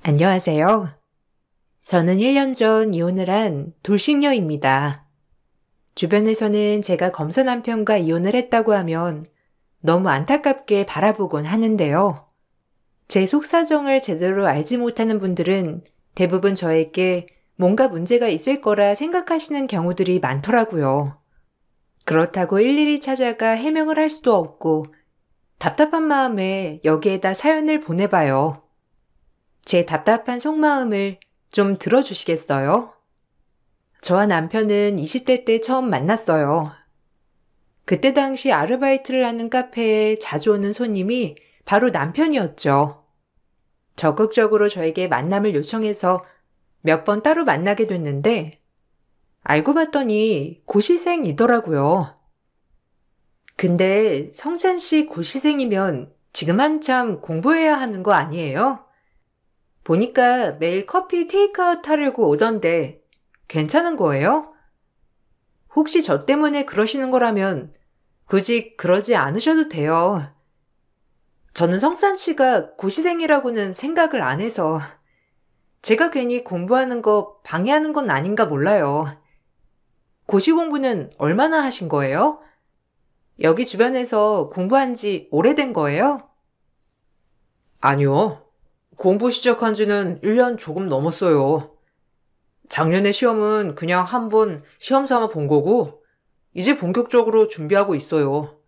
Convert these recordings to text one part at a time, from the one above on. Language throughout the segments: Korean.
안녕하세요. 저는 1년 전 이혼을 한 돌싱녀입니다. 주변에서는 제가 검사 남편과 이혼을 했다고 하면 너무 안타깝게 바라보곤 하는데요. 제 속사정을 제대로 알지 못하는 분들은 대부분 저에게 뭔가 문제가 있을 거라 생각하시는 경우들이 많더라고요. 그렇다고 일일이 찾아가 해명을 할 수도 없고 답답한 마음에 여기에다 사연을 보내봐요. 제 답답한 속마음을 좀 들어주시겠어요? 저와 남편은 20대 때 처음 만났어요. 그때 당시 아르바이트를 하는 카페에 자주 오는 손님이 바로 남편이었죠. 적극적으로 저에게 만남을 요청해서 몇 번 따로 만나게 됐는데 알고 봤더니 고시생이더라고요. 근데 성찬 씨 고시생이면 지금 한참 공부해야 하는 거 아니에요? 보니까 매일 커피 테이크아웃 하려고 오던데 괜찮은 거예요? 혹시 저 때문에 그러시는 거라면 굳이 그러지 않으셔도 돼요. 저는 성산 씨가 고시생이라고는 생각을 안 해서 제가 괜히 공부하는 거 방해하는 건 아닌가 몰라요. 고시 공부는 얼마나 하신 거예요? 여기 주변에서 공부한 지 오래된 거예요? 아니요. 공부 시작한 지는 1년 조금 넘었어요. 작년에 시험은 그냥 한번 시험 삼아 본 거고, 이제 본격적으로 준비하고 있어요.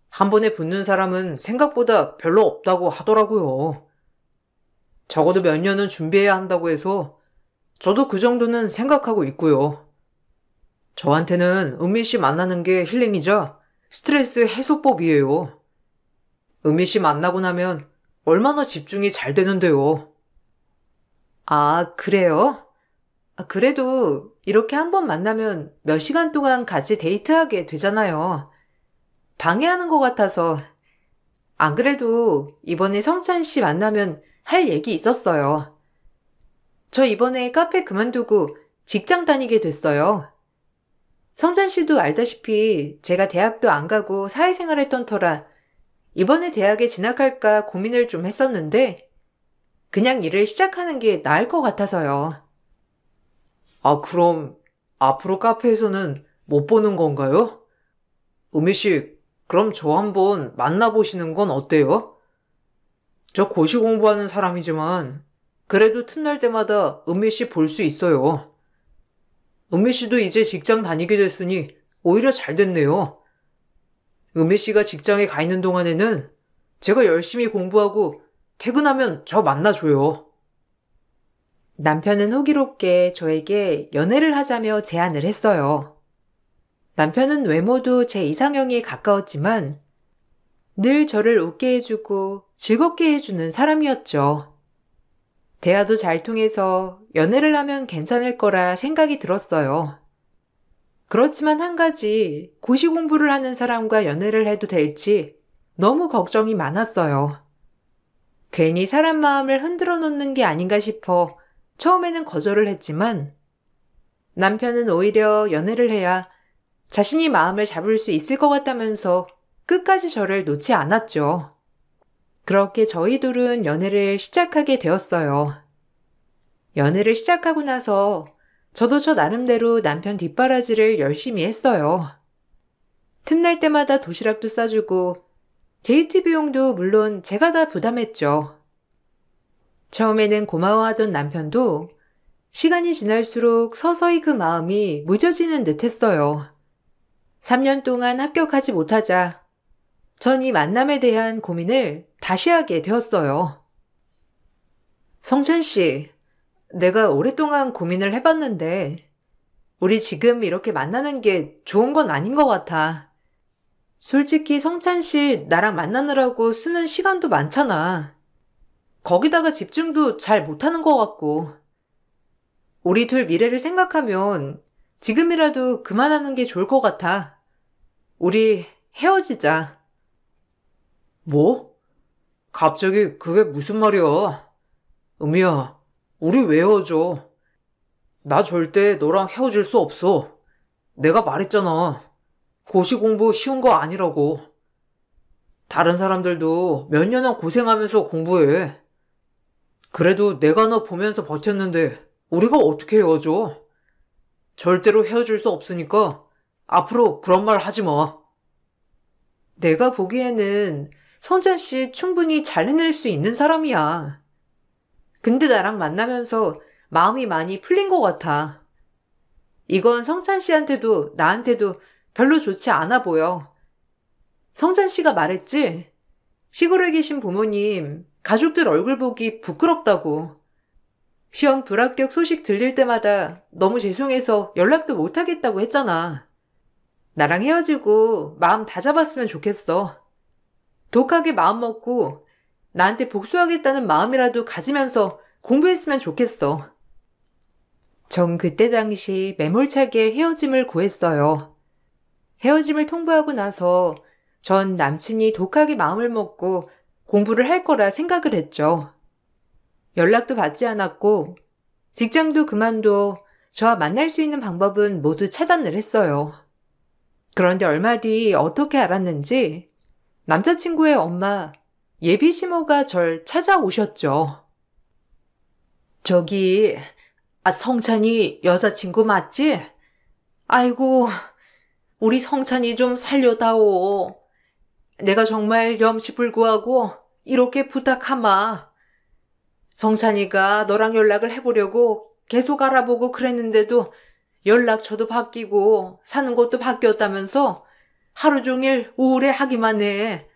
한 번에 붙는 사람은 생각보다 별로 없다고 하더라고요. 적어도 몇 년은 준비해야 한다고 해서 저도 그 정도는 생각하고 있고요. 저한테는 은미 씨 만나는 게 힐링이자 스트레스 해소법이에요. 은미 씨 만나고 나면 얼마나 집중이 잘 되는데요. 아, 그래요? 그래도 이렇게 한 번 만나면 몇 시간 동안 같이 데이트하게 되잖아요. 방해하는 것 같아서. 안 그래도 이번에 성찬 씨 만나면 할 얘기 있었어요. 저 이번에 카페 그만두고 직장 다니게 됐어요. 성찬 씨도 알다시피 제가 대학도 안 가고 사회생활 했던 터라 이번에 대학에 진학할까 고민을 좀 했었는데 그냥 일을 시작하는 게 나을 것 같아서요. 아, 그럼 앞으로 카페에서는 못 보는 건가요? 은미 씨, 그럼 저 한번 만나보시는 건 어때요? 저 고시 공부하는 사람이지만 그래도 틈날 때마다 은미 씨 볼 수 있어요. 은미 씨도 이제 직장 다니게 됐으니 오히려 잘 됐네요. 은미 씨가 직장에 가 있는 동안에는 제가 열심히 공부하고 퇴근하면 저 만나줘요. 남편은 호기롭게 저에게 연애를 하자며 제안을 했어요. 남편은 외모도 제 이상형에 가까웠지만 늘 저를 웃게 해주고 즐겁게 해주는 사람이었죠. 대화도 잘 통해서 연애를 하면 괜찮을 거라 생각이 들었어요. 그렇지만 한 가지 고시 공부를 하는 사람과 연애를 해도 될지 너무 걱정이 많았어요. 괜히 사람 마음을 흔들어 놓는 게 아닌가 싶어 처음에는 거절을 했지만 남편은 오히려 연애를 해야 자신이 마음을 잡을 수 있을 것 같다면서 끝까지 저를 놓지 않았죠. 그렇게 저희 둘은 연애를 시작하게 되었어요. 연애를 시작하고 나서 저도 저 나름대로 남편 뒷바라지를 열심히 했어요. 틈날 때마다 도시락도 싸주고 데이트 비용도 물론 제가 다 부담했죠. 처음에는 고마워하던 남편도 시간이 지날수록 서서히 그 마음이 무뎌지는 듯 했어요. 3년 동안 합격하지 못하자 전 이 만남에 대한 고민을 다시 하게 되었어요. 성찬 씨, 내가 오랫동안 고민을 해봤는데 우리 지금 이렇게 만나는 게 좋은 건 아닌 것 같아. 솔직히 성찬 씨 나랑 만나느라고 쓰는 시간도 많잖아. 거기다가 집중도 잘 못하는 것 같고. 우리 둘 미래를 생각하면 지금이라도 그만하는 게 좋을 것 같아. 우리 헤어지자. 뭐? 갑자기 그게 무슨 말이야? 은미야, 우리 왜 헤어져? 나 절대 너랑 헤어질 수 없어. 내가 말했잖아. 고시 공부 쉬운 거 아니라고. 다른 사람들도 몇 년은 고생하면서 공부해. 그래도 내가 너 보면서 버텼는데 우리가 어떻게 헤어져? 절대로 헤어질 수 없으니까 앞으로 그런 말 하지 마. 내가 보기에는 성찬 씨 충분히 잘 해낼 수 있는 사람이야. 근데 나랑 만나면서 마음이 많이 풀린 것 같아. 이건 성찬 씨한테도 나한테도 별로 좋지 않아 보여. 성찬 씨가 말했지? 시골에 계신 부모님, 가족들 얼굴 보기 부끄럽다고. 시험 불합격 소식 들릴 때마다 너무 죄송해서 연락도 못 하겠다고 했잖아. 나랑 헤어지고 마음 다잡았으면 좋겠어. 독하게 마음 먹고 나한테 복수하겠다는 마음이라도 가지면서 공부했으면 좋겠어. 전 그때 당시 매몰차게 헤어짐을 고했어요. 헤어짐을 통보하고 나서 전 남친이 독하게 마음을 먹고 공부를 할 거라 생각을 했죠. 연락도 받지 않았고 직장도 그만둬 저와 만날 수 있는 방법은 모두 차단을 했어요. 그런데 얼마 뒤 어떻게 알았는지 남자친구의 엄마 예비 시모가 절 찾아오셨죠. 저기, 성찬이 여자친구 맞지? 아이고, 우리 성찬이 좀 살려다오. 내가 정말 염치불구하고 이렇게 부탁하마. 성찬이가 너랑 연락을 해보려고 계속 알아보고 그랬는데도 연락처도 바뀌고 사는 곳도 바뀌었다면서 하루 종일 우울해하기만 해.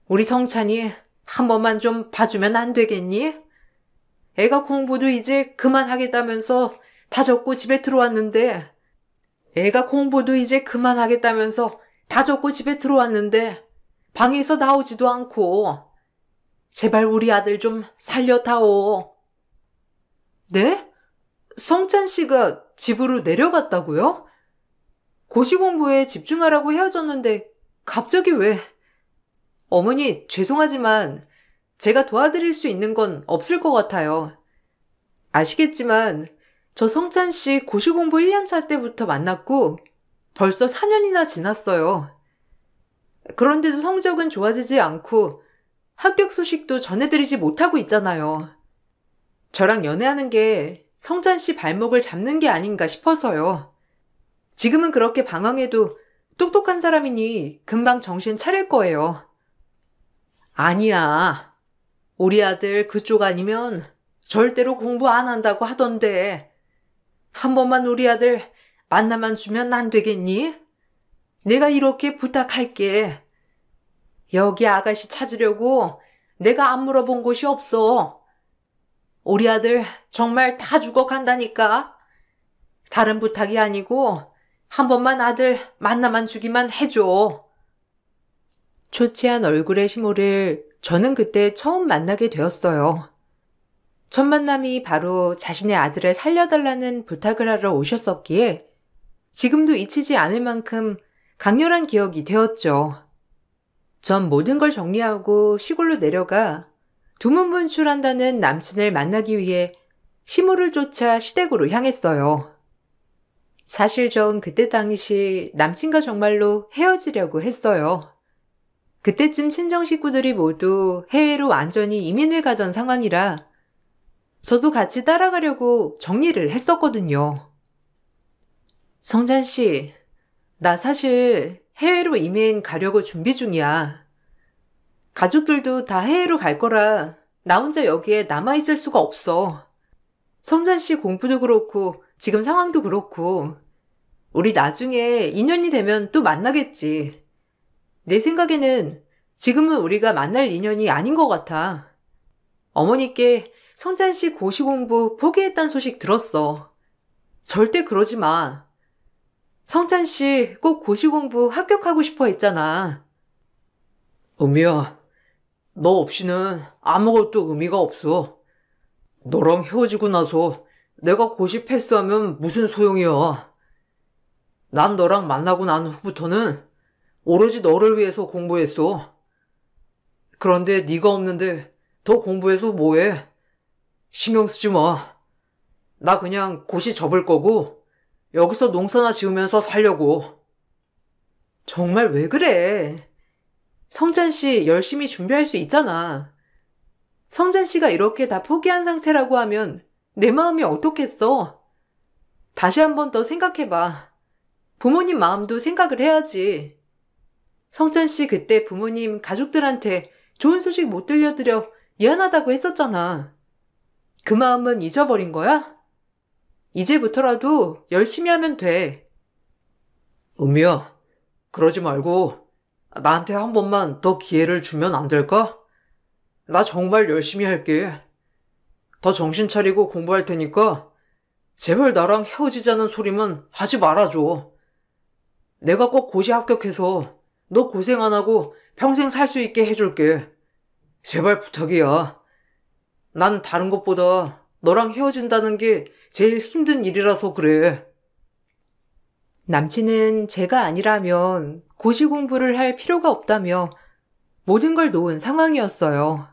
우리 성찬이 한 번만 좀 봐주면 안 되겠니? 애가 공부도 이제 그만하겠다면서 다 접고 집에 들어왔는데 방에서 나오지도 않고 제발 우리 아들 좀 살려다오. 네? 성찬 씨가 집으로 내려갔다고요? 고시 공부에 집중하라고 헤어졌는데 갑자기 왜? 어머니, 죄송하지만 제가 도와드릴 수 있는 건 없을 것 같아요. 아시겠지만 저 성찬 씨 고시 공부 1년차 때부터 만났고 벌써 4년이나 지났어요. 그런데도 성적은 좋아지지 않고 합격 소식도 전해드리지 못하고 있잖아요. 저랑 연애하는 게 성찬 씨 발목을 잡는 게 아닌가 싶어서요. 지금은 그렇게 방황해도 똑똑한 사람이니 금방 정신 차릴 거예요. 아니야. 우리 아들 그쪽 아니면 절대로 공부 안 한다고 하던데. 한 번만 우리 아들 만나만 주면 안 되겠니? 내가 이렇게 부탁할게. 여기 아가씨 찾으려고 내가 안 물어본 곳이 없어. 우리 아들 정말 다 죽어간다니까. 다른 부탁이 아니고 한 번만 아들 만나만 주기만 해줘. 초췌한 얼굴의 시모를 저는 그때 처음 만나게 되었어요. 첫 만남이 바로 자신의 아들을 살려달라는 부탁을 하러 오셨었기에 지금도 잊히지 않을 만큼 강렬한 기억이 되었죠. 전 모든 걸 정리하고 시골로 내려가 두문분출한다는 남친을 만나기 위해 시모를 쫓아 시댁으로 향했어요. 사실 전 그때 당시 남친과 정말로 헤어지려고 했어요. 그때쯤 친정 식구들이 모두 해외로 완전히 이민을 가던 상황이라 저도 같이 따라가려고 정리를 했었거든요. 성찬 씨, 나 사실 해외로 이민 가려고 준비 중이야. 가족들도 다 해외로 갈 거라 나 혼자 여기에 남아있을 수가 없어. 성찬 씨 공부도 그렇고 지금 상황도 그렇고 우리 나중에 인연이 되면 또 만나겠지. 내 생각에는 지금은 우리가 만날 인연이 아닌 것 같아. 어머니께 성찬 씨 고시 공부 포기했다는 소식 들었어. 절대 그러지 마. 성찬 씨 꼭 고시 공부 합격하고 싶어 했잖아. 은미야, 너 없이는 아무것도 의미가 없어. 너랑 헤어지고 나서 내가 고시 패스하면 무슨 소용이야. 난 너랑 만나고 난 후부터는 오로지 너를 위해서 공부했어. 그런데 네가 없는데 더 공부해서 뭐해? 신경 쓰지 마. 나 그냥 고시 접을 거고 여기서 농사나 지으면서 살려고. 정말 왜 그래? 성찬 씨 열심히 준비할 수 있잖아. 성찬 씨가 이렇게 다 포기한 상태라고 하면 내 마음이 어떻겠어? 다시 한 번 더 생각해봐. 부모님 마음도 생각을 해야지. 성찬 씨 그때 부모님 가족들한테 좋은 소식 못 들려드려 미안하다고 했었잖아. 그 마음은 잊어버린 거야? 이제부터라도 열심히 하면 돼. 은미야, 그러지 말고 나한테 한 번만 더 기회를 주면 안 될까? 나 정말 열심히 할게. 더 정신 차리고 공부할 테니까 제발 나랑 헤어지자는 소리만 하지 말아줘. 내가 꼭 고시 합격해서 너 고생 안 하고 평생 살 수 있게 해줄게. 제발 부탁이야. 난 다른 것보다 너랑 헤어진다는 게 제일 힘든 일이라서 그래. 남친은 제가 아니라면 고시 공부를 할 필요가 없다며 모든 걸 놓은 상황이었어요.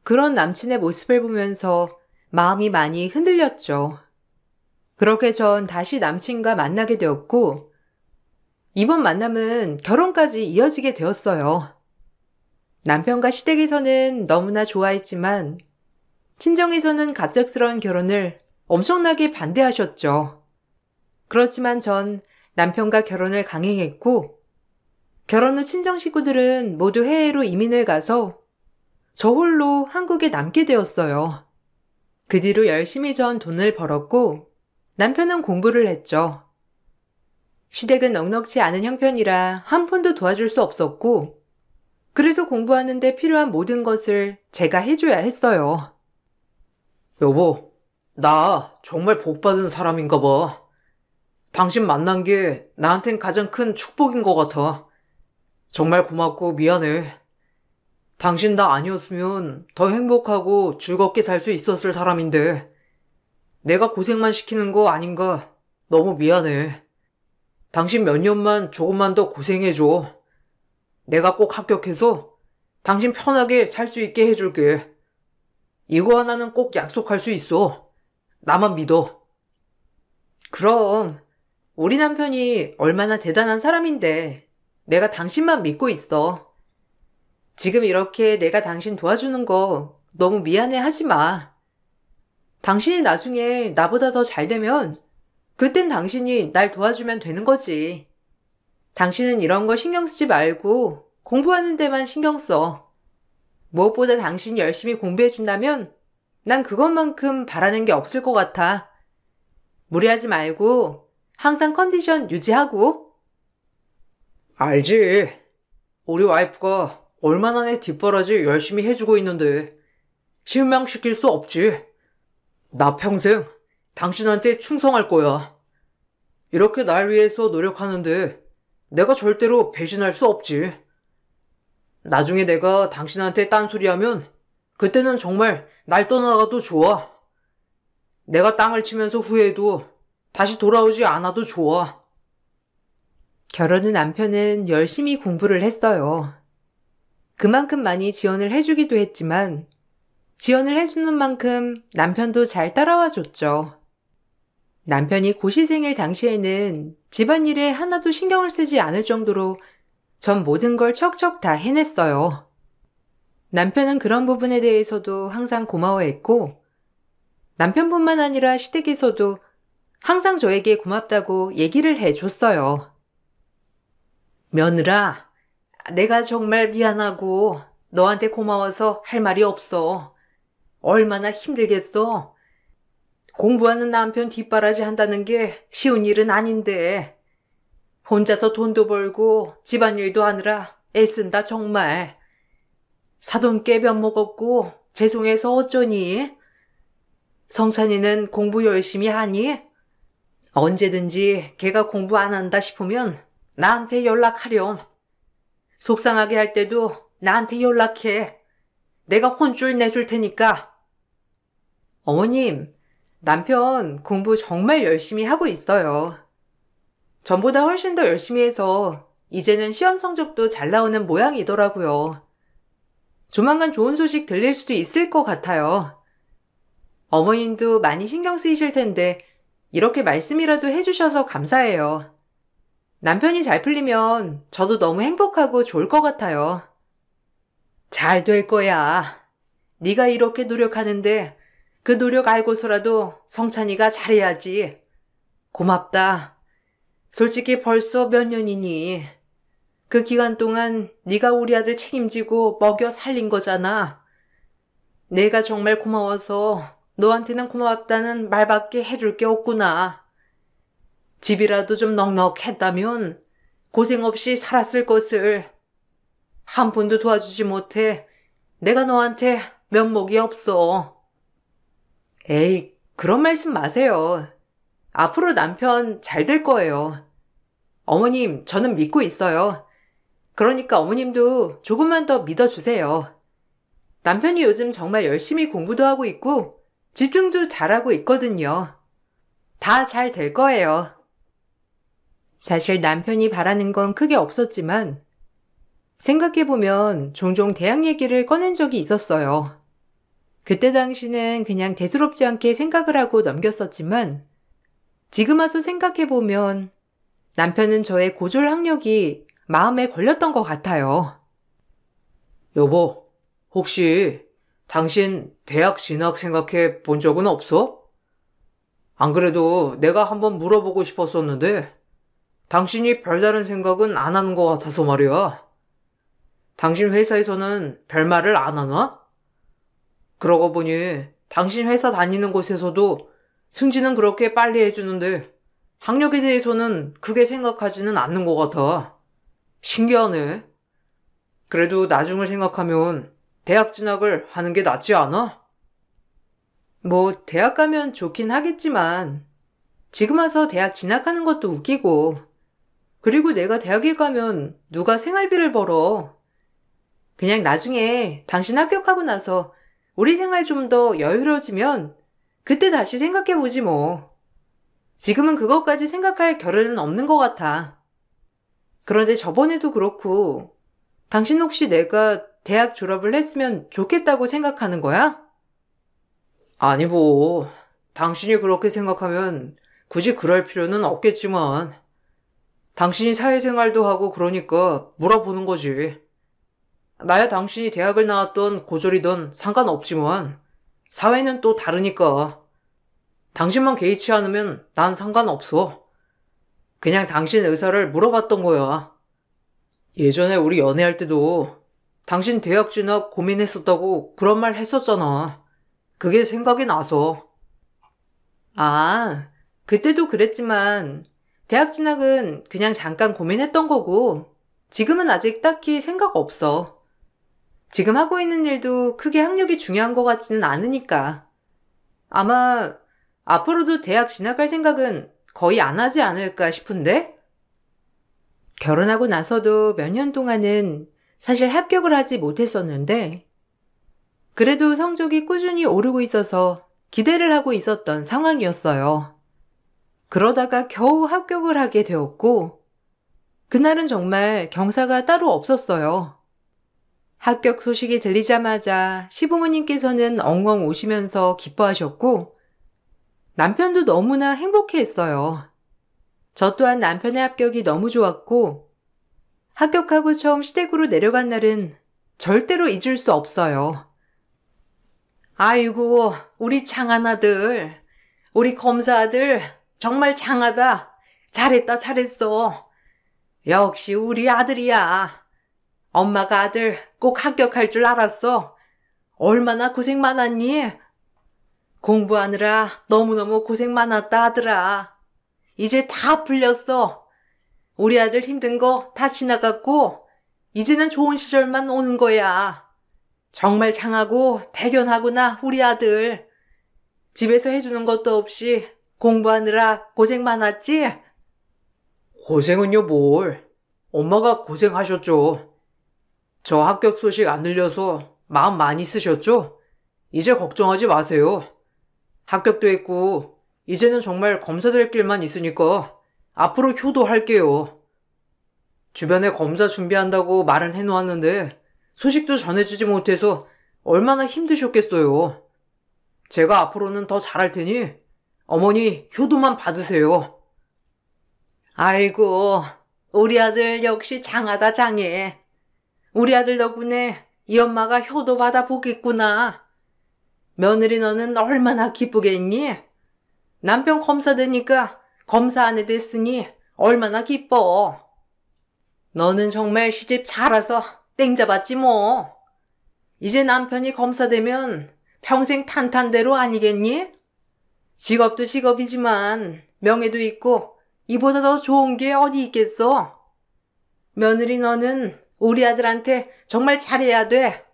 그런 남친의 모습을 보면서 마음이 많이 흔들렸죠. 그렇게 전 다시 남친과 만나게 되었고, 이번 만남은 결혼까지 이어지게 되었어요. 남편과 시댁에서는 너무나 좋아했지만, 친정에서는 갑작스러운 결혼을 엄청나게 반대하셨죠. 그렇지만 전 남편과 결혼을 강행했고, 결혼 후 친정 식구들은 모두 해외로 이민을 가서 저 홀로 한국에 남게 되었어요. 그 뒤로 열심히 전 돈을 벌었고, 남편은 공부를 했죠. 시댁은 넉넉지 않은 형편이라 한 푼도 도와줄 수 없었고, 그래서 공부하는 데 필요한 모든 것을 제가 해줘야 했어요. 여보, 나 정말 복받은 사람인가 봐. 당신 만난 게 나한텐 가장 큰 축복인 것 같아. 정말 고맙고 미안해. 당신 나 아니었으면 더 행복하고 즐겁게 살 수 있었을 사람인데 내가 고생만 시키는 거 아닌가 너무 미안해. 당신 몇 년만 조금만 더 고생해줘. 내가 꼭 합격해서 당신 편하게 살 수 있게 해줄게. 이거 하나는 꼭 약속할 수 있어. 나만 믿어. 그럼 우리 남편이 얼마나 대단한 사람인데 내가 당신만 믿고 있어. 지금 이렇게 내가 당신 도와주는 거 너무 미안해 하지 마. 당신이 나중에 나보다 더 잘 되면 그땐 당신이 날 도와주면 되는 거지. 당신은 이런 거 신경 쓰지 말고 공부하는 데만 신경 써. 무엇보다 당신이 열심히 공부해준다면 난 그것만큼 바라는 게 없을 것 같아. 무리하지 말고 항상 컨디션 유지하고. 알지. 우리 와이프가 얼마나 내 뒷바라지 열심히 해주고 있는데 실망시킬 수 없지. 나 평생 당신한테 충성할 거야. 이렇게 날 위해서 노력하는데 내가 절대로 배신할 수 없지. 나중에 내가 당신한테 딴소리하면 그때는 정말 날 떠나가도 좋아. 내가 땅을 치면서 후회해도 다시 돌아오지 않아도 좋아. 결혼 후 남편은 열심히 공부를 했어요. 그만큼 많이 지원을 해주기도 했지만 지원을 해주는 만큼 남편도 잘 따라와 줬죠. 남편이 고시생일 당시에는 집안일에 하나도 신경을 쓰지 않을 정도로 전 모든 걸 척척 다 해냈어요. 남편은 그런 부분에 대해서도 항상 고마워했고 남편뿐만 아니라 시댁에서도 항상 저에게 고맙다고 얘기를 해줬어요. 며느라, 내가 정말 미안하고 너한테 고마워서 할 말이 없어. 얼마나 힘들겠어. 공부하는 남편 뒷바라지 한다는 게 쉬운 일은 아닌데 혼자서 돈도 벌고 집안일도 하느라 애쓴다 정말. 사돈 깨변 먹었고 죄송해서 어쩌니? 성찬이는 공부 열심히 하니? 언제든지 걔가 공부 안 한다 싶으면 나한테 연락하렴. 속상하게 할 때도 나한테 연락해. 내가 혼줄 내줄 테니까. 어머님, 남편 공부 정말 열심히 하고 있어요. 전보다 훨씬 더 열심히 해서 이제는 시험 성적도 잘 나오는 모양이더라고요. 조만간 좋은 소식 들릴 수도 있을 것 같아요. 어머님도 많이 신경 쓰이실 텐데 이렇게 말씀이라도 해주셔서 감사해요. 남편이 잘 풀리면 저도 너무 행복하고 좋을 것 같아요. 잘 될 거야. 네가 이렇게 노력하는데 그 노력 알고서라도 성찬이가 잘해야지. 고맙다. 솔직히 벌써 몇 년이니? 그 기간 동안 네가 우리 아들 책임지고 먹여 살린 거잖아. 내가 정말 고마워서 너한테는 고맙다는 말밖에 해줄 게 없구나. 집이라도 좀 넉넉했다면 고생 없이 살았을 것을. 한 푼도 도와주지 못해 내가 너한테 면목이 없어. 에이, 그런 말씀 마세요. 앞으로 남편 잘 될 거예요. 어머님, 저는 믿고 있어요. 그러니까 어머님도 조금만 더 믿어주세요. 남편이 요즘 정말 열심히 공부도 하고 있고 집중도 잘하고 있거든요. 다 잘 될 거예요. 사실 남편이 바라는 건 크게 없었지만 생각해보면 종종 대학 얘기를 꺼낸 적이 있었어요. 그때 당시는 그냥 대수롭지 않게 생각을 하고 넘겼었지만 지금 와서 생각해보면 남편은 저의 고졸 학력이 마음에 걸렸던 것 같아요. 여보, 혹시 당신 대학 진학 생각해 본 적은 없어? 안 그래도 내가 한번 물어보고 싶었었는데 당신이 별다른 생각은 안 하는 것 같아서 말이야. 당신 회사에서는 별말을 안 하나? 그러고 보니 당신 회사 다니는 곳에서도 승진은 그렇게 빨리 해주는데 학력에 대해서는 크게 생각하지는 않는 것 같아. 신기하네. 그래도 나중을 생각하면 대학 진학을 하는 게 낫지 않아? 뭐 대학 가면 좋긴 하겠지만 지금 와서 대학 진학하는 것도 웃기고 그리고 내가 대학에 가면 누가 생활비를 벌어. 그냥 나중에 당신 합격하고 나서 우리 생활 좀 더 여유로워지면 그때 다시 생각해보지 뭐. 지금은 그것까지 생각할 겨를은 없는 것 같아. 그런데 저번에도 그렇고 당신 혹시 내가 대학 졸업을 했으면 좋겠다고 생각하는 거야? 아니 뭐, 당신이 그렇게 생각하면 굳이 그럴 필요는 없겠지만 당신이 사회생활도 하고 그러니까 물어보는 거지. 나야 당신이 대학을 나왔던 고졸이던 상관없지만 사회는 또 다르니까 당신만 개의치 않으면 난 상관없어. 그냥 당신 의사를 물어봤던 거야. 예전에 우리 연애할 때도 당신 대학 진학 고민했었다고 그런 말 했었잖아. 그게 생각이 나서. 아, 그때도 그랬지만 대학 진학은 그냥 잠깐 고민했던 거고 지금은 아직 딱히 생각 없어. 지금 하고 있는 일도 크게 학력이 중요한 것 같지는 않으니까. 아마 앞으로도 대학 진학할 생각은 거의 안 하지 않을까 싶은데? 결혼하고 나서도 몇 년 동안은 사실 합격을 하지 못했었는데, 그래도 성적이 꾸준히 오르고 있어서 기대를 하고 있었던 상황이었어요. 그러다가 겨우 합격을 하게 되었고, 그날은 정말 경사가 따로 없었어요. 합격 소식이 들리자마자 시부모님께서는 엉엉 우시면서 기뻐하셨고 남편도 너무나 행복해했어요. 저 또한 남편의 합격이 너무 좋았고 합격하고 처음 시댁으로 내려간 날은 절대로 잊을 수 없어요. 아이고, 우리 장한 아들, 우리 검사 아들 정말 장하다. 잘했다, 잘했어. 역시 우리 아들이야. 엄마가 아들 꼭 합격할 줄 알았어. 얼마나 고생 많았니? 공부하느라 너무너무 고생 많았다 아들아. 이제 다 풀렸어. 우리 아들 힘든 거 다 지나갔고 이제는 좋은 시절만 오는 거야. 정말 장하고 대견하구나 우리 아들. 집에서 해주는 것도 없이 공부하느라 고생 많았지? 고생은요 뭘. 엄마가 고생하셨죠. 저 합격 소식 안 들려서 마음 많이 쓰셨죠? 이제 걱정하지 마세요. 합격도 했고 이제는 정말 검사 될 길만 있으니까 앞으로 효도할게요. 주변에 검사 준비한다고 말은 해놓았는데 소식도 전해주지 못해서 얼마나 힘드셨겠어요. 제가 앞으로는 더 잘할 테니 어머니 효도만 받으세요. 아이고, 우리 아들 역시 장하다 장해. 우리 아들 덕분에 이 엄마가 효도 받아 보겠구나. 며느리 너는 얼마나 기쁘겠니? 남편 검사되니까 검사 안 해 됐으니 얼마나 기뻐. 너는 정말 시집 잘 와서 땡 잡았지 뭐. 이제 남편이 검사되면 평생 탄탄대로 아니겠니? 직업도 직업이지만 명예도 있고 이보다 더 좋은 게 어디 있겠어? 며느리 너는 우리 아들한테 정말 잘해야 돼.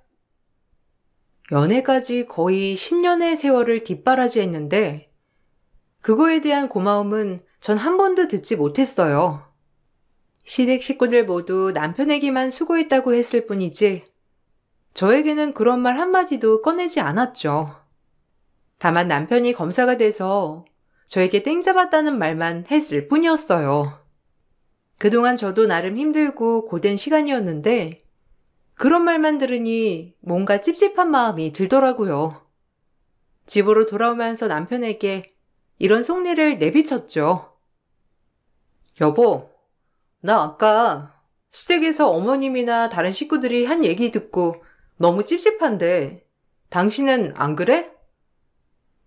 연애까지 거의 10년의 세월을 뒷바라지했는데 그거에 대한 고마움은 전 한 번도 듣지 못했어요. 시댁 식구들 모두 남편에게만 수고했다고 했을 뿐이지 저에게는 그런 말 한마디도 꺼내지 않았죠. 다만 남편이 검사가 돼서 저에게 땡 잡았다는 말만 했을 뿐이었어요. 그동안 저도 나름 힘들고 고된 시간이었는데 그런 말만 들으니 뭔가 찝찝한 마음이 들더라고요. 집으로 돌아오면서 남편에게 이런 속내를 내비쳤죠. 여보, 나 아까 시댁에서 어머님이나 다른 식구들이 한 얘기 듣고 너무 찝찝한데 당신은 안 그래?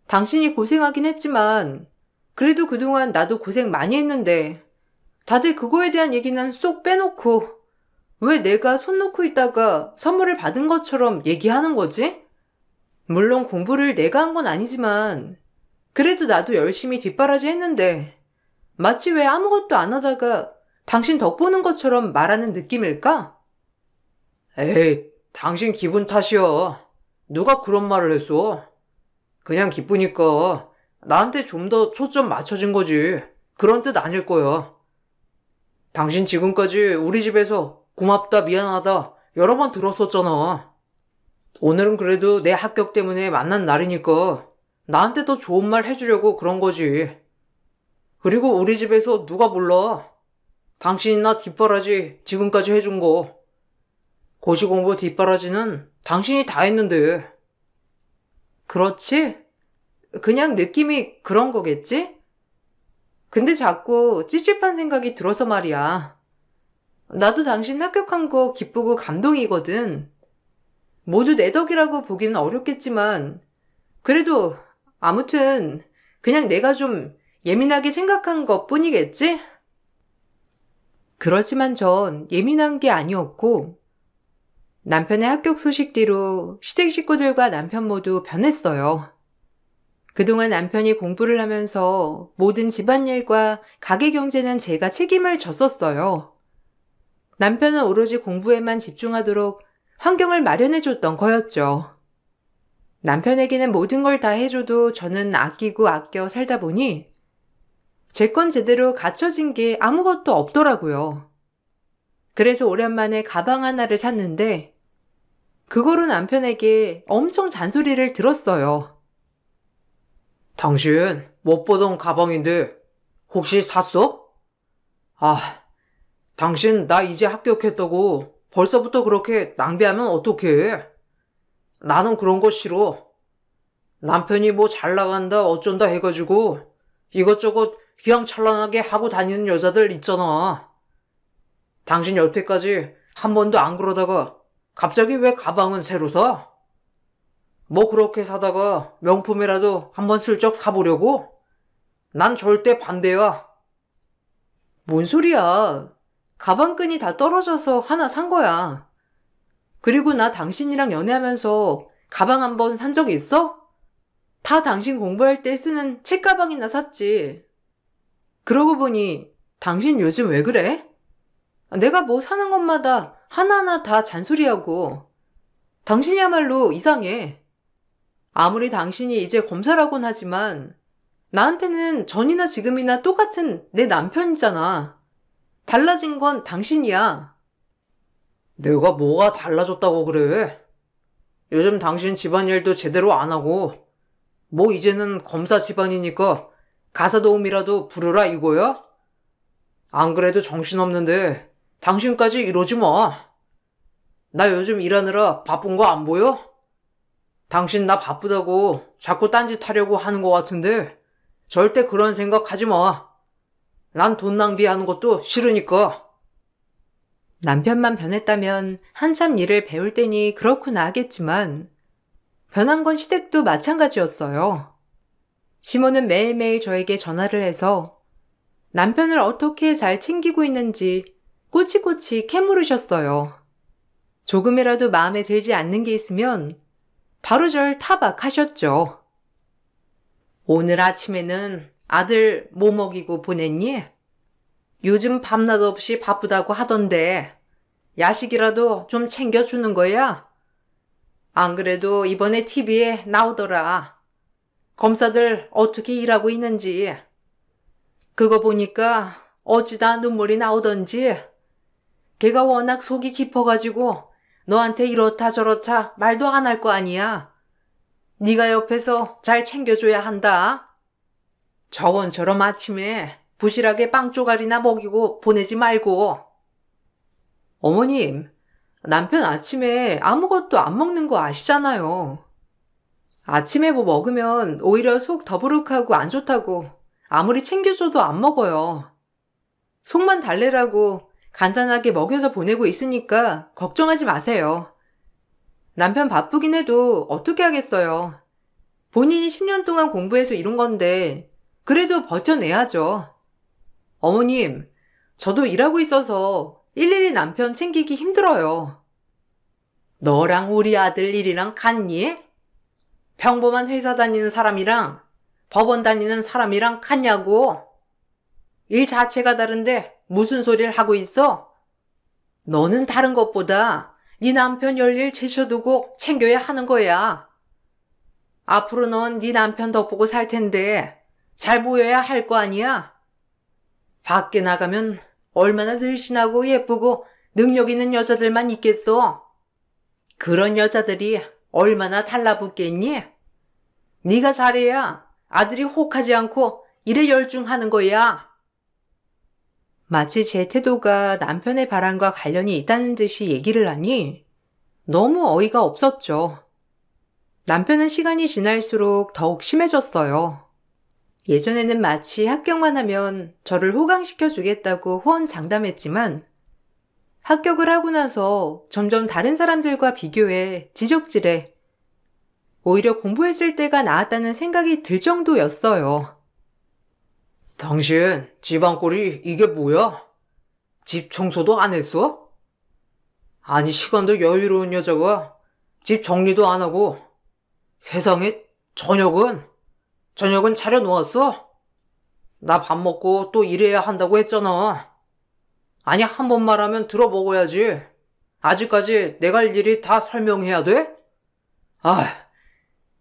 당신이 고생하긴 했지만 그래도 그동안 나도 고생 많이 했는데 다들 그거에 대한 얘기는 쏙 빼놓고 왜 내가 손 놓고 있다가 선물을 받은 것처럼 얘기하는 거지? 물론 공부를 내가 한 건 아니지만 그래도 나도 열심히 뒷바라지 했는데 마치 왜 아무것도 안 하다가 당신 덕보는 것처럼 말하는 느낌일까? 에이, 당신 기분 탓이야. 누가 그런 말을 했어? 그냥 기쁘니까 나한테 좀 더 초점 맞춰진 거지. 그런 뜻 아닐 거야. 당신 지금까지 우리 집에서 고맙다, 미안하다 여러 번 들었었잖아. 오늘은 그래도 내 합격 때문에 만난 날이니까 나한테 더 좋은 말 해주려고 그런 거지. 그리고 우리 집에서 누가 몰라. 당신이 나 뒷바라지 지금까지 해준 거. 고시공부 뒷바라지는 당신이 다 했는데. 그렇지? 그냥 느낌이 그런 거겠지? 근데 자꾸 찝찝한 생각이 들어서 말이야. 나도 당신 합격한 거 기쁘고 감동이거든. 모두 내 덕이라고 보기는 어렵겠지만 그래도 아무튼 그냥 내가 좀 예민하게 생각한 것 뿐이겠지? 그렇지만 전 예민한 게 아니었고 남편의 합격 소식 뒤로 시댁 식구들과 남편 모두 변했어요. 그동안 남편이 공부를 하면서 모든 집안일과 가게 경제는 제가 책임을 졌었어요. 남편은 오로지 공부에만 집중하도록 환경을 마련해줬던 거였죠. 남편에게는 모든 걸 다 해줘도 저는 아끼고 아껴 살다 보니 제 건 제대로 갖춰진 게 아무것도 없더라고요. 그래서 오랜만에 가방 하나를 샀는데 그거로 남편에게 엄청 잔소리를 들었어요. 당신 못 보던 가방인데 혹시 샀어? 아, 당신 나 이제 합격했다고 벌써부터 그렇게 낭비하면 어떡해? 나는 그런 거 싫어. 남편이 뭐 잘 나간다 어쩐다 해가지고 이것저것 휘황찬란하게 하고 다니는 여자들 있잖아. 당신 여태까지 한 번도 안 그러다가 갑자기 왜 가방은 새로 사? 뭐 그렇게 사다가 명품이라도 한번 슬쩍 사보려고? 난 절대 반대야. 뭔 소리야. 가방끈이 다 떨어져서 하나 산 거야. 그리고 나 당신이랑 연애하면서 가방 한 번 산 적 있어? 다 당신 공부할 때 쓰는 책가방이나 샀지. 그러고 보니 당신 요즘 왜 그래? 내가 뭐 사는 것마다 하나하나 다 잔소리하고 당신이야말로 이상해. 아무리 당신이 이제 검사라곤 하지만 나한테는 전이나 지금이나 똑같은 내 남편이잖아. 달라진 건 당신이야. 내가 뭐가 달라졌다고 그래? 요즘 당신 집안일도 제대로 안 하고 뭐 이제는 검사 집안이니까 가사 도우미라도 부르라 이거야? 안 그래도 정신없는데 당신까지 이러지 마. 나 요즘 일하느라 바쁜 거 안 보여? 당신 나 바쁘다고 자꾸 딴짓 하려고 하는 거 같은데 절대 그런 생각 하지 마. 난 돈 낭비하는 것도 싫으니까. 남편만 변했다면 한참 일을 배울 때니 그렇구나 하겠지만 변한 건 시댁도 마찬가지였어요. 시모는 매일매일 저에게 전화를 해서 남편을 어떻게 잘 챙기고 있는지 꼬치꼬치 캐물으셨어요. 조금이라도 마음에 들지 않는 게 있으면 바로 절 타박하셨죠. 오늘 아침에는 아들 뭐 먹이고 보냈니? 요즘 밤낮 없이 바쁘다고 하던데 야식이라도 좀 챙겨주는 거야? 안 그래도 이번에 TV에 나오더라. 검사들 어떻게 일하고 있는지. 그거 보니까 어찌다 눈물이 나오던지. 걔가 워낙 속이 깊어가지고 너한테 이렇다 저렇다 말도 안 할 거 아니야. 네가 옆에서 잘 챙겨줘야 한다. 저번처럼 아침에 부실하게 빵 조각이나 먹이고 보내지 말고. 어머님, 남편 아침에 아무것도 안 먹는 거 아시잖아요. 아침에 뭐 먹으면 오히려 속 더부룩하고 안 좋다고 아무리 챙겨줘도 안 먹어요. 속만 달래라고 간단하게 먹여서 보내고 있으니까 걱정하지 마세요. 남편 바쁘긴 해도 어떻게 하겠어요. 본인이 10년 동안 공부해서 이룬 건데 그래도 버텨내야죠. 어머님, 저도 일하고 있어서 일일이 남편 챙기기 힘들어요. 너랑 우리 아들 일이랑 같니? 평범한 회사 다니는 사람이랑 법원 다니는 사람이랑 같냐고? 일 자체가 다른데 무슨 소리를 하고 있어? 너는 다른 것보다 네 남편 열일 제쳐두고 챙겨야 하는 거야. 앞으로 넌 네 남편 덕보고 살 텐데 잘 보여야 할 거 아니야? 밖에 나가면 얼마나 늘씬하고 예쁘고 능력 있는 여자들만 있겠어? 그런 여자들이 얼마나 달라붙겠니? 네가 잘해야 아들이 혹하지 않고 일에 열중하는 거야. 마치 제 태도가 남편의 바람과 관련이 있다는 듯이 얘기를 하니 너무 어이가 없었죠. 남편은 시간이 지날수록 더욱 심해졌어요. 예전에는 마치 합격만 하면 저를 호강시켜 주겠다고 호언장담했지만 합격을 하고 나서 점점 다른 사람들과 비교해 지적질해 오히려 공부했을 때가 나았다는 생각이 들 정도였어요. 당신 집안 꼴이 이게 뭐야? 집 청소도 안 했어? 아니 시간도 여유로운 여자가 집 정리도 안 하고 세상에 저녁은 차려놓았어? 나 밥 먹고 또 일해야 한다고 했잖아. 아니 한 번 말하면 들어먹어야지. 아직까지 내가 할 일이 다 설명해야 돼?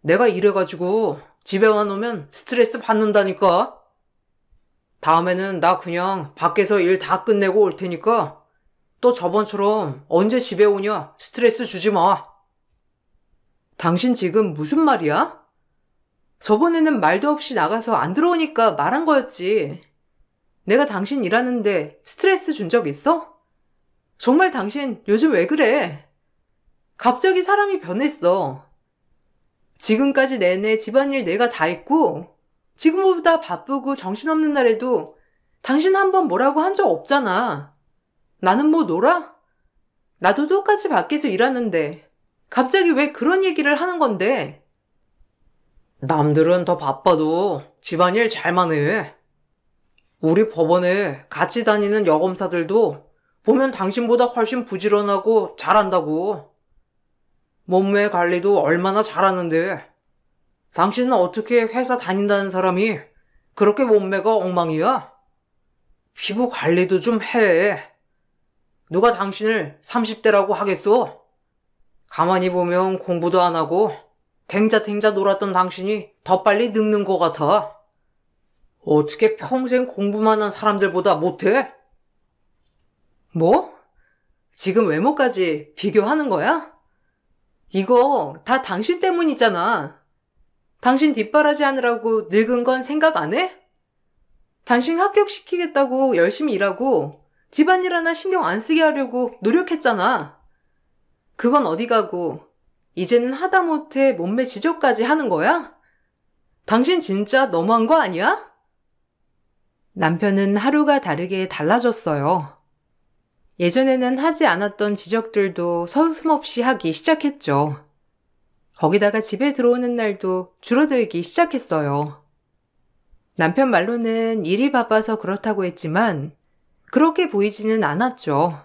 내가 이래가지고 집에만 오면 스트레스 받는다니까. 다음에는 나 그냥 밖에서 일 다 끝내고 올 테니까 또 저번처럼 언제 집에 오냐 스트레스 주지 마. 당신 지금 무슨 말이야? 저번에는 말도 없이 나가서 안 들어오니까 말한 거였지. 내가 당신 일하는데 스트레스 준 적 있어? 정말 당신 요즘 왜 그래? 갑자기 사람이 변했어. 지금까지 내내 집안일 내가 다 했고 지금보다 바쁘고 정신없는 날에도 당신 한 번 뭐라고 한 적 없잖아. 나는 뭐 놀아? 나도 똑같이 밖에서 일하는데 갑자기 왜 그런 얘기를 하는 건데? 남들은 더 바빠도 집안일 잘만 해. 우리 법원에 같이 다니는 여검사들도 보면 당신보다 훨씬 부지런하고 잘한다고. 몸매 관리도 얼마나 잘하는데 당신은 어떻게 회사 다닌다는 사람이 그렇게 몸매가 엉망이야? 피부 관리도 좀 해. 누가 당신을 30대라고 하겠어? 가만히 보면 공부도 안 하고 탱자탱자 놀았던 당신이 더 빨리 늙는 것 같아. 어떻게 평생 공부만 한 사람들보다 못해? 뭐? 지금 외모까지 비교하는 거야? 이거 다 당신 때문이잖아. 당신 뒷바라지 하느라고 늙은 건 생각 안 해? 당신 합격시키겠다고 열심히 일하고 집안일 하나 신경 안 쓰게 하려고 노력했잖아. 그건 어디 가고 이제는 하다못해 몸매 지적까지 하는 거야? 당신 진짜 너무한 거 아니야? 남편은 하루가 다르게 달라졌어요. 예전에는 하지 않았던 지적들도 서슴없이 하기 시작했죠. 거기다가 집에 들어오는 날도 줄어들기 시작했어요. 남편 말로는 일이 바빠서 그렇다고 했지만 그렇게 보이지는 않았죠.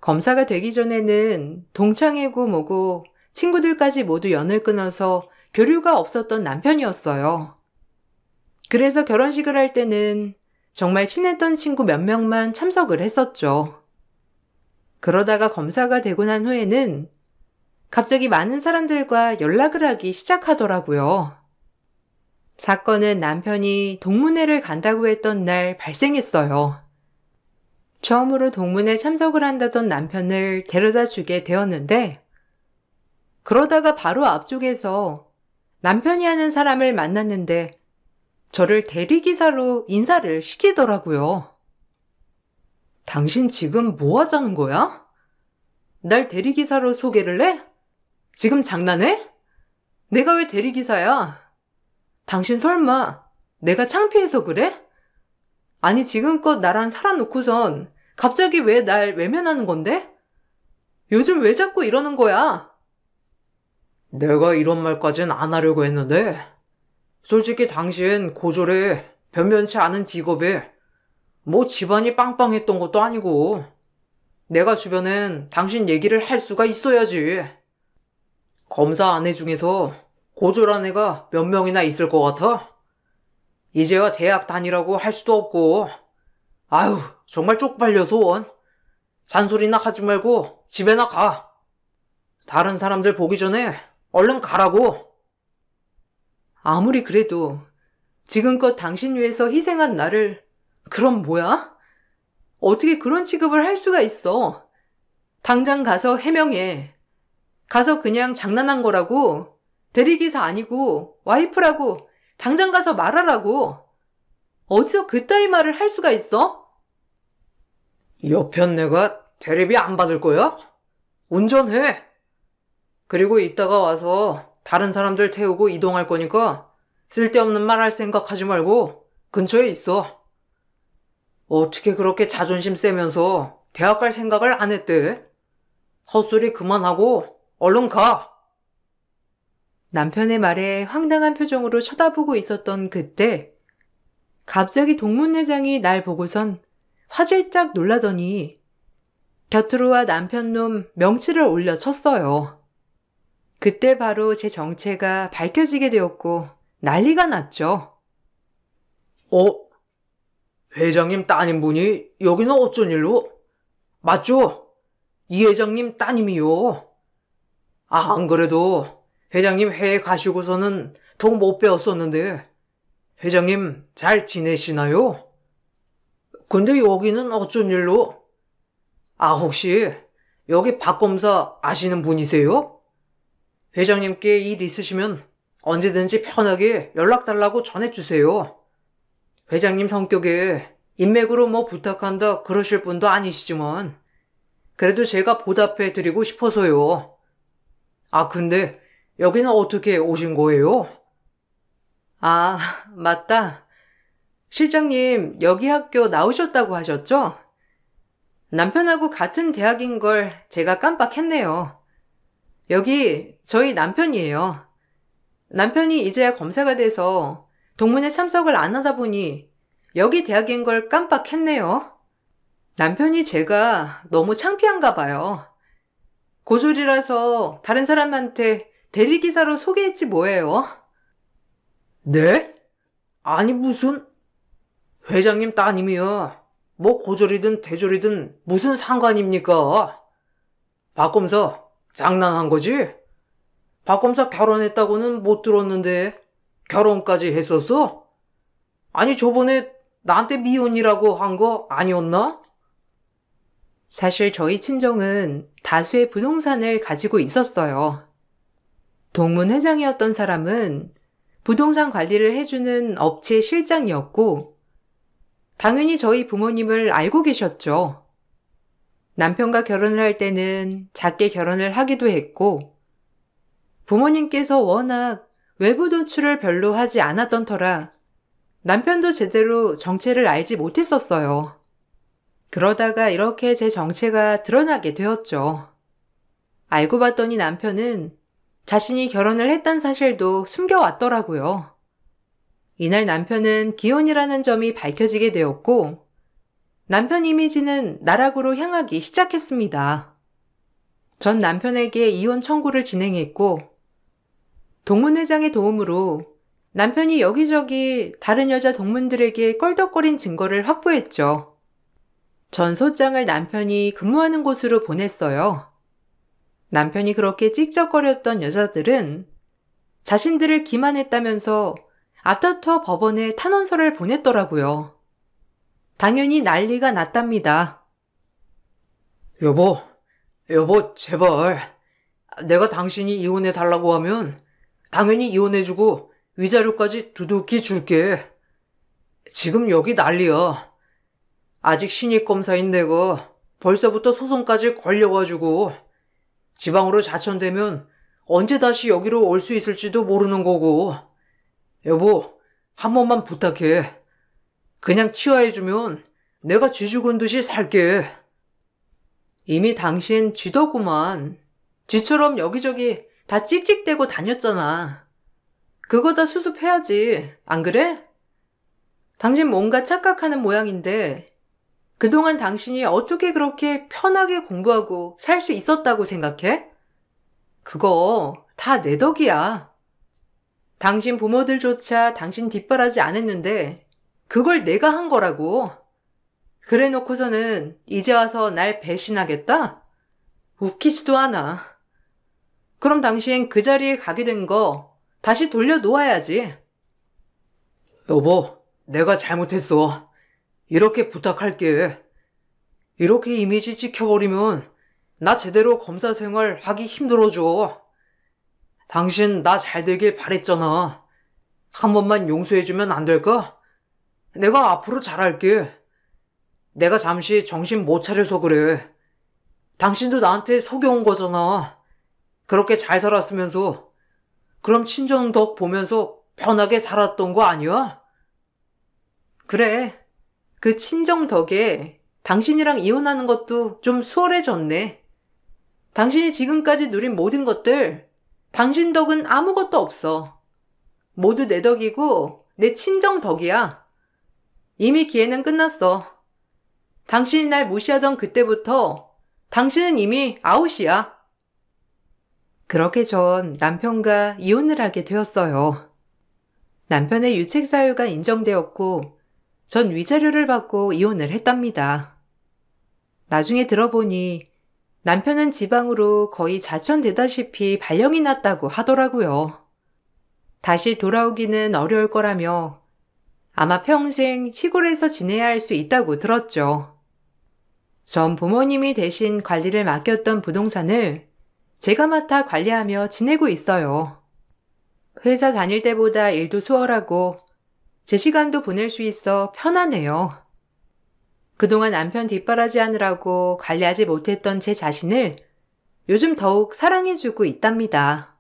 검사가 되기 전에는 동창회고 뭐고 친구들까지 모두 연을 끊어서 교류가 없었던 남편이었어요. 그래서 결혼식을 할 때는 정말 친했던 친구 몇 명만 참석을 했었죠. 그러다가 검사가 되고 난 후에는 갑자기 많은 사람들과 연락을 하기 시작하더라고요. 사건은 남편이 동문회를 간다고 했던 날 발생했어요. 처음으로 동문회 참석을 한다던 남편을 데려다 주게 되었는데, 그러다가 바로 앞쪽에서 남편이 하는 사람을 만났는데 저를 대리기사로 인사를 시키더라고요. 당신 지금 뭐 하자는 거야? 날 대리기사로 소개를 해? 지금 장난해? 내가 왜 대리기사야? 당신 설마 내가 창피해서 그래? 아니 지금껏 나랑 살아놓고선 갑자기 왜 날 외면하는 건데? 요즘 왜 자꾸 이러는 거야? 내가 이런 말까진 안 하려고 했는데, 솔직히 당신 고졸에 변변치 않은 직업에 뭐 집안이 빵빵했던 것도 아니고, 내가 주변엔 당신 얘기를 할 수가 있어야지. 검사 아내 중에서 고졸한 애가 몇 명이나 있을 것 같아? 이제와 대학 다니라고 할 수도 없고, 아유, 정말 쪽팔려서 원. 잔소리나 하지 말고 집에나 가. 다른 사람들 보기 전에 얼른 가라고. 아무리 그래도 지금껏 당신 위해서 희생한 나를 그럼 뭐야? 어떻게 그런 취급을 할 수가 있어? 당장 가서 해명해. 가서 그냥 장난한 거라고. 대리기사 아니고 와이프라고 당장 가서 말하라고. 어디서 그따위 말을 할 수가 있어? 옆편 내가 대리비 안 받을 거야? 운전해. 그리고 이따가 와서 다른 사람들 태우고 이동할 거니까 쓸데없는 말 할 생각 하지 말고 근처에 있어. 어떻게 그렇게 자존심 세면서 대학 갈 생각을 안 했대? 헛소리 그만하고 얼른 가. 남편의 말에 황당한 표정으로 쳐다보고 있었던 그때 갑자기 동문회장이 날 보고선 화들짝 놀라더니 곁으로 와 남편 놈 명치를 올려 쳤어요. 그때 바로 제 정체가 밝혀지게 되었고 난리가 났죠. 회장님 따님분이 여기는 어쩐 일로? 맞죠? 이 회장님 따님이요. 안 그래도 회장님 해외 가시고서는 더 못 배웠었는데 회장님 잘 지내시나요? 근데 여기는 어쩐 일로? 혹시 여기 박 검사 아시는 분이세요? 회장님께 일 있으시면 언제든지 편하게 연락 달라고 전해주세요. 회장님 성격에 인맥으로 뭐 부탁한다 그러실 분도 아니시지만 그래도 제가 보답해 드리고 싶어서요. 근데 여기는 어떻게 오신 거예요? 맞다. 실장님, 여기 학교 나오셨다고 하셨죠? 남편하고 같은 대학인 걸 제가 깜빡했네요. 여기 저희 남편이에요. 남편이 이제야 검사가 돼서 동문회 참석을 안 하다 보니 여기 대학인 걸 깜빡했네요. 남편이 제가 너무 창피한가 봐요. 고졸이라서 다른 사람한테 대리기사로 소개했지 뭐예요. 네? 아니 무슨 회장님 따님이야. 뭐 고졸이든 대졸이든 무슨 상관입니까? 박 검사 장난한 거지? 박 검사 결혼했다고는 못 들었는데 결혼까지 했었어? 아니 저번에 나한테 미혼이라고 한 거 아니었나? 사실 저희 친정은 다수의 부동산을 가지고 있었어요. 동문 회장이었던 사람은 부동산 관리를 해주는 업체 실장이었고, 당연히 저희 부모님을 알고 계셨죠. 남편과 결혼을 할 때는 작게 결혼을 하기도 했고, 부모님께서 워낙 외부 노출을 별로 하지 않았던 터라 남편도 제대로 정체를 알지 못했었어요. 그러다가 이렇게 제 정체가 드러나게 되었죠. 알고 봤더니 남편은 자신이 결혼을 했다는 사실도 숨겨왔더라고요. 이날 남편은 기혼이라는 점이 밝혀지게 되었고 남편 이미지는 나락으로 향하기 시작했습니다. 전 남편에게 이혼 청구를 진행했고 동문회장의 도움으로 남편이 여기저기 다른 여자 동문들에게 껄떡거린 증거를 확보했죠. 전 소장을 남편이 근무하는 곳으로 보냈어요. 남편이 그렇게 찝쩍거렸던 여자들은 자신들을 기만했다면서 앞다퉈 법원에 탄원서를 보냈더라고요. 당연히 난리가 났답니다. 여보, 제발. 내가 당신이 이혼해달라고 하면 당연히 이혼해주고 위자료까지 두둑히 줄게. 지금 여기 난리야. 아직 신입검사인 내가 벌써부터 소송까지 걸려가지고 지방으로 자천되면 언제 다시 여기로 올 수 있을지도 모르는 거고. 여보, 한 번만 부탁해. 그냥 치화해주면 내가 쥐 죽은 듯이 살게. 이미 당신 쥐더구만. 쥐처럼 여기저기 다 찍찍대고 다녔잖아. 그거 다 수습해야지. 안 그래? 당신 뭔가 착각하는 모양인데 그동안 당신이 어떻게 그렇게 편하게 공부하고 살 수 있었다고 생각해? 그거 다 내 덕이야. 당신 부모들조차 당신 뒷바라지 안 했는데 그걸 내가 한 거라고. 그래 놓고서는 이제 와서 날 배신하겠다? 웃기지도 않아. 그럼 당신 그 자리에 가게 된 거 다시 돌려놓아야지. 여보, 내가 잘못했어. 이렇게 부탁할게. 이렇게 이미지 찍혀버리면 나 제대로 검사 생활 하기 힘들어져. 당신 나 잘 되길 바랬잖아. 한 번만 용서해주면 안 될까? 내가 앞으로 잘할게. 내가 잠시 정신 못 차려서 그래. 당신도 나한테 속여온 거잖아. 그렇게 잘 살았으면서 그럼 친정 덕 보면서 편하게 살았던 거 아니야? 그래. 그 친정 덕에 당신이랑 이혼하는 것도 좀 수월해졌네. 당신이 지금까지 누린 모든 것들, 당신 덕은 아무것도 없어. 모두 내 덕이고 내 친정 덕이야. 이미 기회는 끝났어. 당신이 날 무시하던 그때부터 당신은 이미 아웃이야. 그렇게 전 남편과 이혼을 하게 되었어요. 남편의 유책 사유가 인정되었고 전 위자료를 받고 이혼을 했답니다. 나중에 들어보니 남편은 지방으로 거의 자천되다시피 발령이 났다고 하더라고요. 다시 돌아오기는 어려울 거라며 아마 평생 시골에서 지내야 할 수 있다고 들었죠. 전 부모님이 대신 관리를 맡겼던 부동산을 제가 맡아 관리하며 지내고 있어요. 회사 다닐 때보다 일도 수월하고 제 시간도 보낼 수 있어 편하네요. 그동안 남편 뒷바라지 하느라고 관리하지 못했던 제 자신을 요즘 더욱 사랑해주고 있답니다.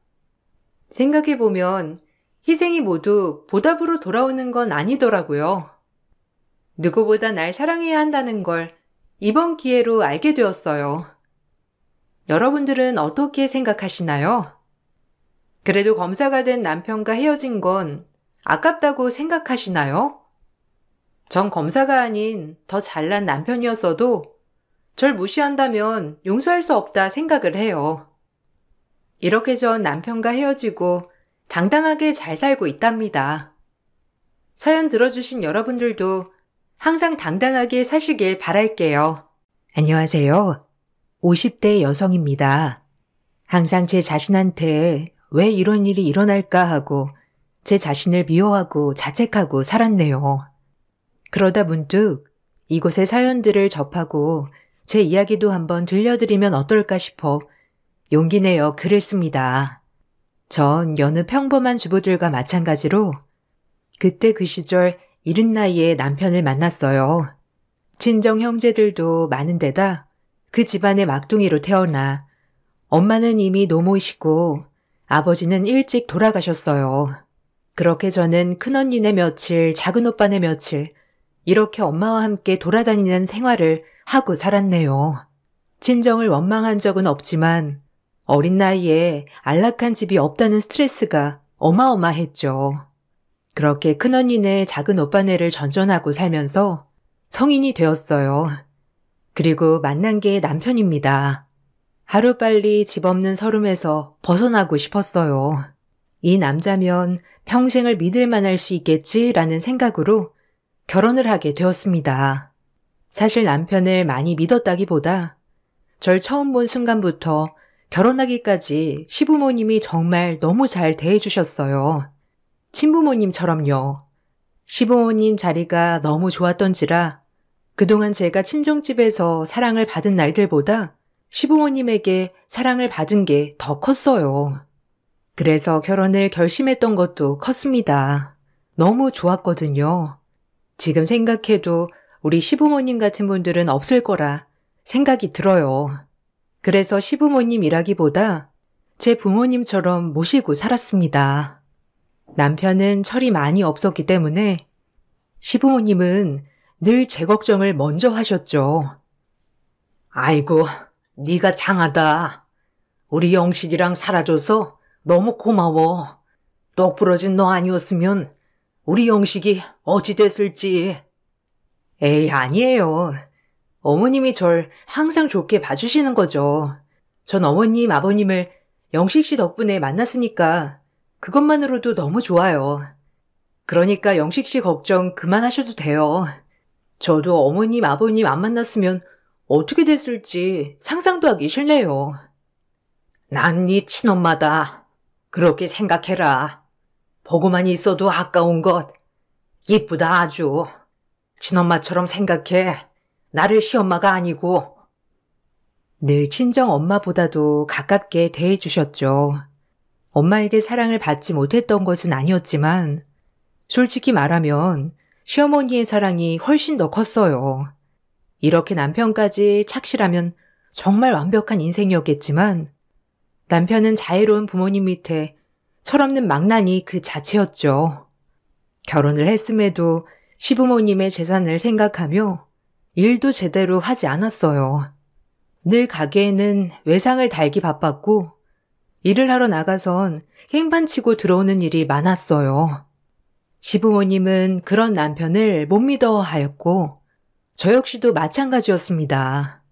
생각해보면 희생이 모두 보답으로 돌아오는 건 아니더라고요. 누구보다 날 사랑해야 한다는 걸 이번 기회로 알게 되었어요. 여러분들은 어떻게 생각하시나요? 그래도 검사가 된 남편과 헤어진 건 아깝다고 생각하시나요? 전 검사가 아닌 더 잘난 남편이었어도 절 무시한다면 용서할 수 없다 생각을 해요. 이렇게 전 남편과 헤어지고 당당하게 잘 살고 있답니다. 사연 들어주신 여러분들도 항상 당당하게 사시길 바랄게요. 안녕하세요. 50대 여성입니다. 항상 제 자신한테 왜 이런 일이 일어날까 하고 제 자신을 미워하고 자책하고 살았네요. 그러다 문득 이곳의 사연들을 접하고 제 이야기도 한번 들려드리면 어떨까 싶어 용기 내어 글을 씁니다. 전 여느 평범한 주부들과 마찬가지로 그때 그 시절 이른 나이에 남편을 만났어요. 친정 형제들도 많은 데다 그 집안의 막둥이로 태어나 엄마는 이미 노모이시고 아버지는 일찍 돌아가셨어요. 그렇게 저는 큰언니네 며칠, 작은오빠네 며칠 이렇게 엄마와 함께 돌아다니는 생활을 하고 살았네요. 친정을 원망한 적은 없지만 어린 나이에 안락한 집이 없다는 스트레스가 어마어마했죠. 그렇게 큰언니네 작은 오빠네를 전전하고 살면서 성인이 되었어요. 그리고 만난 게 남편입니다. 하루빨리 집 없는 서름에서 벗어나고 싶었어요. 이 남자면 평생을 믿을 만할 수 있겠지라는 생각으로 결혼을 하게 되었습니다. 사실 남편을 많이 믿었다기보다 절 처음 본 순간부터 결혼하기까지 시부모님이 정말 너무 잘 대해주셨어요. 친부모님처럼요. 시부모님 자리가 너무 좋았던지라 그동안 제가 친정집에서 사랑을 받은 날들보다 시부모님에게 사랑을 받은 게 더 컸어요. 그래서 결혼을 결심했던 것도 컸습니다. 너무 좋았거든요. 지금 생각해도 우리 시부모님 같은 분들은 없을 거라 생각이 들어요. 그래서 시부모님이라기보다 제 부모님처럼 모시고 살았습니다. 남편은 철이 많이 없었기 때문에 시부모님은 늘 제 걱정을 먼저 하셨죠. 아이고, 네가 장하다. 우리 영식이랑 살아줘서 너무 고마워. 똑부러진 너 아니었으면 우리 영식이 어찌 됐을지. 에이, 아니에요. 어머님이 절 항상 좋게 봐주시는 거죠. 전 어머님, 아버님을 영식 씨 덕분에 만났으니까 그것만으로도 너무 좋아요. 그러니까 영식 씨 걱정 그만하셔도 돼요. 저도 어머님, 아버님 안 만났으면 어떻게 됐을지 상상도 하기 싫네요. 난 네 친엄마다. 그렇게 생각해라. 보고만 있어도 아까운 것. 이쁘다 아주. 친엄마처럼 생각해. 나를 시엄마가 아니고. 늘 친정 엄마보다도 가깝게 대해주셨죠. 엄마에게 사랑을 받지 못했던 것은 아니었지만 솔직히 말하면 시어머니의 사랑이 훨씬 더 컸어요. 이렇게 남편까지 착실하면 정말 완벽한 인생이었겠지만 남편은 자애로운 부모님 밑에 철없는 망나니 그 자체였죠. 결혼을 했음에도 시부모님의 재산을 생각하며 일도 제대로 하지 않았어요. 늘 가게에는 외상을 달기 바빴고 일을 하러 나가선 행반치고 들어오는 일이 많았어요. 시부모님은 그런 남편을 못 믿어 하였고 저 역시도 마찬가지였습니다.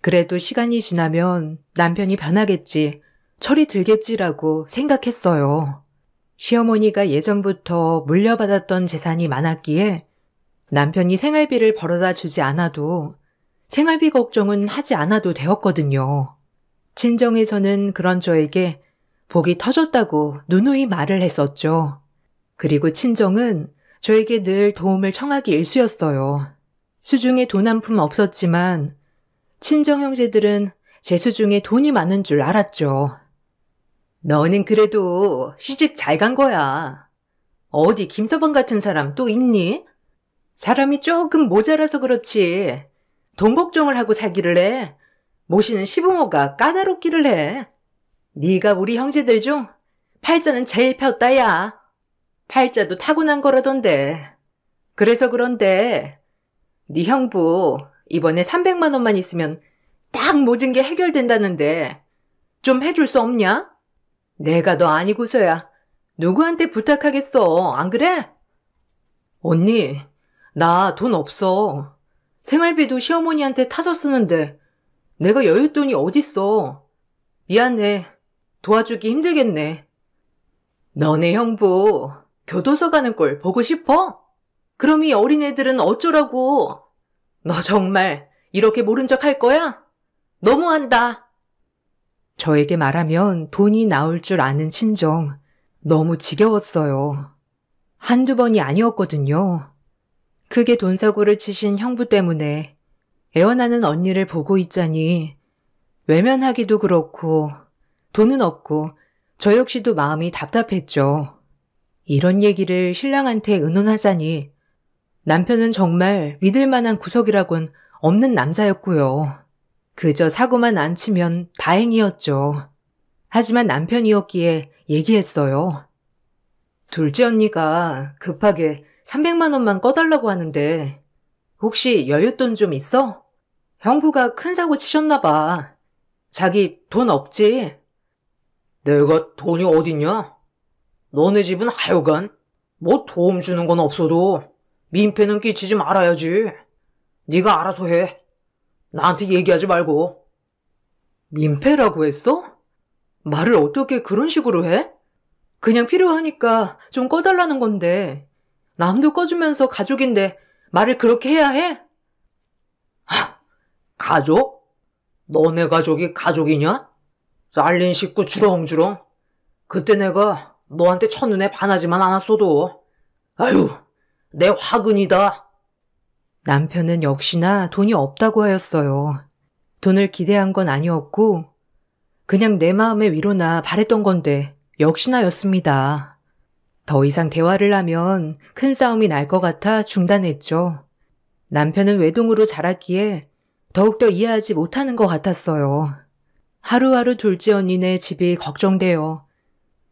그래도 시간이 지나면 남편이 변하겠지, 철이 들겠지라고 생각했어요. 시어머니가 예전부터 물려받았던 재산이 많았기에 남편이 생활비를 벌어다 주지 않아도 생활비 걱정은 하지 않아도 되었거든요. 친정에서는 그런 저에게 복이 터졌다고 누누이 말을 했었죠. 그리고 친정은 저에게 늘 도움을 청하기 일쑤였어요. 수중에 돈 한 푼 없었지만 친정 형제들은 제 수중에 돈이 많은 줄 알았죠. 너는 그래도 시집 잘 간 거야. 어디 김서방 같은 사람 또 있니? 사람이 조금 모자라서 그렇지. 돈 걱정을 하고 살기를 해. 모시는 시부모가 까다롭기를 해. 네가 우리 형제들 중 팔자는 제일 폈다야. 팔자도 타고난 거라던데. 그래서 그런데 네 형부 이번에 300만 원만 있으면 딱 모든 게 해결된다는데 좀 해줄 수 없냐? 내가 너 아니고서야 누구한테 부탁하겠어, 안 그래? 언니, 나 돈 없어. 생활비도 시어머니한테 타서 쓰는데 내가 여윳돈이 어딨어. 미안해. 도와주기 힘들겠네. 너네 형부 교도소 가는 꼴 보고 싶어? 그럼 이 어린애들은 어쩌라고? 너 정말 이렇게 모른 척 할 거야? 너무한다. 저에게 말하면 돈이 나올 줄 아는 친정. 너무 지겨웠어요. 한두 번이 아니었거든요. 크게 돈 사고를 치신 형부 때문에 애원하는 언니를 보고 있자니 외면하기도 그렇고 돈은 없고 저 역시도 마음이 답답했죠. 이런 얘기를 신랑한테 의논하자니 남편은 정말 믿을 만한 구석이라곤 없는 남자였고요. 그저 사고만 안 치면 다행이었죠. 하지만 남편이었기에 얘기했어요. 둘째 언니가 급하게 300만 원만 꺼달라고 하는데 혹시 여윳돈 좀 있어? 형부가 큰 사고 치셨나 봐. 자기 돈 없지? 내가 돈이 어딨냐? 너네 집은 하여간 뭐 도움 주는 건 없어도 민폐는 끼치지 말아야지. 네가 알아서 해. 나한테 얘기하지 말고. 민폐라고 했어? 말을 어떻게 그런 식으로 해? 그냥 필요하니까 좀 꺼달라는 건데 남도 꺼주면서 가족인데 말을 그렇게 해야 해? 가족? 너네 가족이 가족이냐? 딸린 식구 주렁주렁. 그때 내가 너한테 첫눈에 반하지만 않았어도. 아유, 내 화근이다. 남편은 역시나 돈이 없다고 하였어요. 돈을 기대한 건 아니었고 그냥 내 마음의 위로나 바랬던 건데 역시나였습니다. 더 이상 대화를 하면 큰 싸움이 날 것 같아 중단했죠. 남편은 외동으로 자랐기에 더욱더 이해하지 못하는 것 같았어요. 하루하루 둘째 언니네 집이 걱정되어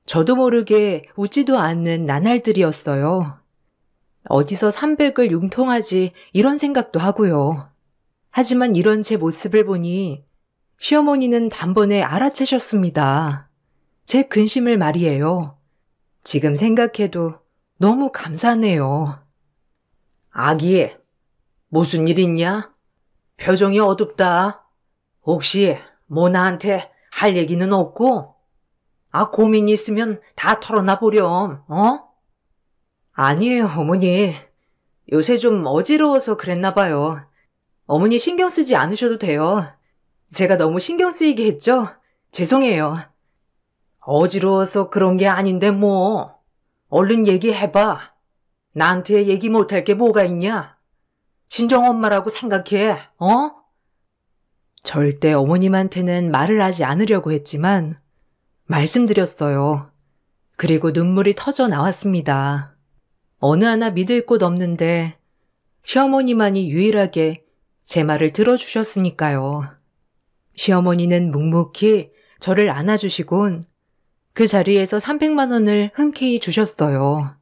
저도 모르게 웃지도 않는 나날들이었어요. 어디서 300을 융통하지 이런 생각도 하고요. 하지만 이런 제 모습을 보니 시어머니는 단번에 알아채셨습니다. 제 근심을 말이에요. 지금 생각해도 너무 감사하네요. 아기, 무슨 일 있냐? 표정이 어둡다. 혹시 뭐 나한테 할 얘기는 없고? 고민이 있으면 다 털어놔 보렴, 어? 아니에요, 어머니. 요새 좀 어지러워서 그랬나 봐요. 어머니 신경 쓰지 않으셔도 돼요. 제가 너무 신경 쓰이게 했죠? 죄송해요. 어지러워서 그런 게 아닌데 뭐. 얼른 얘기해봐. 나한테 얘기 못할 게 뭐가 있냐? 친정엄마라고 생각해, 어? 절대 어머님한테는 말을 하지 않으려고 했지만 말씀드렸어요. 그리고 눈물이 터져 나왔습니다. 어느 하나 믿을 곳 없는데 시어머니만이 유일하게 제 말을 들어주셨으니까요. 시어머니는 묵묵히 저를 안아주시곤 그 자리에서 300만 원을 흔쾌히 주셨어요.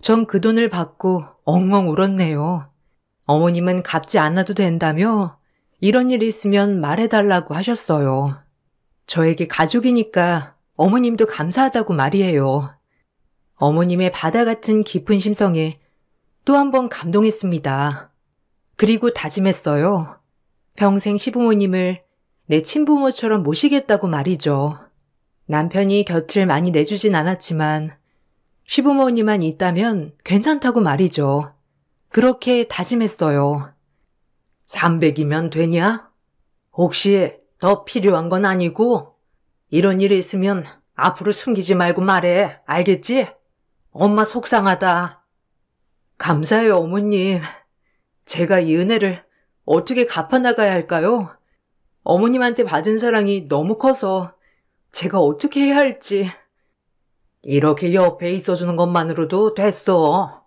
전 그 돈을 받고 엉엉 울었네요. 어머님은 갚지 않아도 된다며 이런 일이 있으면 말해달라고 하셨어요. 저에게 가족이니까 어머님도 감사하다고 말이에요. 어머님의 바다 같은 깊은 심성에 또 한 번 감동했습니다. 그리고 다짐했어요. 평생 시부모님을 내 친부모처럼 모시겠다고 말이죠. 남편이 곁을 많이 내주진 않았지만 시부모님만 있다면 괜찮다고 말이죠. 그렇게 다짐했어요. 300이면 되냐? 혹시 더 필요한 건 아니고? 이런 일이 있으면 앞으로 숨기지 말고 말해. 알겠지? 엄마 속상하다. 감사해요, 어머님. 제가 이 은혜를 어떻게 갚아나가야 할까요? 어머님한테 받은 사랑이 너무 커서 제가 어떻게 해야 할지. 이렇게 옆에 있어주는 것만으로도 됐어.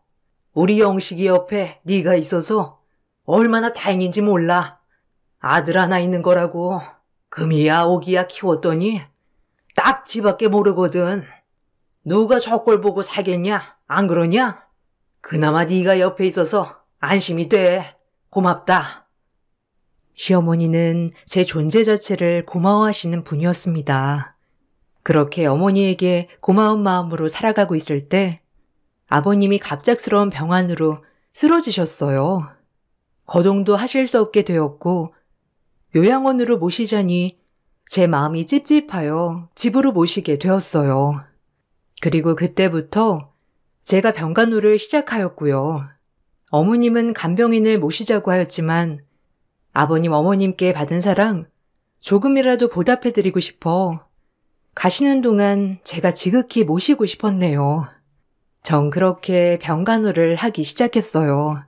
우리 영식이 옆에 네가 있어서 얼마나 다행인지 몰라. 아들 하나 있는 거라고 금이야 오기야 키웠더니 딱 지밖에 모르거든. 누가 저 꼴 보고 살겠냐? 안 그러냐? 그나마 네가 옆에 있어서 안심이 돼. 고맙다. 시어머니는 제 존재 자체를 고마워하시는 분이었습니다. 그렇게 어머니에게 고마운 마음으로 살아가고 있을 때 아버님이 갑작스러운 병환으로 쓰러지셨어요. 거동도 하실 수 없게 되었고 요양원으로 모시자니 제 마음이 찝찝하여 집으로 모시게 되었어요. 그리고 그때부터 제가 병간호를 시작하였고요. 어머님은 간병인을 모시자고 하였지만 아버님 어머님께 받은 사랑 조금이라도 보답해드리고 싶어 가시는 동안 제가 지극히 모시고 싶었네요. 전 그렇게 병간호를 하기 시작했어요.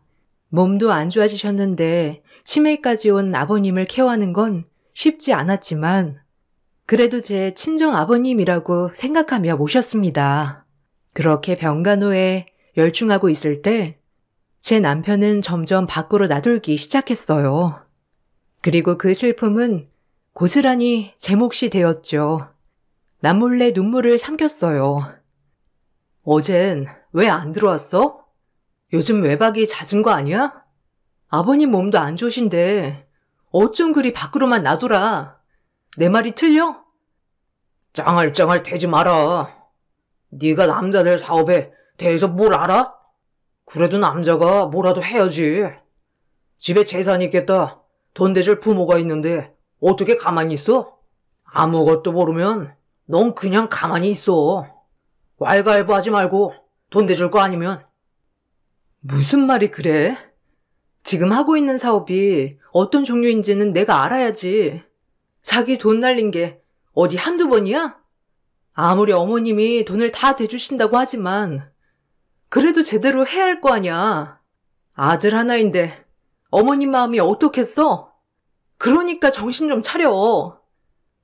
몸도 안 좋아지셨는데 치매까지 온 아버님을 케어하는 건 쉽지 않았지만 그래도 제 친정 아버님이라고 생각하며 모셨습니다. 그렇게 병간호에 열중하고 있을 때 제 남편은 점점 밖으로 나돌기 시작했어요. 그리고 그 슬픔은 고스란히 제 몫이 되었죠. 남몰래 눈물을 삼켰어요. 어젠 왜 안 들어왔어? 요즘 외박이 잦은 거 아니야? 아버님 몸도 안 좋으신데 어쩜 그리 밖으로만 나돌아? 내 말이 틀려? 짱알짱알 대지 마라. 네가 남자들 사업에 대해서 뭘 알아? 그래도 남자가 뭐라도 해야지. 집에 재산이 있겠다. 돈 대줄 부모가 있는데 어떻게 가만히 있어? 아무것도 모르면 넌 그냥 가만히 있어. 왈가왈부하지 말고 돈 대줄 거 아니면. 무슨 말이 그래? 지금 하고 있는 사업이 어떤 종류인지는 내가 알아야지. 자기 돈 날린 게 어디 한두 번이야? 아무리 어머님이 돈을 다 대주신다고 하지만 그래도 제대로 해야 할 거 아니야. 아들 하나인데 어머님 마음이 어떻겠어? 그러니까 정신 좀 차려.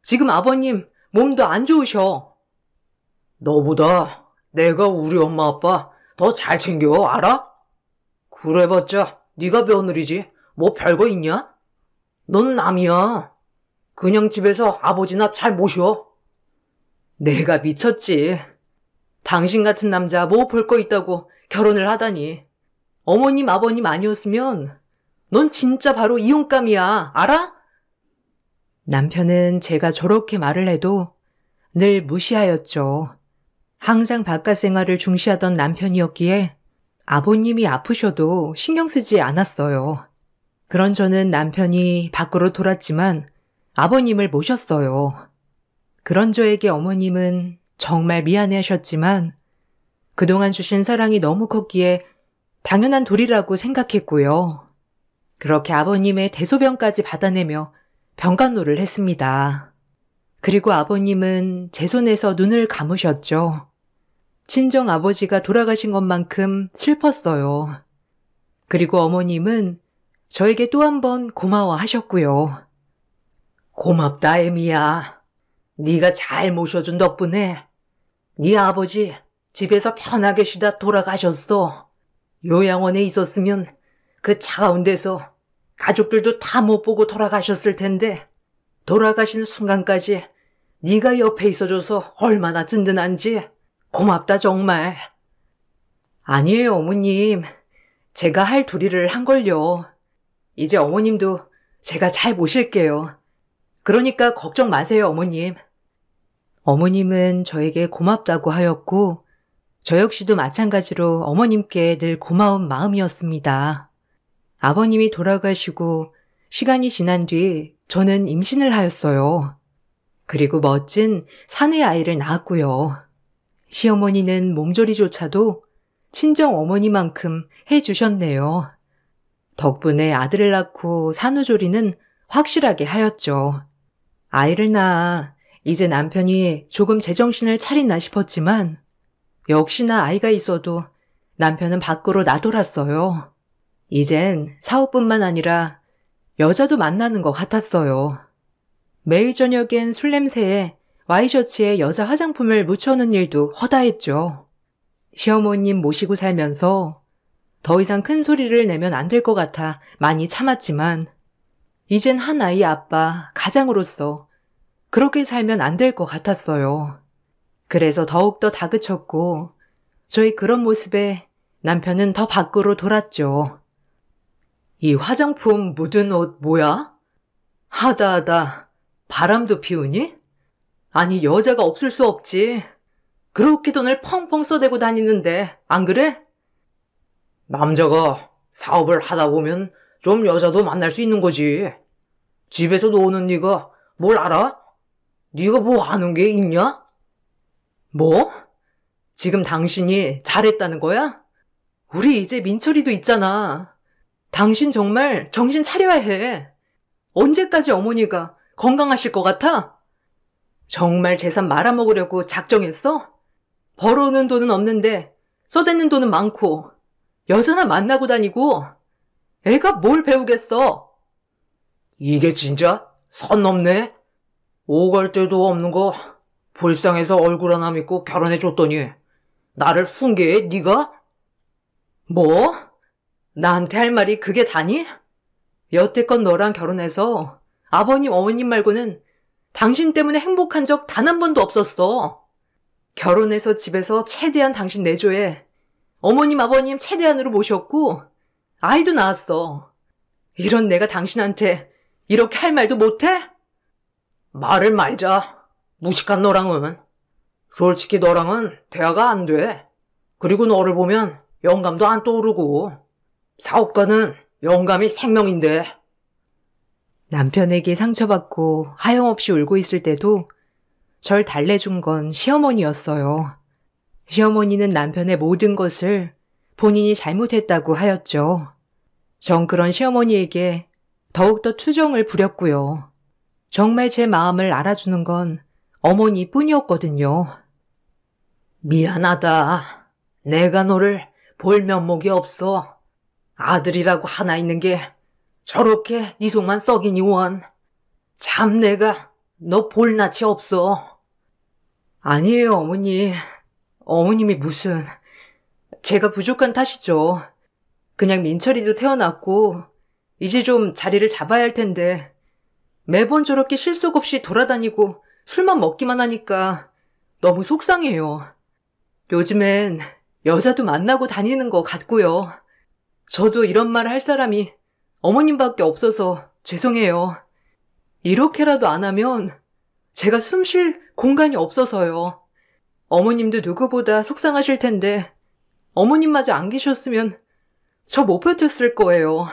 지금 아버님 몸도 안 좋으셔. 너보다 내가 우리 엄마 아빠 더 잘 챙겨, 알아? 그래봤자 네가 며느리지 뭐 별거 있냐? 넌 남이야. 그냥 집에서 아버지나 잘 모셔. 내가 미쳤지. 당신 같은 남자 뭐 볼 거 있다고 결혼을 하다니. 어머님 아버님 아니었으면 넌 진짜 바로 이혼감이야. 알아? 남편은 제가 저렇게 말을 해도 늘 무시하였죠. 항상 바깥 생활을 중시하던 남편이었기에 아버님이 아프셔도 신경 쓰지 않았어요. 그런 저는 남편이 밖으로 돌았지만 아버님을 모셨어요. 그런 저에게 어머님은 정말 미안해하셨지만 그동안 주신 사랑이 너무 컸기에 당연한 도리라고 생각했고요. 그렇게 아버님의 대소변까지 받아내며 병간호를 했습니다. 그리고 아버님은 제 손에서 눈을 감으셨죠. 친정 아버지가 돌아가신 것만큼 슬펐어요. 그리고 어머님은 저에게 또 한 번 고마워하셨고요. 고맙다, 애미야. 네가 잘 모셔준 덕분에 네 아버지 집에서 편하게 쉬다 돌아가셨어. 요양원에 있었으면 그 차가운 데서 가족들도 다 못 보고 돌아가셨을 텐데 돌아가신 순간까지 네가 옆에 있어줘서 얼마나 든든한지 고맙다 정말. 아니에요 어머님. 제가 할 도리를 한 걸요. 이제 어머님도 제가 잘 모실게요. 그러니까 걱정 마세요 어머님. 어머님은 저에게 고맙다고 하였고 저 역시도 마찬가지로 어머님께 늘 고마운 마음이었습니다. 아버님이 돌아가시고 시간이 지난 뒤 저는 임신을 하였어요. 그리고 멋진 사내 아이를 낳았고요. 시어머니는 몸조리조차도 친정 어머니만큼 해주셨네요. 덕분에 아들을 낳고 산후조리는 확실하게 하였죠. 아이를 낳아 이제 남편이 조금 제정신을 차리나 싶었지만 역시나 아이가 있어도 남편은 밖으로 나돌았어요. 이젠 사업뿐만 아니라 여자도 만나는 것 같았어요. 매일 저녁엔 술 냄새에 와이셔츠에 여자 화장품을 묻혀놓는 일도 허다했죠. 시어머님 모시고 살면서 더 이상 큰 소리를 내면 안 될 것 같아 많이 참았지만 이젠 한 아이 아빠, 가장으로서 그렇게 살면 안 될 것 같았어요. 그래서 더욱더 다그쳤고 저희 그런 모습에 남편은 더 밖으로 돌았죠. 이 화장품 묻은 옷 뭐야? 하다하다 바람도 피우니? 아니 여자가 없을 수 없지. 그렇게 돈을 펑펑 써대고 다니는데 안 그래? 남자가 사업을 하다 보면 좀 여자도 만날 수 있는 거지. 집에서 노는 네가 뭘 알아? 네가 뭐 아는 게 있냐? 뭐? 지금 당신이 잘했다는 거야? 우리 이제 민철이도 있잖아. 당신 정말 정신 차려야 해. 언제까지 어머니가 건강하실 것 같아? 정말 재산 말아먹으려고 작정했어? 벌어오는 돈은 없는데 써대는 돈은 많고 여자나 만나고 다니고 애가 뭘 배우겠어? 이게 진짜 선 넘네. 오갈 데도 없는 거 불쌍해서 얼굴 하나 믿고 결혼해줬더니 나를 훈계해 네가? 뭐? 나한테 할 말이 그게 다니? 여태껏 너랑 결혼해서 아버님 어머님 말고는 당신 때문에 행복한 적 단 한 번도 없었어. 결혼해서 집에서 최대한 당신 내조에 어머님 아버님 최대한으로 모셨고 아이도 낳았어. 이런 내가 당신한테 이렇게 할 말도 못해? 말을 말자. 무식한 너랑은. 솔직히 너랑은 대화가 안 돼. 그리고 너를 보면 영감도 안 떠오르고. 사업가는 영감이 생명인데. 남편에게 상처받고 하염없이 울고 있을 때도 절 달래준 건 시어머니였어요. 시어머니는 남편의 모든 것을 본인이 잘못했다고 하였죠. 전 그런 시어머니에게 더욱더 투정을 부렸고요. 정말 제 마음을 알아주는 건 어머니뿐이었거든요. 미안하다. 내가 너를 볼 면목이 없어. 아들이라고 하나 있는 게 저렇게 네 속만 썩이니 원. 참 내가 너 볼 낯이 없어. 아니에요, 어머니. 어머님이 무슨... 제가 부족한 탓이죠. 그냥 민철이도 태어났고 이제 좀 자리를 잡아야 할 텐데 매번 저렇게 실속 없이 돌아다니고 술만 먹기만 하니까 너무 속상해요. 요즘엔 여자도 만나고 다니는 것 같고요. 저도 이런 말을 할 사람이 어머님밖에 없어서 죄송해요. 이렇게라도 안 하면 제가 숨 쉴 공간이 없어서요. 어머님도 누구보다 속상하실 텐데 어머님마저 안 계셨으면 저 못 버텼을 거예요.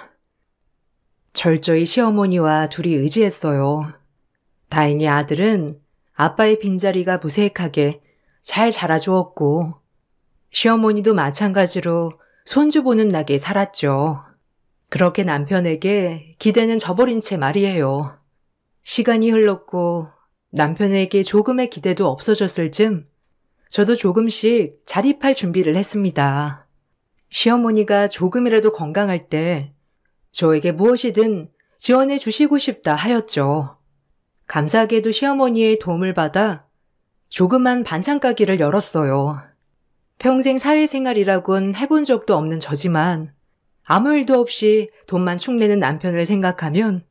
철저히 시어머니와 둘이 의지했어요. 다행히 아들은 아빠의 빈자리가 무색하게 잘 자라주었고 시어머니도 마찬가지로 손주 보는 낙에 살았죠. 그렇게 남편에게 기대는 저버린 채 말이에요. 시간이 흘렀고 남편에게 조금의 기대도 없어졌을 즈음 저도 조금씩 자립할 준비를 했습니다. 시어머니가 조금이라도 건강할 때 저에게 무엇이든 지원해 주시고 싶다 하였죠. 감사하게도 시어머니의 도움을 받아 조그만 반찬 가게를 열었어요. 평생 사회생활이라곤 해본 적도 없는 저지만 아무 일도 없이 돈만 축내는 남편을 생각하면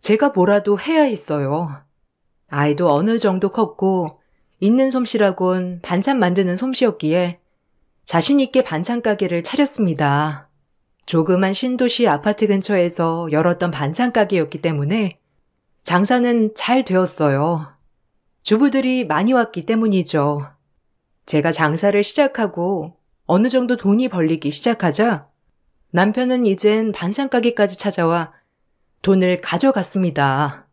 제가 뭐라도 해야 했어요. 아이도 어느 정도 컸고 있는 솜씨라곤 반찬 만드는 솜씨였기에 자신 있게 반찬 가게를 차렸습니다. 조그만 신도시 아파트 근처에서 열었던 반찬 가게였기 때문에 장사는 잘 되었어요. 주부들이 많이 왔기 때문이죠. 제가 장사를 시작하고 어느 정도 돈이 벌리기 시작하자 남편은 이젠 반찬 가게까지 찾아와 돈을 가져갔습니다.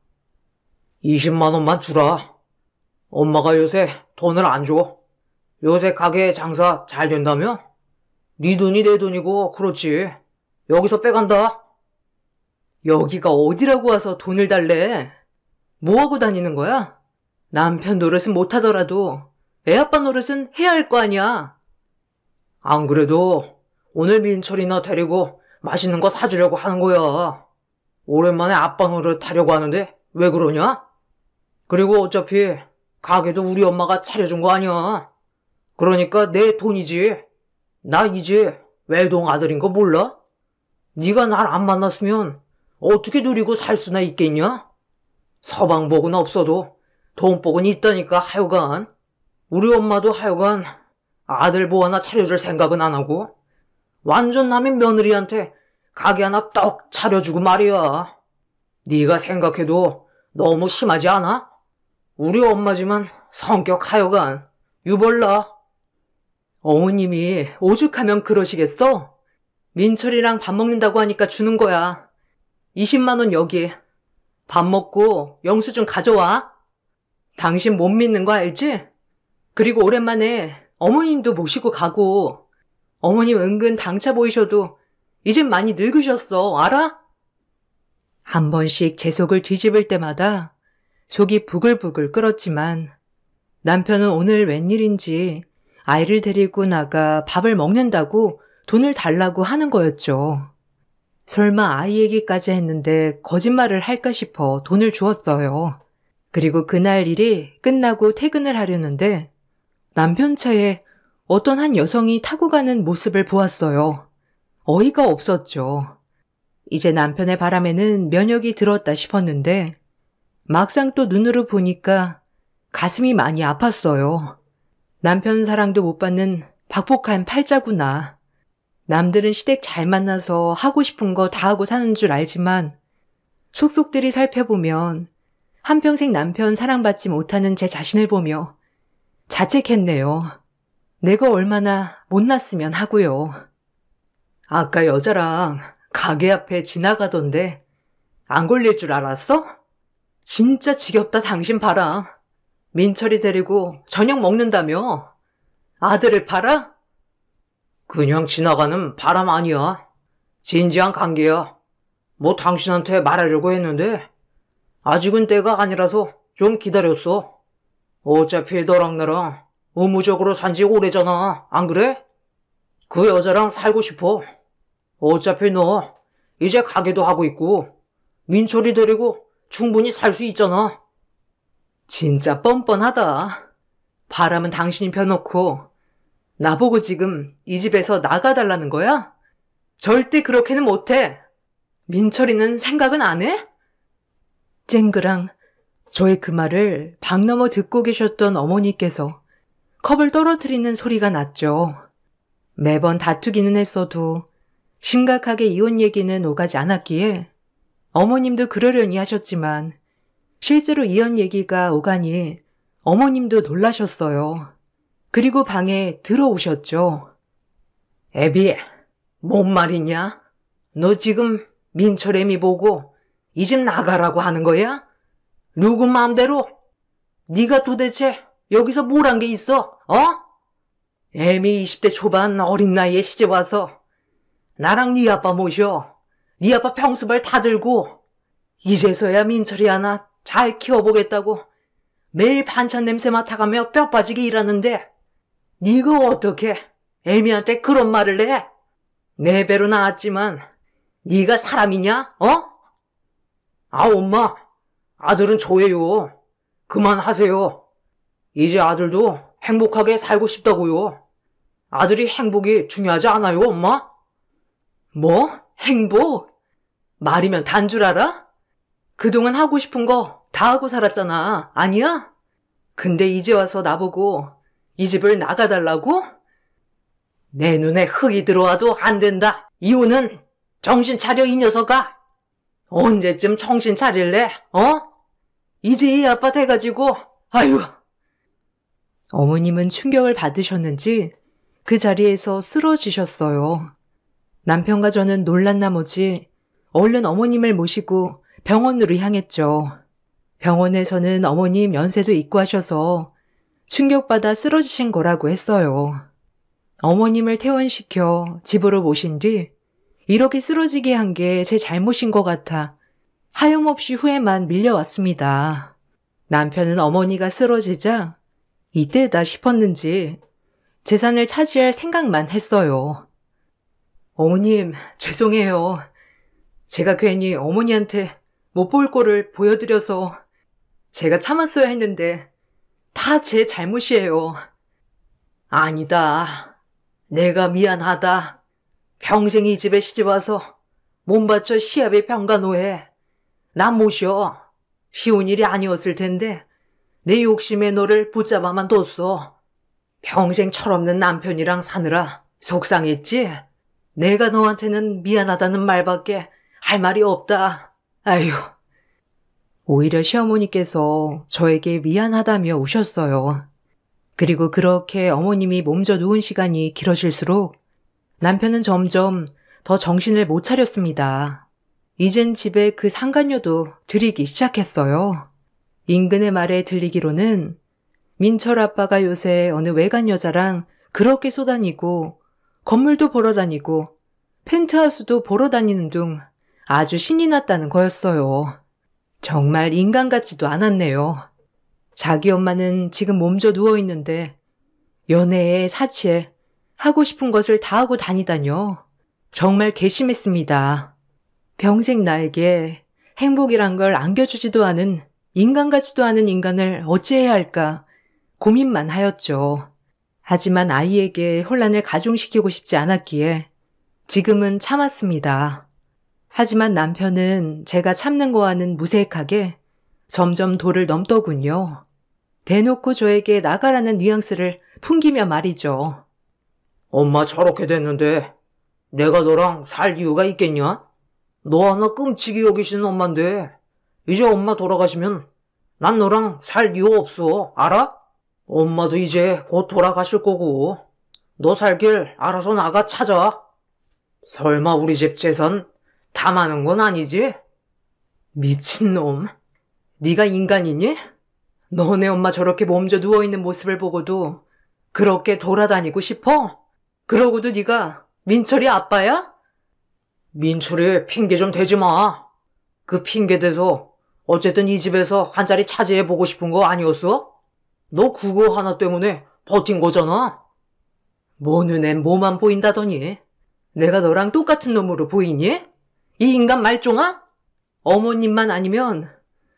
20만 원만 주라. 엄마가 요새 돈을 안 줘. 요새 가게 장사 잘 된다며? 네 돈이 내 돈이고 그렇지. 여기서 빼간다. 여기가 어디라고 와서 돈을 달래? 뭐하고 다니는 거야? 남편 노릇은 못하더라도 애아빠 노릇은 해야 할 거 아니야. 안 그래도 오늘 민철이나 데리고 맛있는 거 사주려고 하는 거야. 오랜만에 아빠 노릇 하려고 하는데 왜 그러냐? 그리고 어차피 가게도 우리 엄마가 차려준 거 아니야. 그러니까 내 돈이지. 나 이제 외동 아들인 거 몰라? 네가 날 안 만났으면 어떻게 누리고 살 수나 있겠냐? 서방복은 없어도 돈복은 있다니까 하여간. 우리 엄마도 하여간 아들 뭐 하나 차려줄 생각은 안 하고 완전 남의 며느리한테 가게 하나 떡 차려주고 말이야. 네가 생각해도 너무 심하지 않아? 우리 엄마지만 성격 하여간 유벌나. 어머님이 오죽하면 그러시겠어? 민철이랑 밥 먹는다고 하니까 주는 거야. 20만 원 여기. 밥 먹고 영수증 가져와. 당신 못 믿는 거 알지? 그리고 오랜만에 어머님도 모시고 가고. 어머님 은근 당차 보이셔도 이젠 많이 늙으셨어. 알아? 한 번씩 제 속을 뒤집을 때마다 속이 부글부글 끓었지만 남편은 오늘 웬일인지 아이를 데리고 나가 밥을 먹는다고 돈을 달라고 하는 거였죠. 설마 아이 얘기까지 했는데 거짓말을 할까 싶어 돈을 주었어요. 그리고 그날 일이 끝나고 퇴근을 하려는데 남편 차에 어떤 한 여성이 타고 가는 모습을 보았어요. 어이가 없었죠. 이제 남편의 바람에는 면역이 들었다 싶었는데 막상 또 눈으로 보니까 가슴이 많이 아팠어요. 남편 사랑도 못 받는 박복한 팔자구나. 남들은 시댁 잘 만나서 하고 싶은 거 다 하고 사는 줄 알지만 속속들이 살펴보면 한평생 남편 사랑받지 못하는 제 자신을 보며 자책했네요. 내가 얼마나 못났으면 하고요. 아까 여자랑 가게 앞에 지나가던데 안 걸릴 줄 알았어? 진짜 지겹다 당신 봐라. 민철이 데리고 저녁 먹는다며. 아들을 팔아? 그냥 지나가는 바람 아니야. 진지한 관계야. 뭐 당신한테 말하려고 했는데 아직은 때가 아니라서 좀 기다렸어. 어차피 너랑 나랑 의무적으로 산지 오래잖아. 안 그래? 그 여자랑 살고 싶어. 어차피 너 이제 가게도 하고 있고 민철이 데리고 충분히 살 수 있잖아. 진짜 뻔뻔하다. 바람은 당신이 펴놓고 나보고 지금 이 집에서 나가달라는 거야? 절대 그렇게는 못해. 민철이는 생각은 안 해? 쨍그랑 저의 그 말을 방 너머 듣고 계셨던 어머니께서 컵을 떨어뜨리는 소리가 났죠. 매번 다투기는 했어도 심각하게 이혼 얘기는 오가지 않았기에 어머님도 그러려니 하셨지만 실제로 이혼 얘기가 오가니 어머님도 놀라셨어요. 그리고 방에 들어오셨죠. 애비, 뭔 말이냐? 너 지금 민철 애미 보고 이 집 나가라고 하는 거야? 누구 마음대로? 네가 도대체 여기서 뭘 한 게 있어? 어? 애미 20대 초반 어린 나이에 시집 와서 나랑 네 아빠 모셔. 네 아빠 평수발 다 들고 이제서야 민철이 하나 잘 키워보겠다고 매일 반찬 냄새 맡아가며 뼈 빠지게 일하는데 네가 어떻게 애미한테 그런 말을 해? 내 배로 나왔지만 네가 사람이냐? 어? 아, 엄마. 아들은 저예요. 그만하세요. 이제 아들도 행복하게 살고 싶다고요. 아들이 행복이 중요하지 않아요, 엄마? 뭐? 행복? 말이면 단 줄 알아? 그동안 하고 싶은 거 다 하고 살았잖아. 아니야? 근데 이제 와서 나보고 이 집을 나가달라고? 내 눈에 흙이 들어와도 안 된다. 이혼은 정신 차려, 이 녀석아. 언제쯤 정신 차릴래? 어? 이제 이 아빠 돼가지고 아유. 어머님은 충격을 받으셨는지 그 자리에서 쓰러지셨어요. 남편과 저는 놀란 나머지 얼른 어머님을 모시고 병원으로 향했죠. 병원에서는 어머님 연세도 있고 하셔서 충격받아 쓰러지신 거라고 했어요. 어머님을 퇴원시켜 집으로 모신 뒤 이렇게 쓰러지게 한 게 제 잘못인 것 같아 하염없이 후회만 밀려왔습니다. 남편은 어머니가 쓰러지자 이때다 싶었는지 재산을 차지할 생각만 했어요. 어머님, 죄송해요. 제가 괜히 어머니한테 못 볼 꼴을 보여드려서 제가 참았어야 했는데 다 제 잘못이에요. 아니다. 내가 미안하다. 평생 이 집에 시집와서 몸 바쳐 시합의 병간호해. 나 모셔. 쉬운 일이 아니었을 텐데 내 욕심에 너를 붙잡아만 뒀어. 평생 철없는 남편이랑 사느라 속상했지? 내가 너한테는 미안하다는 말밖에 할 말이 없다. 아휴. 오히려 시어머니께서 저에게 미안하다며 우셨어요. 그리고 그렇게 어머님이 몸져 누운 시간이 길어질수록 남편은 점점 더 정신을 못 차렸습니다. 이젠 집에 그 상간녀도 들이기 시작했어요. 인근의 말에 들리기로는 민철 아빠가 요새 어느 외간 여자랑 그렇게 쏘다니고 건물도 보러 다니고 펜트하우스도 보러 다니는 둥 아주 신이 났다는 거였어요. 정말 인간 같지도 않았네요. 자기 엄마는 지금 몸져 누워있는데 연애에 사치에 하고 싶은 것을 다 하고 다니다뇨. 정말 괘씸했습니다. 평생 나에게 행복이란 걸 안겨주지도 않은 인간 같지도 않은 인간을 어찌해야 할까 고민만 하였죠. 하지만 아이에게 혼란을 가중시키고 싶지 않았기에 지금은 참았습니다. 하지만 남편은 제가 참는 거와는 무색하게 점점 도를 넘더군요. 대놓고 저에게 나가라는 뉘앙스를 풍기며 말이죠. 엄마 저렇게 됐는데 내가 너랑 살 이유가 있겠냐? 너 하나 끔찍이 여기시는 엄마인데 이제 엄마 돌아가시면 난 너랑 살 이유 없어. 알아? 엄마도 이제 곧 돌아가실 거고. 너 살 길 알아서 나가 찾아. 설마 우리 집 재산 다 많은 건 아니지? 미친놈. 네가 인간이니? 너네 엄마 저렇게 몸져 누워있는 모습을 보고도 그렇게 돌아다니고 싶어? 그러고도 네가 민철이 아빠야? 민철이 핑계 좀 대지 마. 그 핑계 대서 어쨌든 이 집에서 한 자리 차지해보고 싶은 거 아니었어? 너 그거 하나 때문에 버틴 거잖아. 뭐 눈엔 뭐만 보인다더니 내가 너랑 똑같은 놈으로 보이니? 이 인간 말종아? 어머님만 아니면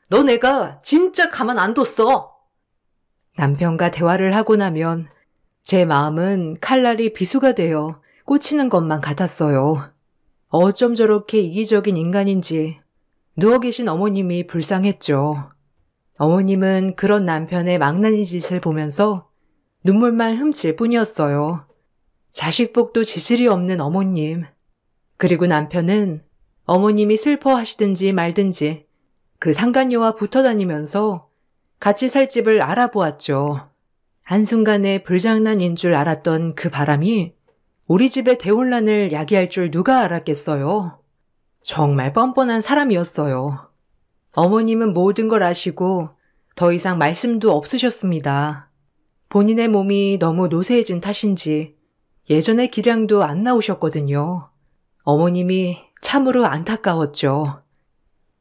너 내가 진짜 가만 안 뒀어. 남편과 대화를 하고 나면 제 마음은 칼날이 비수가 되어 꽂히는 것만 같았어요. 어쩜 저렇게 이기적인 인간인지 누워 계신 어머님이 불쌍했죠. 어머님은 그런 남편의 망나니 짓을 보면서 눈물만 훔칠 뿐이었어요. 자식복도 지질이 없는 어머님. 그리고 남편은 어머님이 슬퍼하시든지 말든지 그 상간녀와 붙어 다니면서 같이 살 집을 알아보았죠. 한순간에 불장난인 줄 알았던 그 바람이 우리 집의 대혼란을 야기할 줄 누가 알았겠어요. 정말 뻔뻔한 사람이었어요. 어머님은 모든 걸 아시고 더 이상 말씀도 없으셨습니다. 본인의 몸이 너무 노쇠해진 탓인지 예전의 기량도 안 나오셨거든요. 어머님이 참으로 안타까웠죠.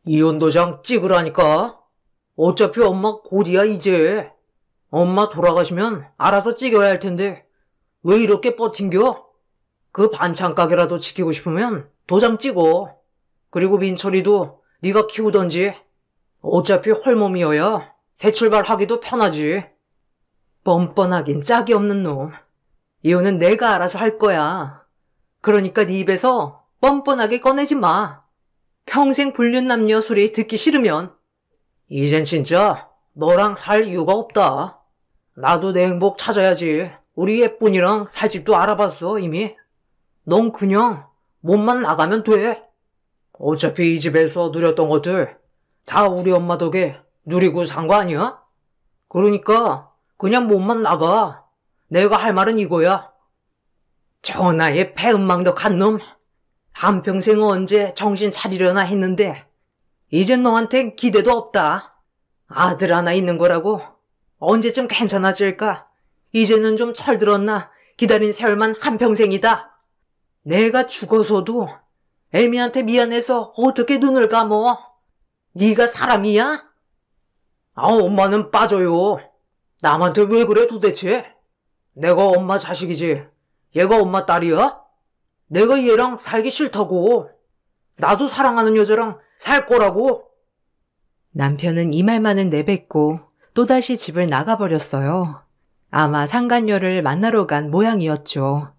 이혼 도장 찍으라니까. 어차피 엄마 곧이야 이제. 엄마 돌아가시면 알아서 찍어야 할 텐데 왜 이렇게 버틴겨? 그 반찬 가게라도 지키고 싶으면 도장 찍어. 그리고 민철이도 네가 키우던지. 어차피 헐몸이어야 새 출발하기도 편하지. 뻔뻔하긴 짝이 없는 놈. 이혼은 내가 알아서 할 거야. 그러니까 네 입에서 뻔뻔하게 꺼내지 마. 평생 불륜남녀 소리 듣기 싫으면. 이젠 진짜 너랑 살 이유가 없다. 나도 내 행복 찾아야지. 우리 예쁜이랑 살 집도 알아봤어 이미. 넌 그냥 몸만 나가면 돼. 어차피 이 집에서 누렸던 것들 다 우리 엄마 덕에 누리고 산 거 아니야? 그러니까 그냥 몸만 나가. 내가 할 말은 이거야. 전하의 배은망덕한 놈. 한평생 언제 정신 차리려나 했는데 이젠 너한텐 기대도 없다. 아들 하나 있는 거라고 언제쯤 괜찮아질까? 이제는 좀 철들었나 기다린 세월만 한평생이다. 내가 죽어서도 애미한테 미안해서 어떻게 눈을 감어? 네가 사람이야? 아, 엄마는 빠져요. 남한테 왜 그래 도대체? 내가 엄마 자식이지 얘가 엄마 딸이야? 내가 얘랑 살기 싫다고. 나도 사랑하는 여자랑 살 거라고. 남편은 이 말만은 내뱉고 또다시 집을 나가버렸어요. 아마 상간녀를 만나러 간 모양이었죠.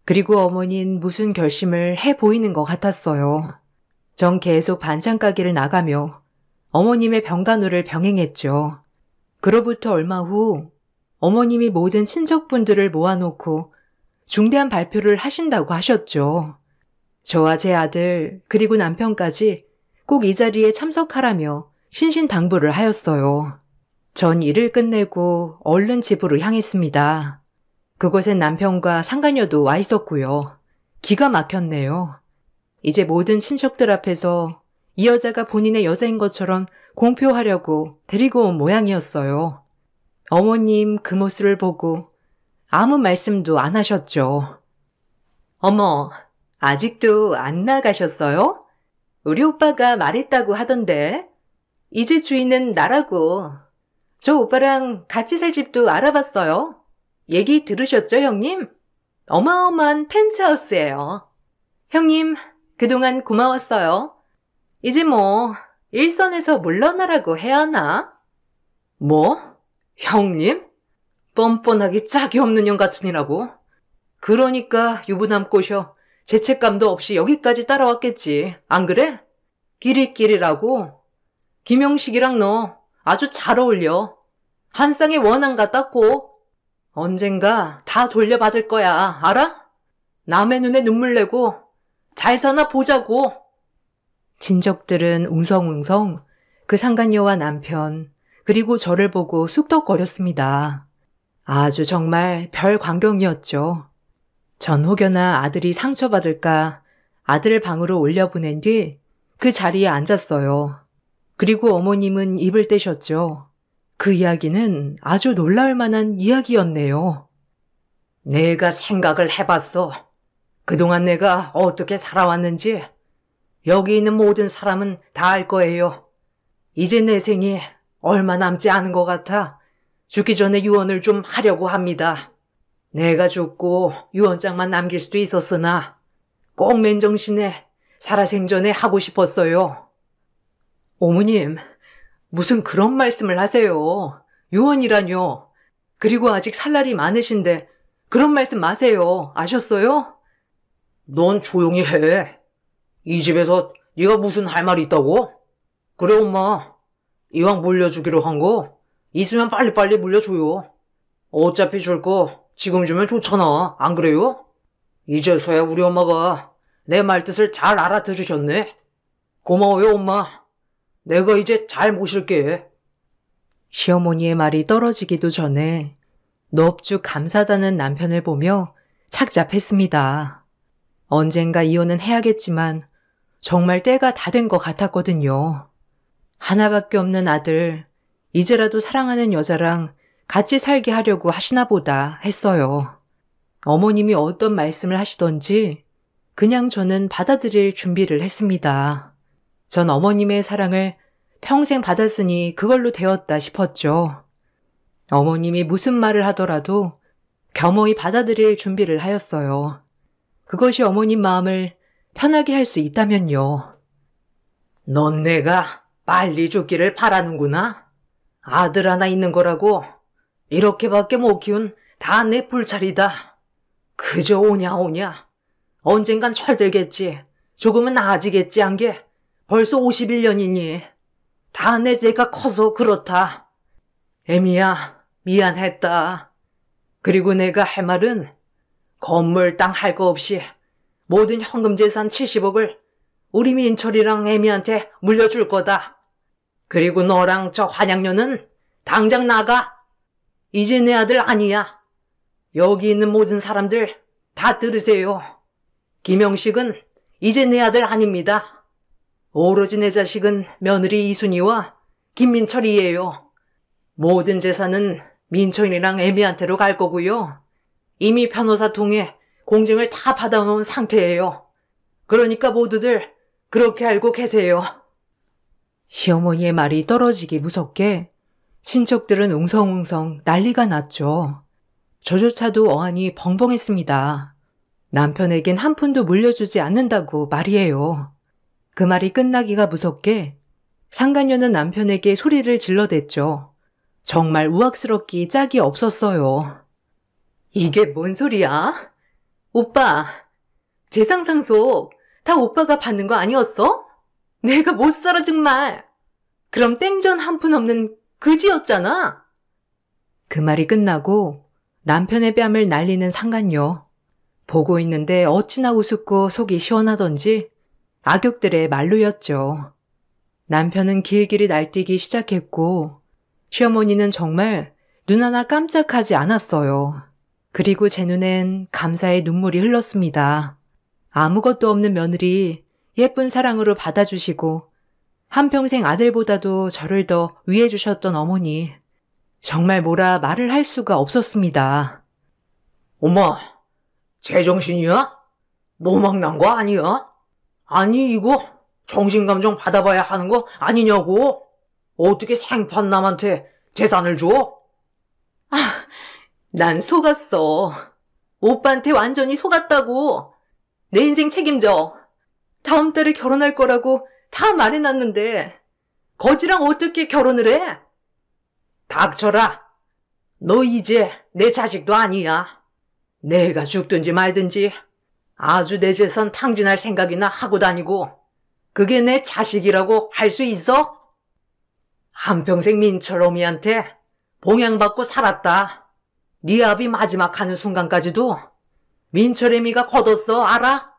그리고 어머닌 무슨 결심을 해 보이는 것 같았어요. 전 계속 반찬 가게를 나가며 어머님의 병간호를 병행했죠. 그로부터 얼마 후 어머님이 모든 친척분들을 모아놓고 중대한 발표를 하신다고 하셨죠. 저와 제 아들 그리고 남편까지 꼭 이 자리에 참석하라며 신신당부를 하였어요. 전 일을 끝내고 얼른 집으로 향했습니다. 그곳엔 남편과 상간녀도 와 있었고요. 기가 막혔네요. 이제 모든 친척들 앞에서 이 여자가 본인의 여자인 것처럼 공표하려고 데리고 온 모양이었어요. 어머님 그 모습을 보고 아무 말씀도 안 하셨죠. 어머, 아직도 안 나가셨어요? 우리 오빠가 말했다고 하던데. 이제 주인은 나라고. 저 오빠랑 같이 살 집도 알아봤어요. 얘기 들으셨죠, 형님? 어마어마한 펜트하우스예요. 형님, 그동안 고마웠어요. 이제 뭐 일선에서 물러나라고 해야 하나? 뭐? 형님? 뻔뻔하기 짝이 없는 년 같으니라고. 그러니까 유부남 꼬셔 죄책감도 없이 여기까지 따라왔겠지. 안 그래? 끼리끼리라고. 김영식이랑 너 아주 잘 어울려. 한 쌍의 원앙 같았고. 언젠가 다 돌려받을 거야. 알아? 남의 눈에 눈물 내고 잘 사나 보자고. 친척들은 웅성웅성 그 상간녀와 남편 그리고 저를 보고 쑥덕거렸습니다. 아주 정말 별 광경이었죠. 전 혹여나 아들이 상처받을까 아들을 방으로 올려보낸 뒤 그 자리에 앉았어요. 그리고 어머님은 입을 떼셨죠. 그 이야기는 아주 놀라울 만한 이야기였네요. 내가 생각을 해봤어. 그동안 내가 어떻게 살아왔는지 여기 있는 모든 사람은 다 알 거예요. 이제 내 생이 얼마 남지 않은 것 같아 죽기 전에 유언을 좀 하려고 합니다. 내가 죽고 유언장만 남길 수도 있었으나 꼭 맨정신에 살아생전에 하고 싶었어요. 어머님, 무슨 그런 말씀을 하세요. 유언이라뇨. 그리고 아직 살 날이 많으신데 그런 말씀 마세요. 아셨어요? 넌 조용히 해. 이 집에서 네가 무슨 할 말이 있다고? 그래 엄마. 이왕 물려주기로 한 거 있으면 빨리빨리 물려줘요. 어차피 줄 거 지금 주면 좋잖아. 안 그래요? 이제서야 우리 엄마가 내 말뜻을 잘 알아들으셨네. 고마워요 엄마. 내가 이제 잘 모실게. 시어머니의 말이 떨어지기도 전에 넙죽 감사하다는 남편을 보며 착잡했습니다. 언젠가 이혼은 해야겠지만 정말 때가 다 된 것 같았거든요. 하나밖에 없는 아들, 이제라도 사랑하는 여자랑 같이 살게 하려고 하시나 보다 했어요. 어머님이 어떤 말씀을 하시던지 그냥 저는 받아들일 준비를 했습니다. 전 어머님의 사랑을 평생 받았으니 그걸로 되었다 싶었죠. 어머님이 무슨 말을 하더라도 겸허히 받아들일 준비를 하였어요. 그것이 어머님 마음을 편하게 할 수 있다면요. 넌 내가 빨리 죽기를 바라는구나. 아들 하나 있는 거라고 이렇게밖에 못 키운 다 내 불찰이다. 그저 오냐. 언젠간 철들겠지. 조금은 나아지겠지 한 게 벌써 51년이니. 다 내 죄가 커서 그렇다. 애미야, 미안했다. 그리고 내가 할 말은 건물 땅 할 거 없이 모든 현금 재산 70억을 우리 민철이랑 애미한테 물려줄 거다. 그리고 너랑 저 환양녀는 당장 나가. 이제 내 아들 아니야. 여기 있는 모든 사람들 다 들으세요. 김영식은 이제 내 아들 아닙니다. 오로지 내 자식은 며느리 이순이와 김민철이에요. 모든 재산은 민철이랑 애미한테로 갈 거고요. 이미 변호사 통해 공증을 다 받아놓은 상태예요. 그러니까 모두들 그렇게 알고 계세요. 시어머니의 말이 떨어지기 무섭게 친척들은 웅성웅성 난리가 났죠. 저조차도 어안이 벙벙했습니다. 남편에겐 한 푼도 물려주지 않는다고 말이에요. 그 말이 끝나기가 무섭게 상간녀는 남편에게 소리를 질러댔죠. 정말 우악스럽기 짝이 없었어요. 이게 뭔 소리야? 오빠, 재상상속 다 오빠가 받는 거 아니었어? 내가 못 살아 정말. 그럼 땡전 한 푼 없는 그지였잖아. 그 말이 끝나고 남편의 뺨을 날리는 상간녀. 보고 있는데 어찌나 우습고 속이 시원하던지 악역들의 말로였죠. 남편은 길길이 날뛰기 시작했고 시어머니는 정말 눈 하나 깜짝하지 않았어요. 그리고 제 눈엔 감사의 눈물이 흘렀습니다. 아무것도 없는 며느리 예쁜 사랑으로 받아주시고 한평생 아들보다도 저를 더 위해주셨던 어머니. 정말 뭐라 말을 할 수가 없었습니다. 엄마, 제정신이야? 노막 난 거 아니야? 아니 이거 정신감정 받아봐야 하는 거 아니냐고? 어떻게 생판 남한테 재산을 줘? 난 속았어. 오빠한테 완전히 속았다고. 내 인생 책임져. 다음 달에 결혼할 거라고 다 말해놨는데 거지랑 어떻게 결혼을 해? 닥쳐라. 너 이제 내 자식도 아니야. 내가 죽든지 말든지 아주 내 재산 탕진할 생각이나 하고 다니고 그게 내 자식이라고 할 수 있어? 한평생 민철 어미한테 봉양받고 살았다. 네 아비 마지막 하는 순간까지도 민철 애미가 걷었어 알아?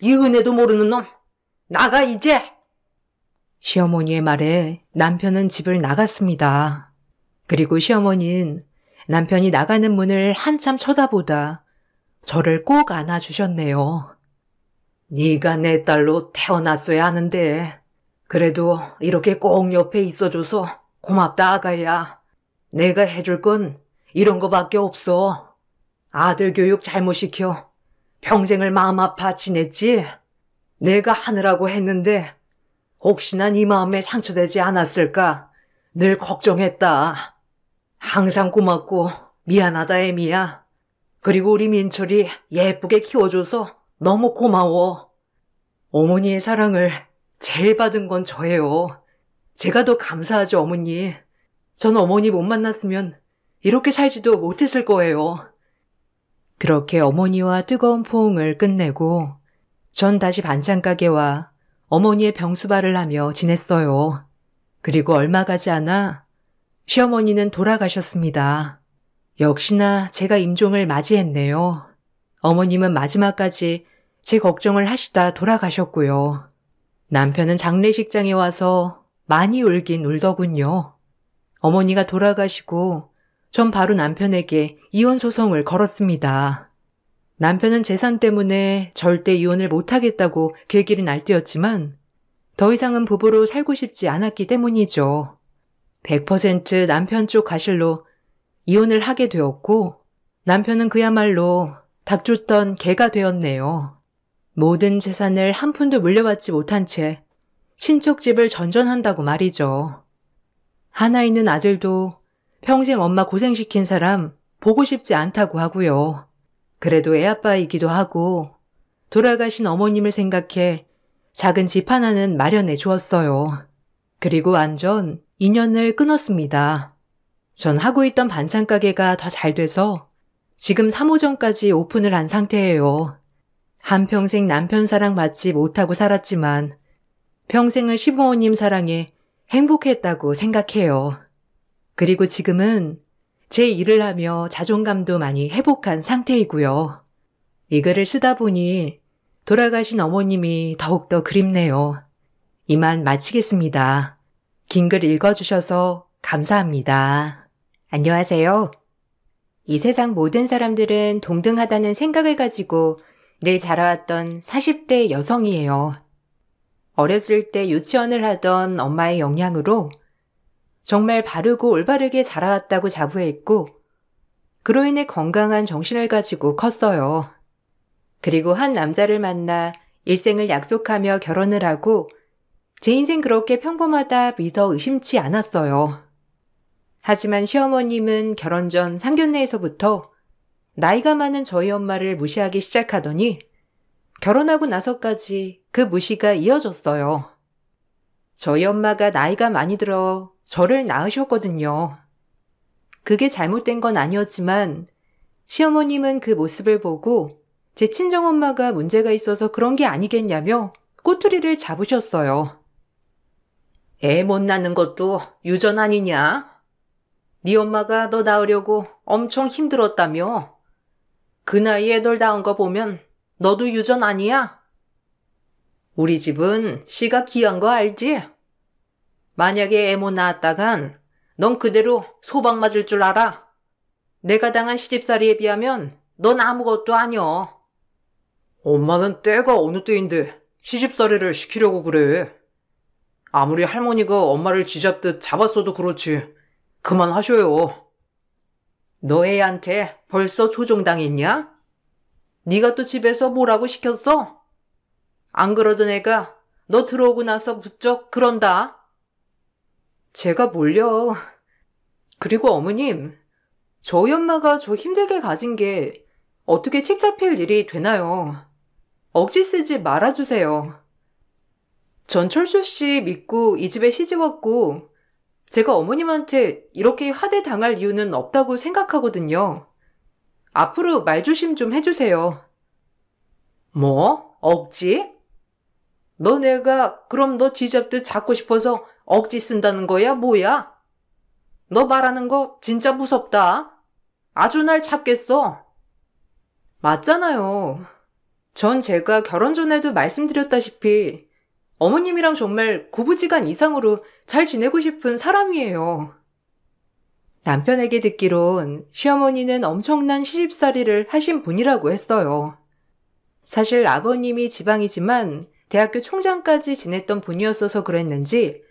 이 은혜도 모르는 놈 나가 이제. 시어머니의 말에 남편은 집을 나갔습니다. 그리고 시어머니는 남편이 나가는 문을 한참 쳐다보다 저를 꼭 안아주셨네요. 네가 내 딸로 태어났어야 하는데 그래도 이렇게 꼭 옆에 있어줘서 고맙다 아가야. 내가 해줄 건 이런 거밖에 없어. 아들 교육 잘못 시켜 평생을 마음 아파 지냈지? 내가 하느라고 했는데 혹시나 네 마음에 상처되지 않았을까 늘 걱정했다. 항상 고맙고 미안하다 애미야. 그리고 우리 민철이 예쁘게 키워줘서 너무 고마워. 어머니의 사랑을 제일 받은 건 저예요. 제가 더 감사하죠, 어머니. 전 어머니 못 만났으면 이렇게 살지도 못했을 거예요. 그렇게 어머니와 뜨거운 포옹을 끝내고 전 다시 반찬 가게와 어머니의 병수발을 하며 지냈어요. 그리고 얼마 가지 않아 시어머니는 돌아가셨습니다. 역시나 제가 임종을 맞이했네요. 어머님은 마지막까지 제 걱정을 하시다 돌아가셨고요. 남편은 장례식장에 와서 많이 울긴 울더군요. 어머니가 돌아가시고 전 바로 남편에게 이혼 소송을 걸었습니다. 남편은 재산 때문에 절대 이혼을 못하겠다고 길길이 날뛰었지만 더 이상은 부부로 살고 싶지 않았기 때문이죠. 100% 남편 쪽 가실로 이혼을 하게 되었고 남편은 그야말로 닥쳤던 개가 되었네요. 모든 재산을 한 푼도 물려받지 못한 채 친척 집을 전전한다고 말이죠. 하나 있는 아들도 평생 엄마 고생시킨 사람 보고 싶지 않다고 하고요. 그래도 애아빠이기도 하고 돌아가신 어머님을 생각해 작은 집 하나는 마련해 주었어요. 그리고 완전 인연을 끊었습니다. 전 하고 있던 반찬 가게가 더 잘 돼서 지금 3호점까지 오픈을 한 상태예요. 한평생 남편 사랑 받지 못하고 살았지만 평생을 시부모님 사랑에 행복했다고 생각해요. 그리고 지금은 제 일을 하며 자존감도 많이 회복한 상태이고요. 이 글을 쓰다 보니 돌아가신 어머님이 더욱더 그립네요. 이만 마치겠습니다. 긴 글 읽어주셔서 감사합니다. 안녕하세요. 이 세상 모든 사람들은 동등하다는 생각을 가지고 늘 자라왔던 40대 여성이에요. 어렸을 때 유치원을 하던 엄마의 영향으로 정말 바르고 올바르게 자라왔다고 자부했고 그로 인해 건강한 정신을 가지고 컸어요. 그리고 한 남자를 만나 일생을 약속하며 결혼을 하고 제 인생 그렇게 평범하다 믿어 의심치 않았어요. 하지만 시어머님은 결혼 전 상견례에서부터 나이가 많은 저희 엄마를 무시하기 시작하더니 결혼하고 나서까지 그 무시가 이어졌어요. 저희 엄마가 나이가 많이 들어 저를 낳으셨거든요. 그게 잘못된 건 아니었지만 시어머님은 그 모습을 보고 제 친정엄마가 문제가 있어서 그런 게 아니겠냐며 꼬투리를 잡으셨어요. 애 못 낳는 것도 유전 아니냐? 네 엄마가 너 낳으려고 엄청 힘들었다며? 그 나이에 널 낳은 거 보면 너도 유전 아니야? 우리 집은 씨가 귀한 거 알지? 만약에 애 못 낳았다간 넌 그대로 소방 맞을 줄 알아. 내가 당한 시집살이에 비하면 넌 아무것도 아니여. 엄마는 때가 어느 때인데 시집살이를 시키려고 그래. 아무리 할머니가 엄마를 쥐잡듯 잡았어도 그렇지. 그만하셔요. 너 애한테 벌써 조종당했냐? 네가 또 집에서 뭐라고 시켰어? 안 그러던 애가 너 들어오고 나서 부쩍 그런다. 제가 뭘요. 그리고 어머님, 저희 엄마가 저 힘들게 가진 게 어떻게 책 잡힐 일이 되나요? 억지 쓰지 말아주세요. 전 철수 씨 믿고 이 집에 시집 왔고 제가 어머님한테 이렇게 하대당할 이유는 없다고 생각하거든요. 앞으로 말조심 좀 해주세요. 뭐? 억지? 너 내가 그럼 너 뒤잡듯 잡고 싶어서 억지 쓴다는 거야? 뭐야? 너 말하는 거 진짜 무섭다. 아주 날 잡겠어. 맞잖아요. 전 제가 결혼 전에도 말씀드렸다시피 어머님이랑 정말 고부지간 이상으로 잘 지내고 싶은 사람이에요. 남편에게 듣기론 시어머니는 엄청난 시집살이를 하신 분이라고 했어요. 사실 아버님이 지방이지만 대학교 총장까지 지냈던 분이었어서 그랬는지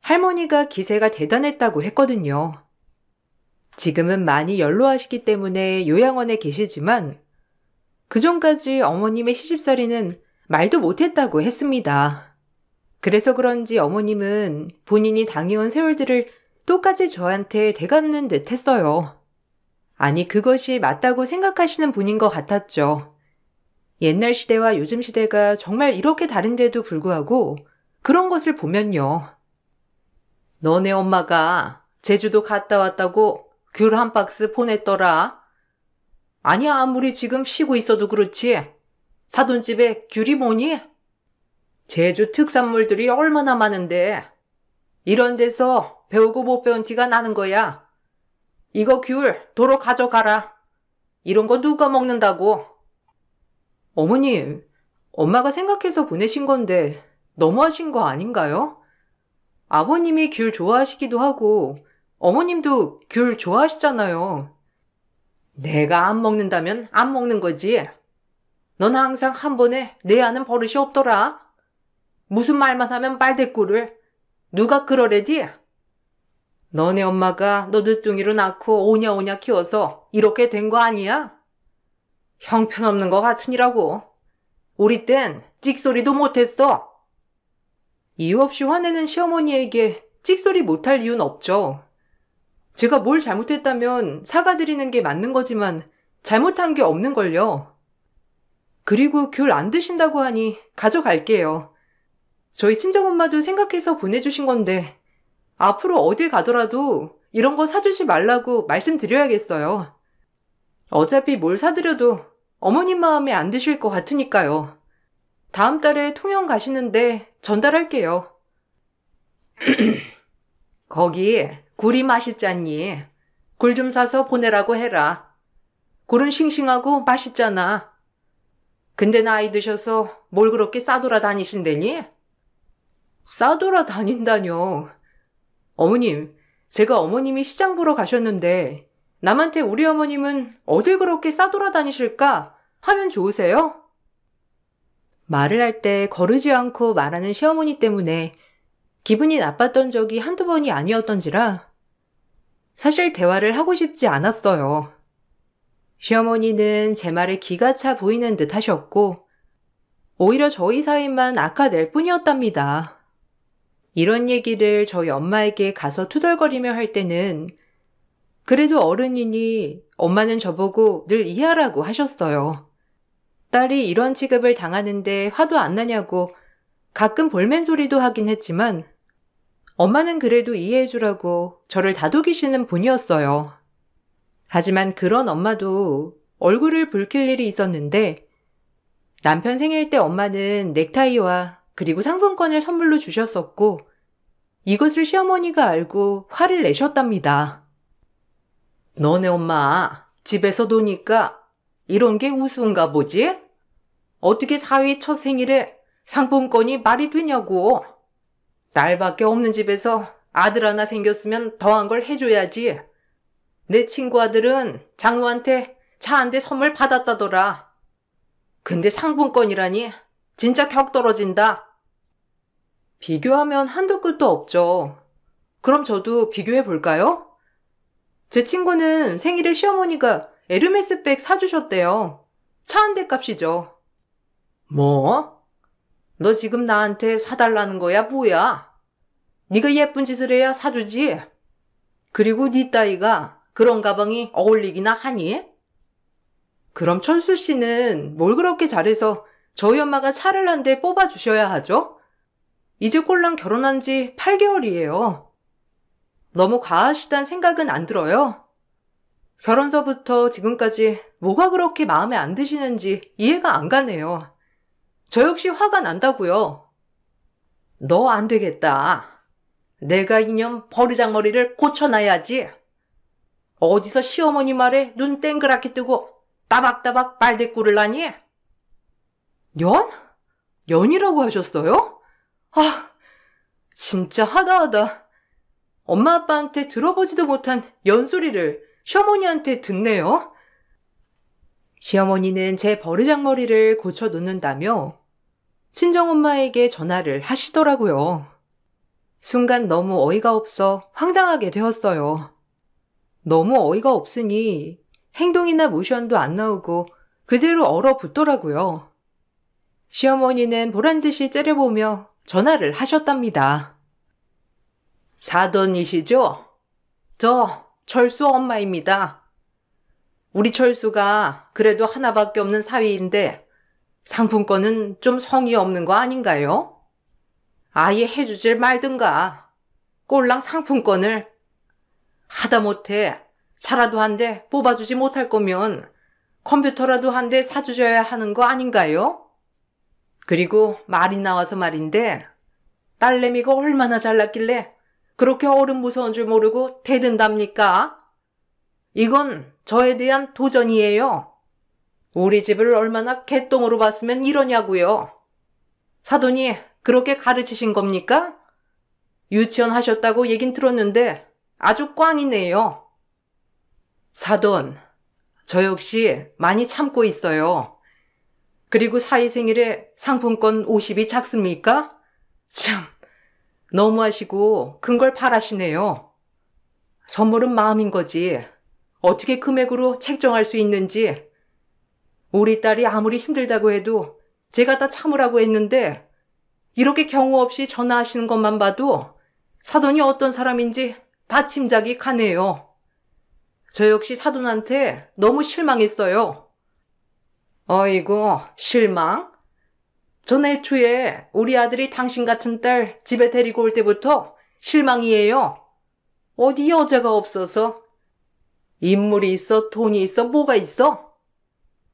할머니가 기세가 대단했다고 했거든요. 지금은 많이 연로하시기 때문에 요양원에 계시지만 그전까지 어머님의 시집살이는 말도 못했다고 했습니다. 그래서 그런지 어머님은 본인이 당해온 세월들을 똑같이 저한테 되갚는 듯 했어요. 아니, 그것이 맞다고 생각하시는 분인 것 같았죠. 옛날 시대와 요즘 시대가 정말 이렇게 다른데도 불구하고 그런 것을 보면요. 너네 엄마가 제주도 갔다 왔다고 귤 한 박스 보냈더라. 아니야, 아무리 지금 쉬고 있어도 그렇지. 사돈집에 귤이 뭐니? 제주 특산물들이 얼마나 많은데 이런 데서 배우고 못 배운 티가 나는 거야. 이거 귤 도로 가져가라. 이런 거 누가 먹는다고. 어머님, 엄마가 생각해서 보내신 건데 너무하신 거 아닌가요? 아버님이 귤 좋아하시기도 하고 어머님도 귤 좋아하시잖아요. 내가 안 먹는다면 안 먹는 거지. 넌 항상 한 번에 내 아는 버릇이 없더라. 무슨 말만 하면 말대꾸를. 누가 그러래디? 너네 엄마가 너 늦둥이로 낳고 오냐오냐 키워서 이렇게 된 거 아니야? 형편없는 거 같으니라고. 우리 땐 찍소리도 못했어. 이유 없이 화내는 시어머니에게 찍소리 못할 이유는 없죠. 제가 뭘 잘못했다면 사과드리는 게 맞는 거지만 잘못한 게 없는걸요. 그리고 귤 안 드신다고 하니 가져갈게요. 저희 친정엄마도 생각해서 보내주신 건데 앞으로 어딜 가더라도 이런 거 사주지 말라고 말씀드려야겠어요. 어차피 뭘 사드려도 어머님 마음에 안 드실 것 같으니까요. 다음 달에 통영 가시는데 전달할게요. 거기 굴이 맛있잖니. 굴 좀 사서 보내라고 해라. 굴은 싱싱하고 맛있잖아. 근데 나이 드셔서 뭘 그렇게 싸돌아 다니신대니? 싸돌아 다닌다뇨. 어머님, 제가 어머님이 시장 보러 가셨는데 남한테 우리 어머님은 어딜 그렇게 싸돌아 다니실까 하면 좋으세요? 말을 할 때 거르지 않고 말하는 시어머니 때문에 기분이 나빴던 적이 한두 번이 아니었던지라 사실 대화를 하고 싶지 않았어요. 시어머니는 제 말에 기가 차 보이는 듯 하셨고 오히려 저희 사이만 악화될 뿐이었답니다. 이런 얘기를 저희 엄마에게 가서 투덜거리며 할 때는 그래도 어른이니 엄마는 저보고 늘 이해하라고 하셨어요. 딸이 이런 취급을 당하는데 화도 안 나냐고 가끔 볼멘 소리도 하긴 했지만 엄마는 그래도 이해해주라고 저를 다독이시는 분이었어요. 하지만 그런 엄마도 얼굴을 붉힐 일이 있었는데 남편 생일 때 엄마는 넥타이와 그리고 상품권을 선물로 주셨었고 이것을 시어머니가 알고 화를 내셨답니다. 너네 엄마 집에서 노니까 이런 게 우스운가 보지? 어떻게 사위 첫 생일에 상품권이 말이 되냐고. 딸밖에 없는 집에서 아들 하나 생겼으면 더한 걸 해줘야지. 내 친구 아들은 장모한테 차 한 대 선물 받았다더라. 근데 상품권이라니 진짜 격 떨어진다. 비교하면 한도 끝도 없죠. 그럼 저도 비교해 볼까요? 제 친구는 생일에 시어머니가 에르메스 백 사주셨대요. 차 한 대 값이죠. 뭐? 너 지금 나한테 사달라는 거야 뭐야? 네가 예쁜 짓을 해야 사주지. 그리고 네 따위가 그런 가방이 어울리기나 하니? 그럼 철수 씨는 뭘 그렇게 잘해서 저희 엄마가 차를 한 대 뽑아주셔야 하죠? 이제 꼴랑 결혼한 지 8개월이에요. 너무 과하시단 생각은 안 들어요? 결혼서부터 지금까지 뭐가 그렇게 마음에 안 드시는지 이해가 안 가네요. 저 역시 화가 난다고요. 너 안 되겠다. 내가 이년 버르장머리를 고쳐놔야지. 어디서 시어머니 말에 눈 땡그랗게 뜨고 따박따박 말대꾸를 하니? 연? 연이라고 하셨어요? 아, 진짜 하다하다. 엄마 아빠한테 들어보지도 못한 연소리를 시어머니한테 듣네요. 시어머니는 제 버르장머리를 고쳐놓는다며 친정엄마에게 전화를 하시더라고요. 순간 너무 어이가 없어 황당하게 되었어요. 너무 어이가 없으니 행동이나 모션도 안 나오고 그대로 얼어붙더라고요. 시어머니는 보란듯이 째려보며 전화를 하셨답니다. 사돈이시죠? 저 철수 엄마입니다. 우리 철수가 그래도 하나밖에 없는 사위인데 상품권은 좀 성의 없는 거 아닌가요? 아예 해주질 말든가. 꼴랑 상품권을 하다못해 차라도 한 대 뽑아주지 못할 거면 컴퓨터라도 한 대 사주셔야 하는 거 아닌가요? 그리고 말이 나와서 말인데 딸내미가 얼마나 잘났길래 그렇게 어른 무서운 줄 모르고 대든답니까? 이건 저에 대한 도전이에요. 우리 집을 얼마나 개똥으로 봤으면 이러냐고요. 사돈이 그렇게 가르치신 겁니까? 유치원 하셨다고 얘긴 들었는데 아주 꽝이네요. 사돈, 저 역시 많이 참고 있어요. 그리고 사위 생일에 상품권 50이 작습니까? 참, 너무하시고 큰 걸 바라시네요. 선물은 마음인 거지. 어떻게 금액으로 책정할 수 있는지. 우리 딸이 아무리 힘들다고 해도 제가 다 참으라고 했는데 이렇게 경우 없이 전화하시는 것만 봐도 사돈이 어떤 사람인지 다 짐작이 가네요. 저 역시 사돈한테 너무 실망했어요. 어이구, 실망? 전 애초에 우리 아들이 당신 같은 딸 집에 데리고 올 때부터 실망이에요. 어디 여자가 없어서? 인물이 있어, 돈이 있어, 뭐가 있어?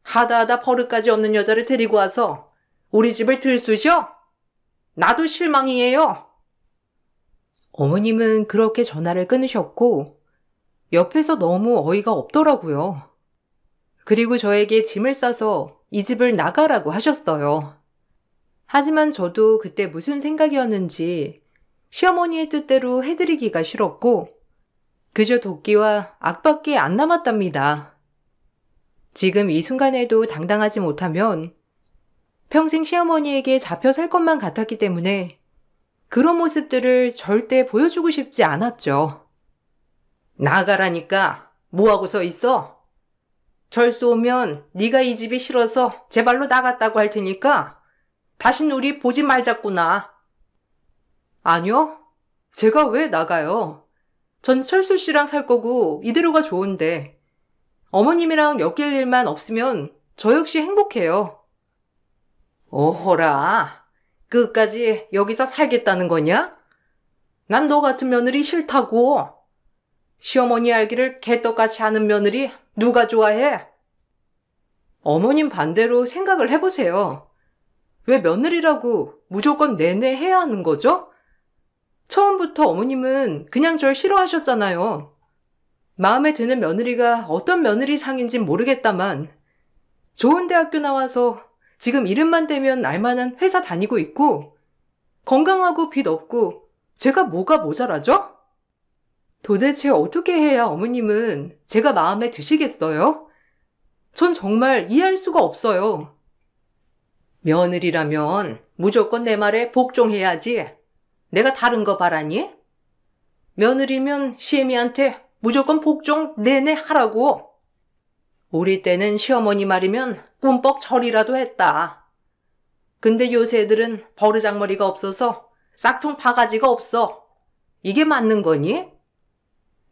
하다하다 버릇까지 없는 여자를 데리고 와서 우리 집을 들쑤셔? 나도 실망이에요. 어머님은 그렇게 전화를 끊으셨고 옆에서 너무 어이가 없더라고요. 그리고 저에게 짐을 싸서 이 집을 나가라고 하셨어요. 하지만 저도 그때 무슨 생각이었는지 시어머니의 뜻대로 해드리기가 싫었고 그저 도끼와 악밖에 안 남았답니다. 지금 이 순간에도 당당하지 못하면 평생 시어머니에게 잡혀 살 것만 같았기 때문에 그런 모습들을 절대 보여주고 싶지 않았죠. 나가라니까 뭐하고 서 있어? 철수 오면 네가 이 집이 싫어서 제 발로 나갔다고 할 테니까 다신 우리 보지 말자꾸나. 아니요. 제가 왜 나가요? 전 철수 씨랑 살 거고 이대로가 좋은데 어머님이랑 엮일 일만 없으면 저 역시 행복해요. 오호라. 끝까지 여기서 살겠다는 거냐? 난 너 같은 며느리 싫다고. 시어머니 알기를 개떡같이 하는 며느리 누가 좋아해? 어머님 반대로 생각을 해보세요. 왜 며느리라고 무조건 내내 해야 하는 거죠? 처음부터 어머님은 그냥 절 싫어하셨잖아요. 마음에 드는 며느리가 어떤 며느리상인진 모르겠다만 좋은 대학교 나와서 지금 이름만 대면 알만한 회사 다니고 있고 건강하고 빚 없고 제가 뭐가 모자라죠? 도대체 어떻게 해야 어머님은 제가 마음에 드시겠어요? 전 정말 이해할 수가 없어요. 며느리라면 무조건 내 말에 복종해야지. 내가 다른 거 바라니? 며느리면 시애미한테 무조건 복종 내내 하라고. 우리 때는 시어머니 말이면 꿈뻑 절이라도 했다. 근데 요새 애들은 버르장머리가 없어서 싹퉁 바가지가 없어. 이게 맞는 거니?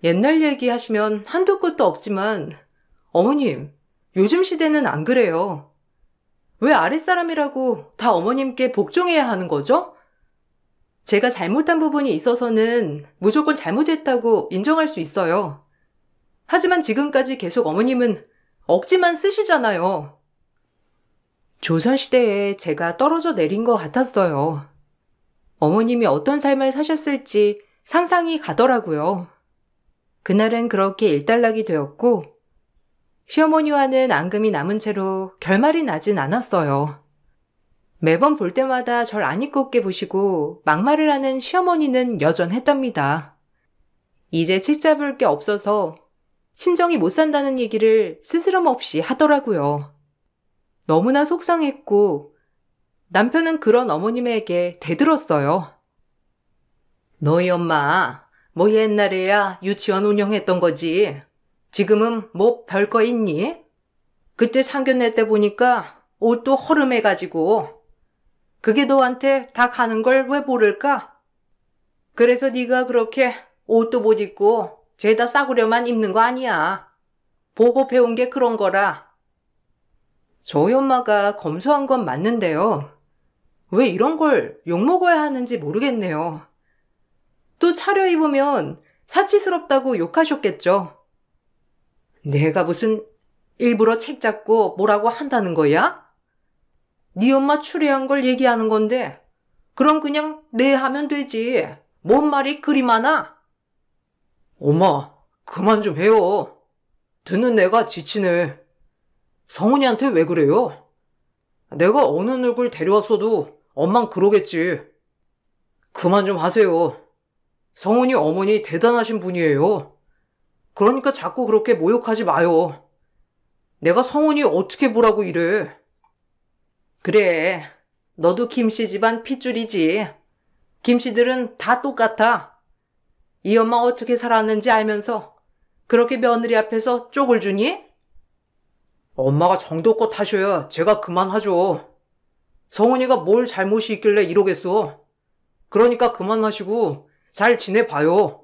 옛날 얘기하시면 한도 끝도 없지만 어머님, 요즘 시대는 안 그래요. 왜 아랫사람이라고 다 어머님께 복종해야 하는 거죠? 제가 잘못한 부분이 있어서는 무조건 잘못했다고 인정할 수 있어요. 하지만 지금까지 계속 어머님은 억지만 쓰시잖아요. 조선시대에 제가 떨어져 내린 것 같았어요. 어머님이 어떤 삶을 사셨을지 상상이 가더라고요. 그날은 그렇게 일단락이 되었고 시어머니와는 앙금이 남은 채로 결말이 나진 않았어요. 매번 볼 때마다 절 안 이끄게 보시고 막말을 하는 시어머니는 여전했답니다. 이제 책 잡을 게 없어서 친정이 못 산다는 얘기를 스스럼 없이 하더라고요. 너무나 속상했고 남편은 그런 어머님에게 대들었어요. 너희 엄마 뭐 옛날에야 유치원 운영했던 거지. 지금은 뭐 별거 있니? 그때 상견례 때 보니까 옷도 허름해가지고 그게 너한테 다 가는 걸 왜 모를까? 그래서 네가 그렇게 옷도 못 입고 죄다 싸구려만 입는 거 아니야. 보고 배운 게 그런 거라. 저희 엄마가 검소한 건 맞는데요. 왜 이런 걸 욕먹어야 하는지 모르겠네요. 또 차려입으면 사치스럽다고 욕하셨겠죠. 내가 무슨 일부러 책 잡고 뭐라고 한다는 거야? 네 엄마 추리한 걸 얘기하는 건데 그럼 그냥 네 하면 되지. 뭔 말이 그리 많아? 엄마, 그만 좀 해요. 듣는 내가 지치네. 성훈이한테 왜 그래요? 내가 어느 누굴 데려왔어도 엄만 그러겠지. 그만 좀 하세요. 성훈이 어머니 대단하신 분이에요. 그러니까 자꾸 그렇게 모욕하지 마요. 내가 성훈이 어떻게 보라고 이래. 그래, 너도 김씨 집안 핏줄이지. 김씨들은 다 똑같아. 이 엄마 어떻게 살았는지 알면서 그렇게 며느리 앞에서 쪽을 주니? 엄마가 정도껏 하셔야 제가 그만하죠. 성훈이가 뭘 잘못이 있길래 이러겠어. 그러니까 그만하시고 잘 지내봐요.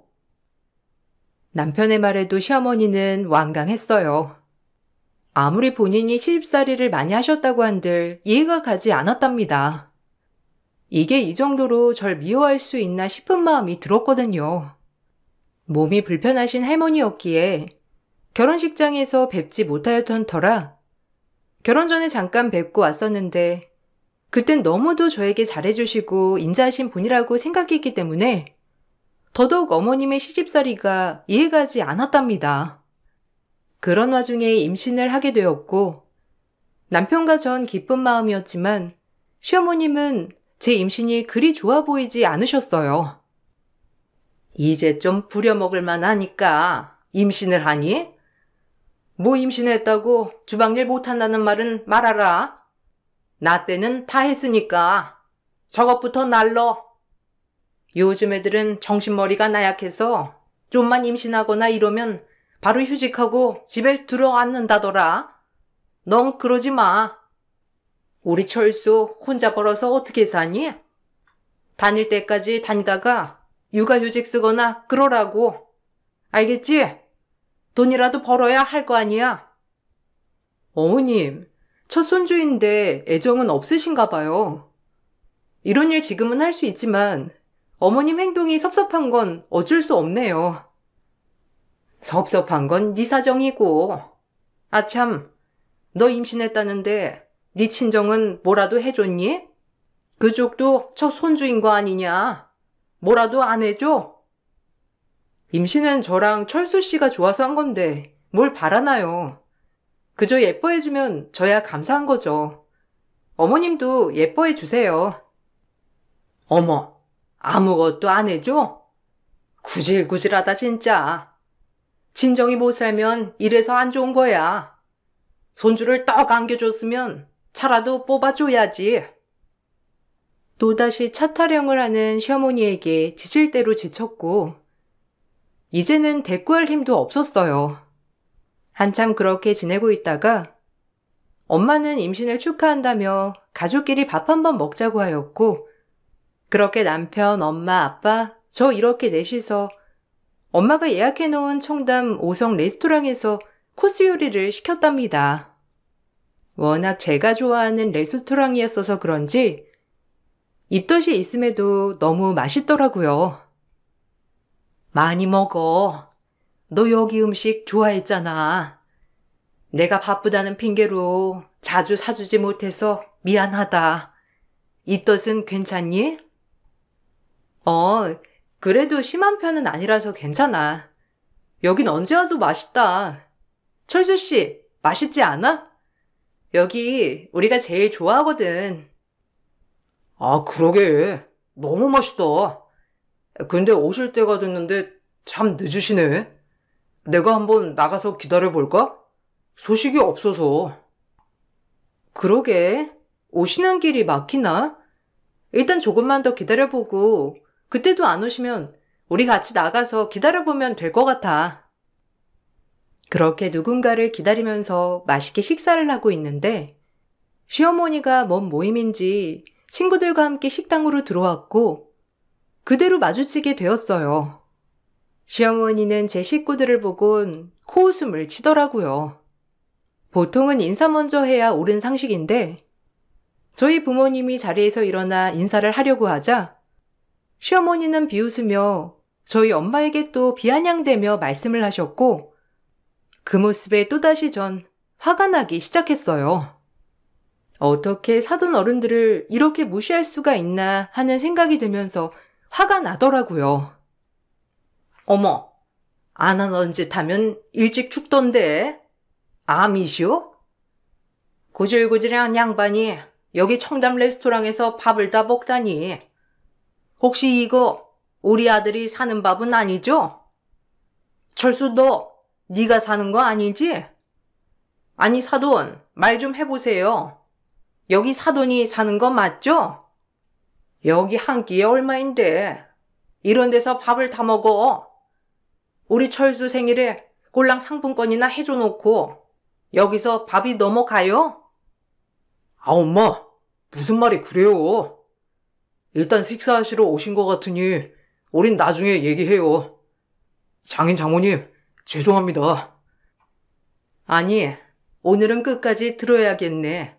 남편의 말에도 시어머니는 완강했어요. 아무리 본인이 시집살이를 많이 하셨다고 한들 이해가 가지 않았답니다. 이게 이 정도로 절 미워할 수 있나 싶은 마음이 들었거든요. 몸이 불편하신 할머니였기에 결혼식장에서 뵙지 못하였던 터라 결혼 전에 잠깐 뵙고 왔었는데 그땐 너무도 저에게 잘해주시고 인자하신 분이라고 생각했기 때문에 더더욱 어머님의 시집살이가 이해가지 않았답니다. 그런 와중에 임신을 하게 되었고 남편과 전 기쁜 마음이었지만 시어머님은 제 임신이 그리 좋아 보이지 않으셨어요. 이제 좀 부려먹을 만하니까 임신을 하니? 뭐 임신했다고 주방일 못한다는 말은 말아라. 나 때는 다 했으니까 저것부터 날러. 요즘 애들은 정신머리가 나약해서 좀만 임신하거나 이러면 바로 휴직하고 집에 들어앉는다더라. 넌 그러지 마. 우리 철수 혼자 벌어서 어떻게 사니? 다닐 때까지 다니다가 육아휴직 쓰거나 그러라고. 알겠지? 돈이라도 벌어야 할 거 아니야. 어머님, 첫 손주인데 애정은 없으신가 봐요. 이런 일 지금은 할 수 있지만 어머님 행동이 섭섭한 건 어쩔 수 없네요. 섭섭한 건 네 사정이고. 아참, 너 임신했다는데 네 친정은 뭐라도 해줬니? 그쪽도 첫 손주인 거 아니냐? 뭐라도 안 해줘? 임신은 저랑 철수 씨가 좋아서 한 건데 뭘 바라나요? 그저 예뻐해주면 저야 감사한 거죠. 어머님도 예뻐해 주세요. 어머, 아무것도 안 해줘? 구질구질하다 진짜. 친정이 못 살면 이래서 안 좋은 거야. 손주를 떡 안겨줬으면 차라도 뽑아줘야지. 또다시 차 타령을 하는 시어머니에게 지칠 대로 지쳤고 이제는 대꾸할 힘도 없었어요. 한참 그렇게 지내고 있다가 엄마는 임신을 축하한다며 가족끼리 밥 한번 먹자고 하였고 그렇게 남편, 엄마, 아빠, 저 이렇게 넷이서 엄마가 예약해놓은 청담 5성 레스토랑에서 코스 요리를 시켰답니다. 워낙 제가 좋아하는 레스토랑이었어서 그런지 입덧이 있음에도 너무 맛있더라고요. 많이 먹어. 너 여기 음식 좋아했잖아. 내가 바쁘다는 핑계로 자주 사주지 못해서 미안하다. 입덧은 괜찮니? 그래도 심한 편은 아니라서 괜찮아. 여긴 언제 와도 맛있다. 철수 씨, 맛있지 않아? 여기 우리가 제일 좋아하거든. 아, 그러게. 너무 맛있다. 근데 오실 때가 됐는데 참 늦으시네. 내가 한번 나가서 기다려볼까? 소식이 없어서. 그러게. 오시는 길이 막히나? 일단 조금만 더 기다려보고 그때도 안 오시면 우리 같이 나가서 기다려보면 될 것 같아. 그렇게 누군가를 기다리면서 맛있게 식사를 하고 있는데 시어머니가 뭔 모임인지 친구들과 함께 식당으로 들어왔고 그대로 마주치게 되었어요. 시어머니는 제 식구들을 보곤 코웃음을 치더라고요. 보통은 인사 먼저 해야 옳은 상식인데 저희 부모님이 자리에서 일어나 인사를 하려고 하자 시어머니는 비웃으며 저희 엄마에게 또 비아냥대며 말씀을 하셨고 그 모습에 또다시 전 화가 나기 시작했어요. 어떻게 사돈 어른들을 이렇게 무시할 수가 있나 하는 생각이 들면서 화가 나더라고요. 어머, 안 하던 짓 하면 일찍 죽던데. 암이시오? 고질고질한 양반이 여기 청담 레스토랑에서 밥을 다 먹다니. 혹시 이거 우리 아들이 사는 밥은 아니죠? 철수 너 네가 사는 거 아니지? 아니 사돈 말 좀 해보세요. 여기 사돈이 사는 거 맞죠? 여기 한 끼에 얼마인데 이런 데서 밥을 다 먹어. 우리 철수 생일에 꼴랑 상품권이나 해줘 놓고 여기서 밥이 넘어가요? 아 엄마 무슨 말이 그래요. 일단 식사하시러 오신 것 같으니 우린 나중에 얘기해요. 장인 장모님 죄송합니다. 아니 오늘은 끝까지 들어야겠네.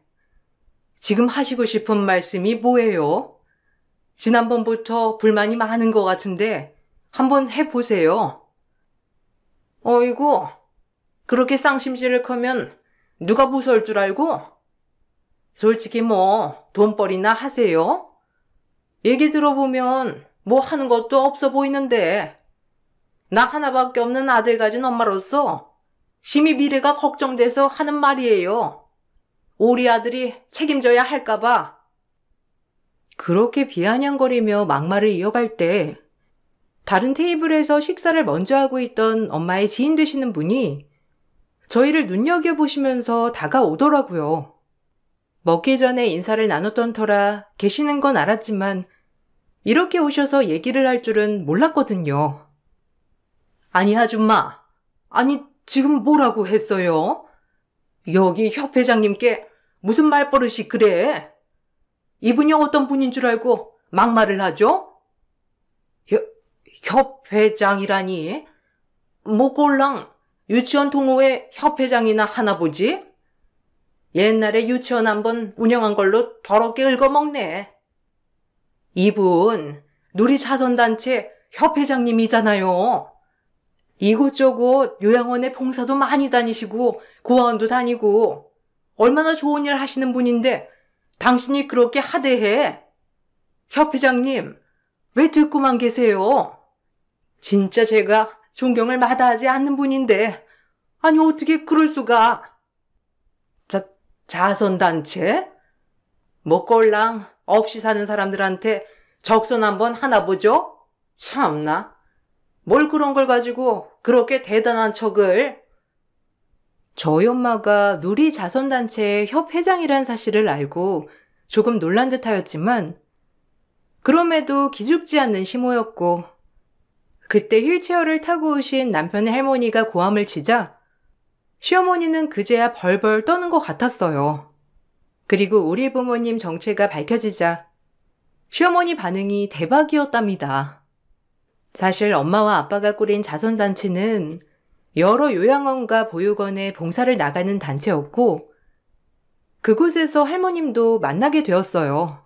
지금 하시고 싶은 말씀이 뭐예요? 지난번부터 불만이 많은 것 같은데 한번 해보세요. 어이구, 그렇게 쌍심지를 커면 누가 무서울 줄 알고? 솔직히 뭐 돈벌이나 하세요? 얘기 들어보면 뭐 하는 것도 없어 보이는데 나 하나밖에 없는 아들 가진 엄마로서 심히 미래가 걱정돼서 하는 말이에요. 우리 아들이 책임져야 할까봐. 그렇게 비아냥거리며 막말을 이어갈 때 다른 테이블에서 식사를 먼저 하고 있던 엄마의 지인 되시는 분이 저희를 눈여겨보시면서 다가오더라고요. 먹기 전에 인사를 나눴던 터라 계시는 건 알았지만 이렇게 오셔서 얘기를 할 줄은 몰랐거든요. 아니 아줌마, 아니 지금 뭐라고 했어요? 여기 협 회장님께 무슨 말버릇이 그래? 이분이 어떤 분인 줄 알고 막말을 하죠? 협 회장이라니? 뭐 꼴랑 유치원 동호회 협회장이나 하나 보지? 옛날에 유치원 한번 운영한 걸로 더럽게 긁어먹네. 이분 누리 자선단체 협회장님이잖아요. 이곳저곳 요양원에 봉사도 많이 다니시고 고아원도 다니고 얼마나 좋은 일 하시는 분인데 당신이 그렇게 하대해. 협회장님 왜 듣고만 계세요? 진짜 제가 존경을 마다하지 않는 분인데 아니 어떻게 그럴 수가. 자선단체? 뭐 꼴랑 없이 사는 사람들한테 적선 한번 하나 보죠? 참나. 뭘 그런 걸 가지고 그렇게 대단한 척을. 저희 엄마가 누리 자선단체의 협회장이란 사실을 알고 조금 놀란 듯하였지만 그럼에도 기죽지 않는 심호였고 그때 휠체어를 타고 오신 남편의 할머니가 고함을 치자 시어머니는 그제야 벌벌 떠는 것 같았어요. 그리고 우리 부모님 정체가 밝혀지자 시어머니 반응이 대박이었답니다. 사실 엄마와 아빠가 꾸린 자선단체는 여러 요양원과 보육원에 봉사를 나가는 단체였고 그곳에서 할머님도 만나게 되었어요.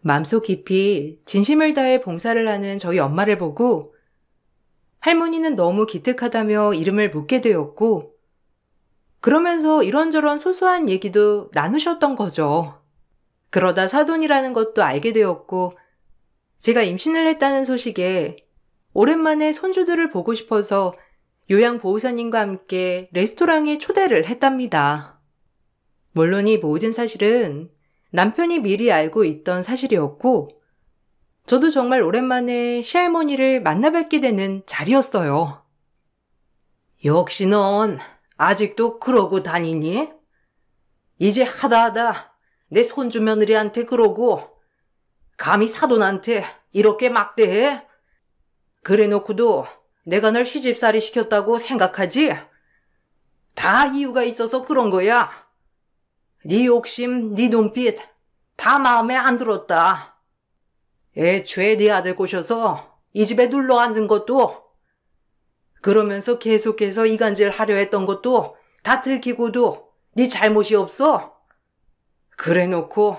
마음속 깊이 진심을 다해 봉사를 하는 저희 엄마를 보고 할머니는 너무 기특하다며 이름을 묻게 되었고 그러면서 이런저런 소소한 얘기도 나누셨던 거죠. 그러다 사돈이라는 것도 알게 되었고 제가 임신을 했다는 소식에 오랜만에 손주들을 보고 싶어서 요양보호사님과 함께 레스토랑에 초대를 했답니다. 물론 이 모든 사실은 남편이 미리 알고 있던 사실이었고, 저도 정말 오랜만에 시할머니를 만나뵙게 되는 자리였어요. 역시 넌 아직도 그러고 다니니? 이제 하다 내 손주 며느리한테 그러고 감히 사돈한테 이렇게 막대해? 그래놓고도 내가 널 시집살이 시켰다고 생각하지? 다 이유가 있어서 그런 거야. 네 욕심, 네 눈빛 다 마음에 안 들었다. 애초에 네 아들 꼬셔서 이 집에 눌러 앉은 것도, 그러면서 계속해서 이간질 하려 했던 것도 다 들키고도 네 잘못이 없어. 그래놓고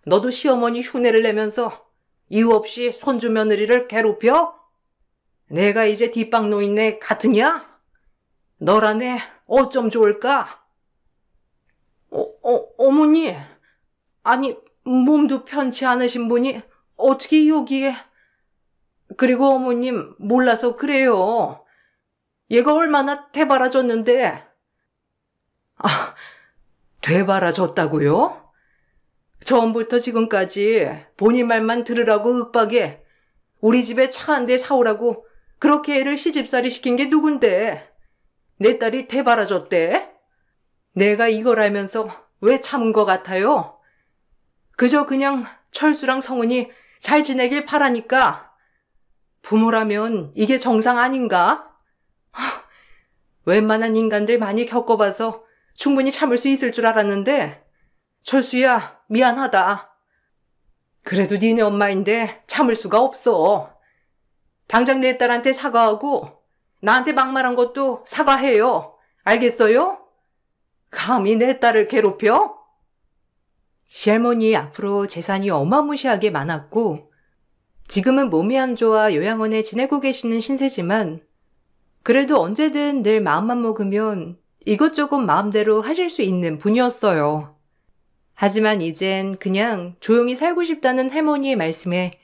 너도 시어머니 흉내를 내면서 이유 없이 손주 며느리를 괴롭혀? 내가 이제 뒷방 노인네 같으냐? 너라네 어쩜 좋을까? 어머니, 아니 몸도 편치 않으신 분이 어떻게 여기에? 그리고 어머님 몰라서 그래요. 얘가 얼마나 되바라졌는데. 아, 되바라졌다고요? 처음부터 지금까지 본인 말만 들으라고 윽박에 우리 집에 차 한 대 사오라고 그렇게 애를 시집살이 시킨 게 누군데? 내 딸이 되바라졌대? 내가 이걸 알면서 왜 참은 것 같아요? 그저 그냥 철수랑 성은이 잘 지내길 바라니까. 부모라면 이게 정상 아닌가? 웬만한 인간들 많이 겪어봐서 충분히 참을 수 있을 줄 알았는데, 철수야, 미안하다. 그래도 니네 엄마인데 참을 수가 없어. 당장 내 딸한테 사과하고 나한테 막말한 것도 사과해요. 알겠어요? 감히 내 딸을 괴롭혀? 시할머니 앞으로 재산이 어마무시하게 많았고, 지금은 몸이 안 좋아 요양원에 지내고 계시는 신세지만, 그래도 언제든 늘 마음만 먹으면 이것저것 마음대로 하실 수 있는 분이었어요. 하지만 이젠 그냥 조용히 살고 싶다는 할머니의 말씀에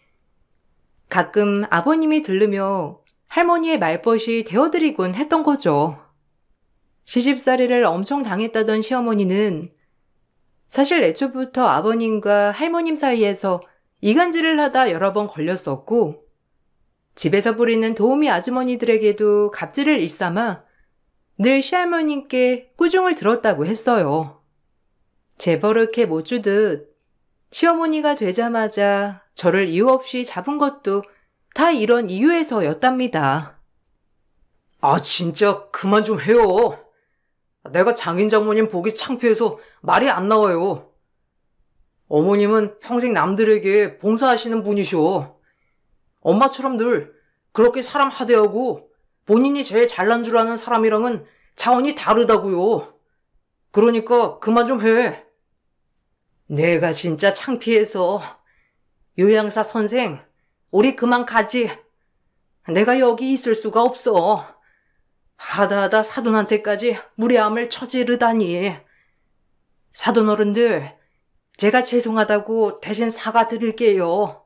가끔 아버님이 들르며 할머니의 말벗이 되어드리곤 했던 거죠. 시집살이를 엄청 당했다던 시어머니는 사실 애초부터 아버님과 할머님 사이에서 이간질을 하다 여러 번 걸렸었고, 집에서 부리는 도우미 아주머니들에게도 갑질을 일삼아 늘 시할머님께 꾸중을 들었다고 했어요. 재버릇해 못 주듯 시어머니가 되자마자 저를 이유 없이 잡은 것도 다 이런 이유에서였답니다. 아, 진짜 그만 좀 해요. 내가 장인 장모님 보기 창피해서 말이 안 나와요. 어머님은 평생 남들에게 봉사하시는 분이셔. 엄마처럼 늘 그렇게 사람 하대하고 본인이 제일 잘난 줄 아는 사람이랑은 차원이 다르다고요. 그러니까 그만 좀 해. 내가 진짜 창피해서. 요양사 선생, 우리 그만 가지. 내가 여기 있을 수가 없어. 하다 사돈한테까지 무례함을 저지르다니. 사돈 어른들, 제가 죄송하다고 대신 사과드릴게요.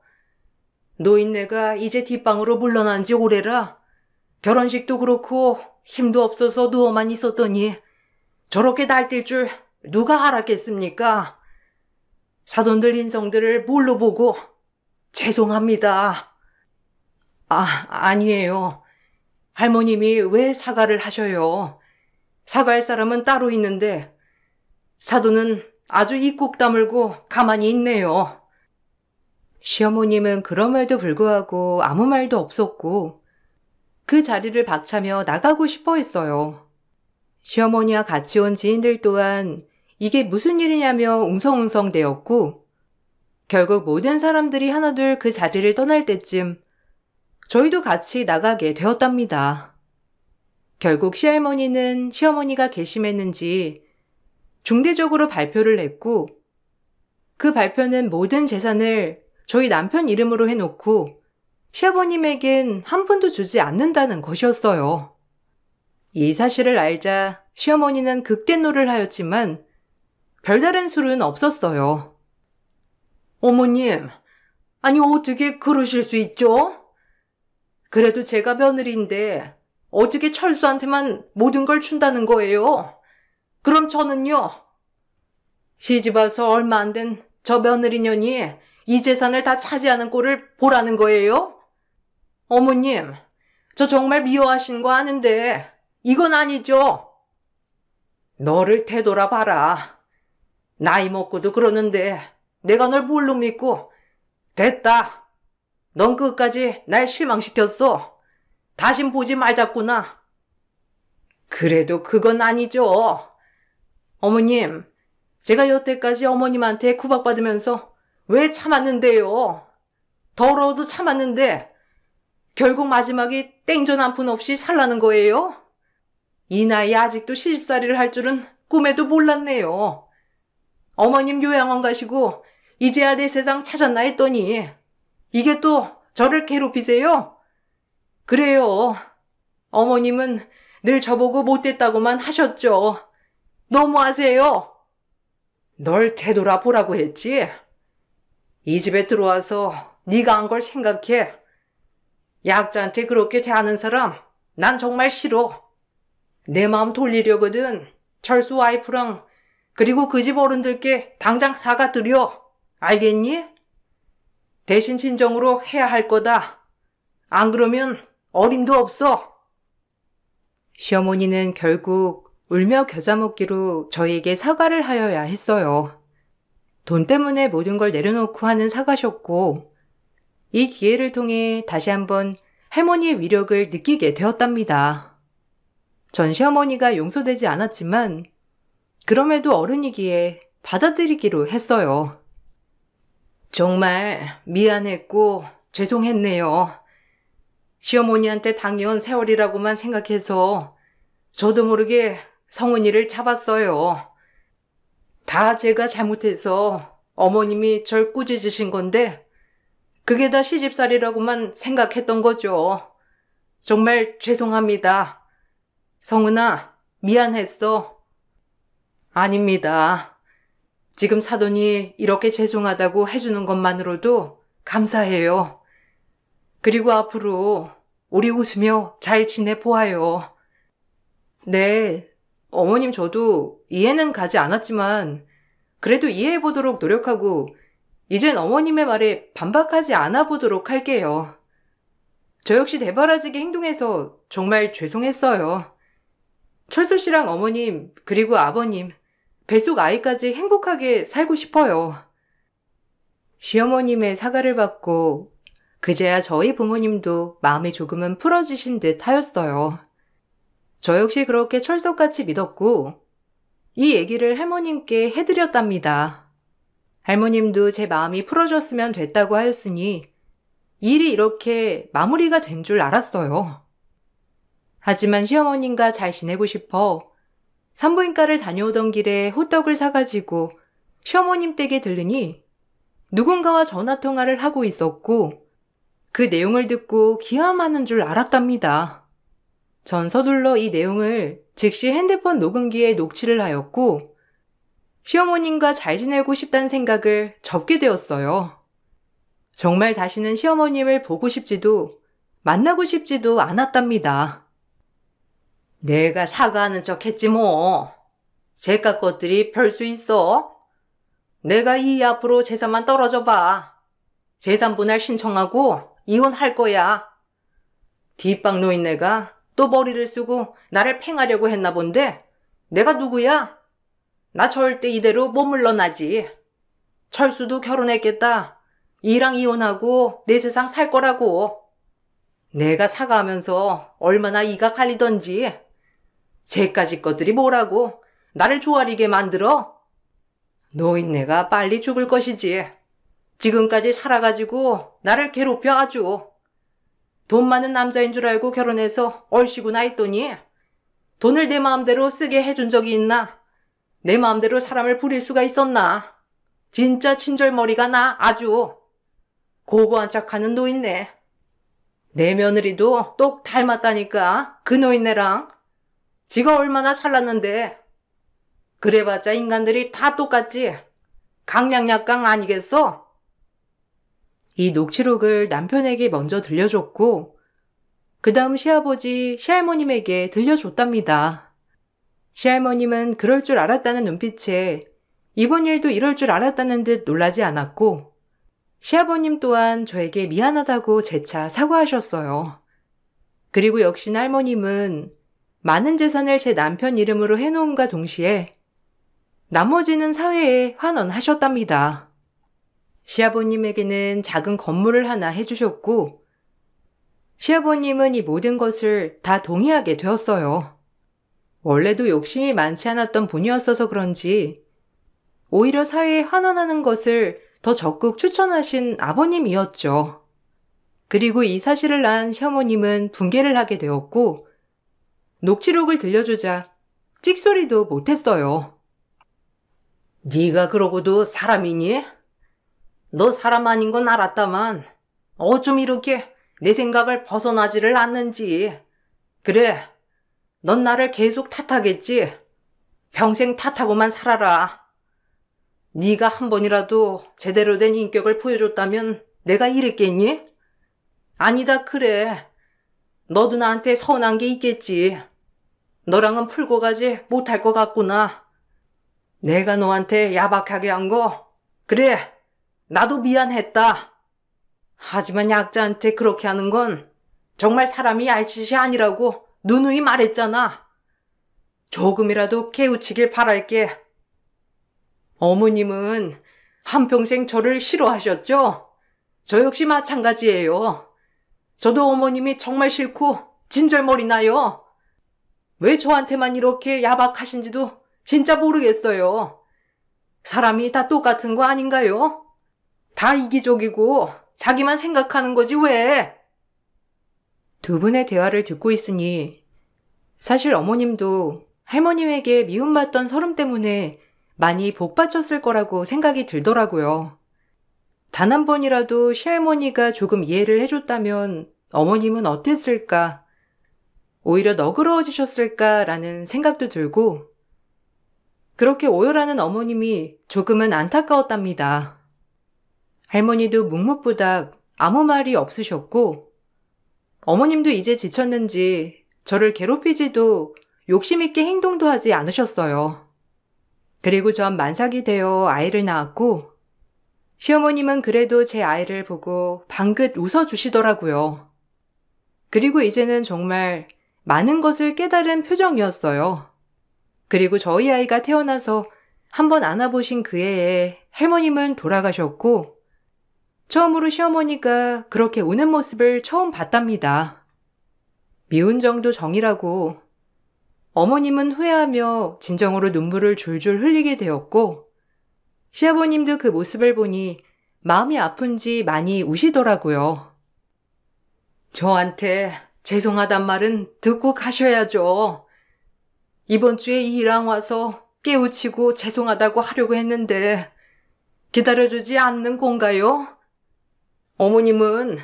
노인네가 이제 뒷방으로 물러난 지 오래라 결혼식도 그렇고 힘도 없어서 누워만 있었더니 저렇게 날뛸 줄 누가 알았겠습니까? 사돈들 인성들을 뭘로 보고. 죄송합니다. 아니에요. 할머님이 왜 사과를 하셔요? 사과할 사람은 따로 있는데 사돈은 아주 입국 다물고 가만히 있네요. 시어머님은 그럼에도 불구하고 아무 말도 없었고 그 자리를 박차며 나가고 싶어 했어요. 시어머니와 같이 온 지인들 또한 이게 무슨 일이냐며 웅성웅성대었고, 결국 모든 사람들이 하나둘 그 자리를 떠날 때쯤 저희도 같이 나가게 되었답니다. 결국 시할머니는 시어머니가 개심했는지 중대적으로 발표를 했고, 그 발표는 모든 재산을 저희 남편 이름으로 해놓고 시아버님에겐 한 푼도 주지 않는다는 것이었어요. 이 사실을 알자 시어머니는 극대노를 하였지만 별다른 수는 없었어요. 어머님, 아니 어떻게 그러실 수 있죠? 그래도 제가 며느리인데 어떻게 철수한테만 모든 걸 준다는 거예요? 그럼 저는요? 시집 와서 얼마 안 된 저 며느리년이 이 재산을 다 차지하는 꼴을 보라는 거예요? 어머님, 저 정말 미워하시는 거 아는데 이건 아니죠? 너를 되돌아봐라. 나이 먹고도 그러는데 내가 널 뭘로 믿고. 됐다. 넌 끝까지 날 실망시켰어. 다신 보지 말자꾸나. 그래도 그건 아니죠. 어머님, 제가 여태까지 어머님한테 구박받으면서 왜 참았는데요? 더러워도 참았는데 결국 마지막에 땡전 한 푼 없이 살라는 거예요? 이 나이에 아직도 시집살이를 할 줄은 꿈에도 몰랐네요. 어머님 요양원 가시고 이제야 내 세상 찾았나 했더니 이게 또 저를 괴롭히세요? 그래요. 어머님은 늘 저보고 못됐다고만 하셨죠. 너무하세요. 널 되돌아보라고 했지? 이 집에 들어와서 네가 한 걸 생각해. 약자한테 그렇게 대하는 사람 난 정말 싫어. 내 마음 돌리려거든. 철수 와이프랑 그리고 그 집 어른들께 당장 사과드려. 알겠니? 대신 진정으로 해야 할 거다. 안 그러면 어림도 없어. 시어머니는 결국 울며 겨자 먹기로 저희에게 사과를 하여야 했어요. 돈 때문에 모든 걸 내려놓고 하는 사과셨고, 이 기회를 통해 다시 한번 할머니의 위력을 느끼게 되었답니다. 전 시어머니가 용서되지 않았지만 그럼에도 어른이기에 받아들이기로 했어요. 정말 미안했고 죄송했네요. 시어머니한테 당해온 세월이라고만 생각해서 저도 모르게 성은이를 잡았어요. 다 제가 잘못해서 어머님이 절 꾸짖으신 건데 그게 다 시집살이라고만 생각했던 거죠. 정말 죄송합니다. 성은아, 미안했어. 아닙니다. 지금 사돈이 이렇게 죄송하다고 해주는 것만으로도 감사해요. 그리고 앞으로 우리 웃으며 잘 지내보아요. 네, 어머님 저도 이해는 가지 않았지만 그래도 이해해보도록 노력하고 이젠 어머님의 말에 반박하지 않아 보도록 할게요. 저 역시 대바라지게 행동해서 정말 죄송했어요. 철수 씨랑 어머님 그리고 아버님, 뱃속 아이까지 행복하게 살고 싶어요. 시어머님의 사과를 받고 그제야 저희 부모님도 마음이 조금은 풀어지신 듯 하였어요. 저 역시 그렇게 철석같이 믿었고 이 얘기를 할머님께 해드렸답니다. 할머님도 제 마음이 풀어졌으면 됐다고 하였으니 일이 이렇게 마무리가 된 줄 알았어요. 하지만 시어머님과 잘 지내고 싶어 산부인과를 다녀오던 길에 호떡을 사가지고 시어머님 댁에 들르니 누군가와 전화통화를 하고 있었고 그 내용을 듣고 기함하는 줄 알았답니다. 전 서둘러 이 내용을 즉시 핸드폰 녹음기에 녹취를 하였고 시어머님과 잘 지내고 싶다는 생각을 접게 되었어요. 정말 다시는 시어머님을 보고 싶지도 만나고 싶지도 않았답니다. 내가 사과하는 척 했지 뭐. 제깟 것들이 별 수 있어? 내가 이 앞으로 재산만 떨어져 봐. 재산 분할 신청하고 이혼할 거야. 뒷방 노인네가 또 머리를 쓰고 나를 팽하려고 했나 본데 내가 누구야? 나 절대 이대로 못 물러나지. 철수도 결혼했겠다. 이랑 이혼하고 내 세상 살 거라고. 내가 사과하면서 얼마나 이가 갈리던지. 쟤까지 것들이 뭐라고 나를 조아리게 만들어? 노인네가 빨리 죽을 것이지. 지금까지 살아가지고 나를 괴롭혀 아주. 돈 많은 남자인 줄 알고 결혼해서 얼씨구나 했더니 돈을 내 마음대로 쓰게 해준 적이 있나? 내 마음대로 사람을 부릴 수가 있었나? 진짜 친절머리가 나 아주. 고고한 척하는 노인네. 내 며느리도 똑 닮았다니까 그 노인네랑. 지가 얼마나 잘났는데. 그래봤자 인간들이 다 똑같지. 강량약강 아니겠어? 이 녹취록을 남편에게 먼저 들려줬고 그 다음 시아버지, 시할머님에게 들려줬답니다. 시할머님은 그럴 줄 알았다는 눈빛에 이번 일도 이럴 줄 알았다는 듯 놀라지 않았고 시아버님 또한 저에게 미안하다고 재차 사과하셨어요. 그리고 역시나 할머님은 많은 재산을 제 남편 이름으로 해놓음과 동시에 나머지는 사회에 환원하셨답니다. 시아버님에게는 작은 건물을 하나 해주셨고 시아버님은 이 모든 것을 다 동의하게 되었어요. 원래도 욕심이 많지 않았던 분이었어서 그런지 오히려 사회에 환원하는 것을 더 적극 추천하신 아버님이었죠. 그리고 이 사실을 안 시어머님은 붕괴를 하게 되었고 녹취록을 들려주자 찍소리도 못했어요. 네가 그러고도 사람이니? 너 사람 아닌 건 알았다만 어쩜 이렇게 내 생각을 벗어나지를 않는지. 그래, 넌 나를 계속 탓하겠지. 평생 탓하고만 살아라. 네가 한 번이라도 제대로 된 인격을 보여줬다면 내가 이랬겠니? 아니다 그래. 너도 나한테 서운한 게 있겠지. 너랑은 풀고 가지 못할 것 같구나. 내가 너한테 야박하게 한 거, 그래, 나도 미안했다. 하지만 약자한테 그렇게 하는 건 정말 사람이 알 짓이 아니라고 누누이 말했잖아. 조금이라도 깨우치길 바랄게. 어머님은 한평생 저를 싫어하셨죠? 저 역시 마찬가지예요. 저도 어머님이 정말 싫고 진절머리 나요. 왜 저한테만 이렇게 야박하신지도 진짜 모르겠어요. 사람이 다 똑같은 거 아닌가요? 다 이기적이고 자기만 생각하는 거지 왜? 두 분의 대화를 듣고 있으니 사실 어머님도 할머님에게 미움받던 서름 때문에 많이 복받쳤을 거라고 생각이 들더라고요. 단 한 번이라도 시할머니가 조금 이해를 해줬다면 어머님은 어땠을까? 오히려 너그러워지셨을까라는 생각도 들고 그렇게 오열하는 어머님이 조금은 안타까웠답니다. 할머니도 묵묵부답 아무 말이 없으셨고 어머님도 이제 지쳤는지 저를 괴롭히지도 욕심있게 행동도 하지 않으셨어요. 그리고 전 만삭이 되어 아이를 낳았고 시어머님은 그래도 제 아이를 보고 방긋 웃어주시더라고요. 그리고 이제는 정말 많은 것을 깨달은 표정이었어요. 그리고 저희 아이가 태어나서 한번 안아보신 그 해에 할머님은 돌아가셨고 처음으로 시어머니가 그렇게 우는 모습을 처음 봤답니다. 미운 정도 정이라고 어머님은 후회하며 진정으로 눈물을 줄줄 흘리게 되었고 시아버님도 그 모습을 보니 마음이 아픈지 많이 우시더라고요. 저한테 죄송하단 말은 듣고 가셔야죠. 이번 주에 이랑 와서 깨우치고 죄송하다고 하려고 했는데 기다려주지 않는 건가요? 어머님은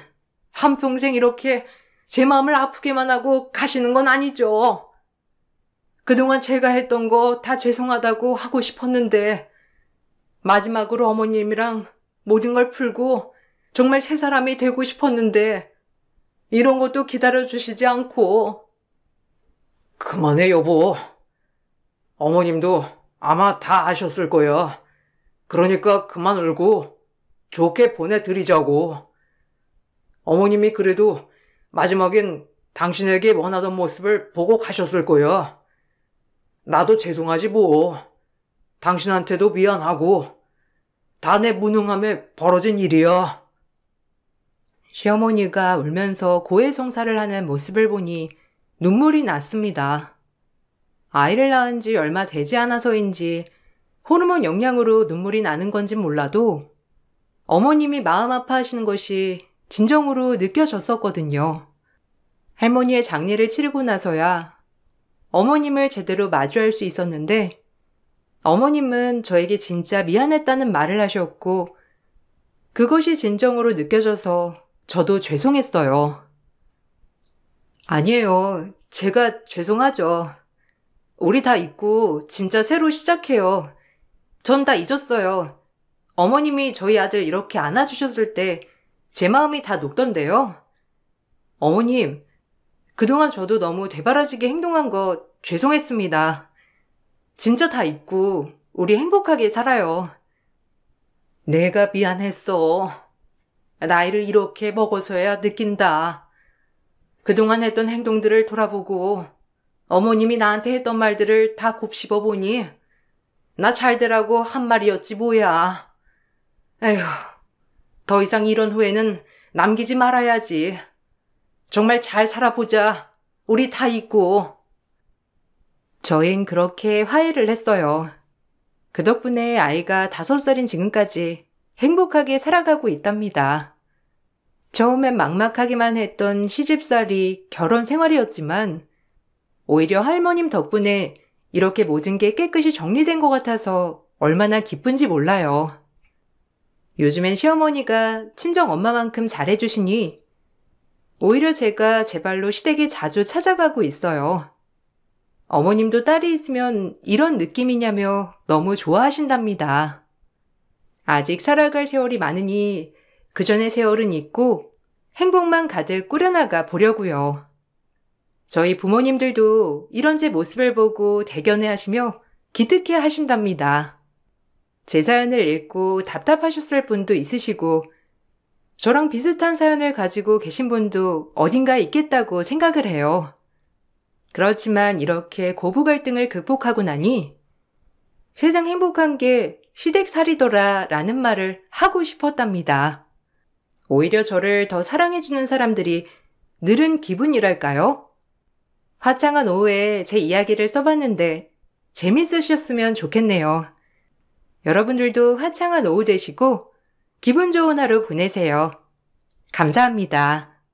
한평생 이렇게 제 마음을 아프게만 하고 가시는 건 아니죠. 그동안 제가 했던 거 다 죄송하다고 하고 싶었는데 마지막으로 어머님이랑 모든 걸 풀고 정말 새 사람이 되고 싶었는데 이런 것도 기다려주시지 않고. 그만해 여보. 어머님도 아마 다 아셨을 거야. 그러니까 그만 울고 좋게 보내드리자고. 어머님이 그래도 마지막엔 당신에게 원하던 모습을 보고 가셨을 거야. 나도 죄송하지 뭐. 당신한테도 미안하고 다 내 무능함에 벌어진 일이야. 시어머니가 울면서 고해성사를 하는 모습을 보니 눈물이 났습니다. 아이를 낳은 지 얼마 되지 않아서인지 호르몬 영향으로 눈물이 나는 건진 몰라도 어머님이 마음 아파하시는 것이 진정으로 느껴졌었거든요. 할머니의 장례를 치르고 나서야 어머님을 제대로 마주할 수 있었는데 어머님은 저에게 진짜 미안했다는 말을 하셨고 그것이 진정으로 느껴져서 저도 죄송했어요. 아니에요. 제가 죄송하죠. 우리 다 잊고 진짜 새로 시작해요. 전 다 잊었어요. 어머님이 저희 아들 이렇게 안아주셨을 때 제 마음이 다 녹던데요. 어머님, 그동안 저도 너무 되바라지게 행동한 거 죄송했습니다. 진짜 다 잊고 우리 행복하게 살아요. 내가 미안했어. 나이를 이렇게 먹어서야 느낀다. 그동안 했던 행동들을 돌아보고 어머님이 나한테 했던 말들을 다 곱씹어 보니 나 잘되라고 한 말이었지 뭐야. 에휴, 더 이상 이런 후회는 남기지 말아야지. 정말 잘 살아보자. 우리 다 있고. 저흰 그렇게 화해를 했어요. 그 덕분에 아이가 5살인 지금까지 행복하게 살아가고 있답니다. 처음엔 막막하기만 했던 시집살이, 결혼 생활이었지만 오히려 할머님 덕분에 이렇게 모든 게 깨끗이 정리된 것 같아서 얼마나 기쁜지 몰라요. 요즘엔 시어머니가 친정 엄마만큼 잘해주시니 오히려 제가 제 발로 시댁에 자주 찾아가고 있어요. 어머님도 딸이 있으면 이런 느낌이냐며 너무 좋아하신답니다. 아직 살아갈 세월이 많으니 그 전의 세월은 잊고 행복만 가득 꾸려나가 보려고요. 저희 부모님들도 이런 제 모습을 보고 대견해 하시며 기특해 하신답니다. 제 사연을 읽고 답답하셨을 분도 있으시고 저랑 비슷한 사연을 가지고 계신 분도 어딘가에 있겠다고 생각을 해요. 그렇지만 이렇게 고부 갈등을 극복하고 나니 세상 행복한 게 시댁살이더라 라는 말을 하고 싶었답니다. 오히려 저를 더 사랑해주는 사람들이 늘은 기분이랄까요? 화창한 오후에 제 이야기를 써봤는데 재밌으셨으면 좋겠네요. 여러분들도 화창한 오후 되시고 기분 좋은 하루 보내세요. 감사합니다.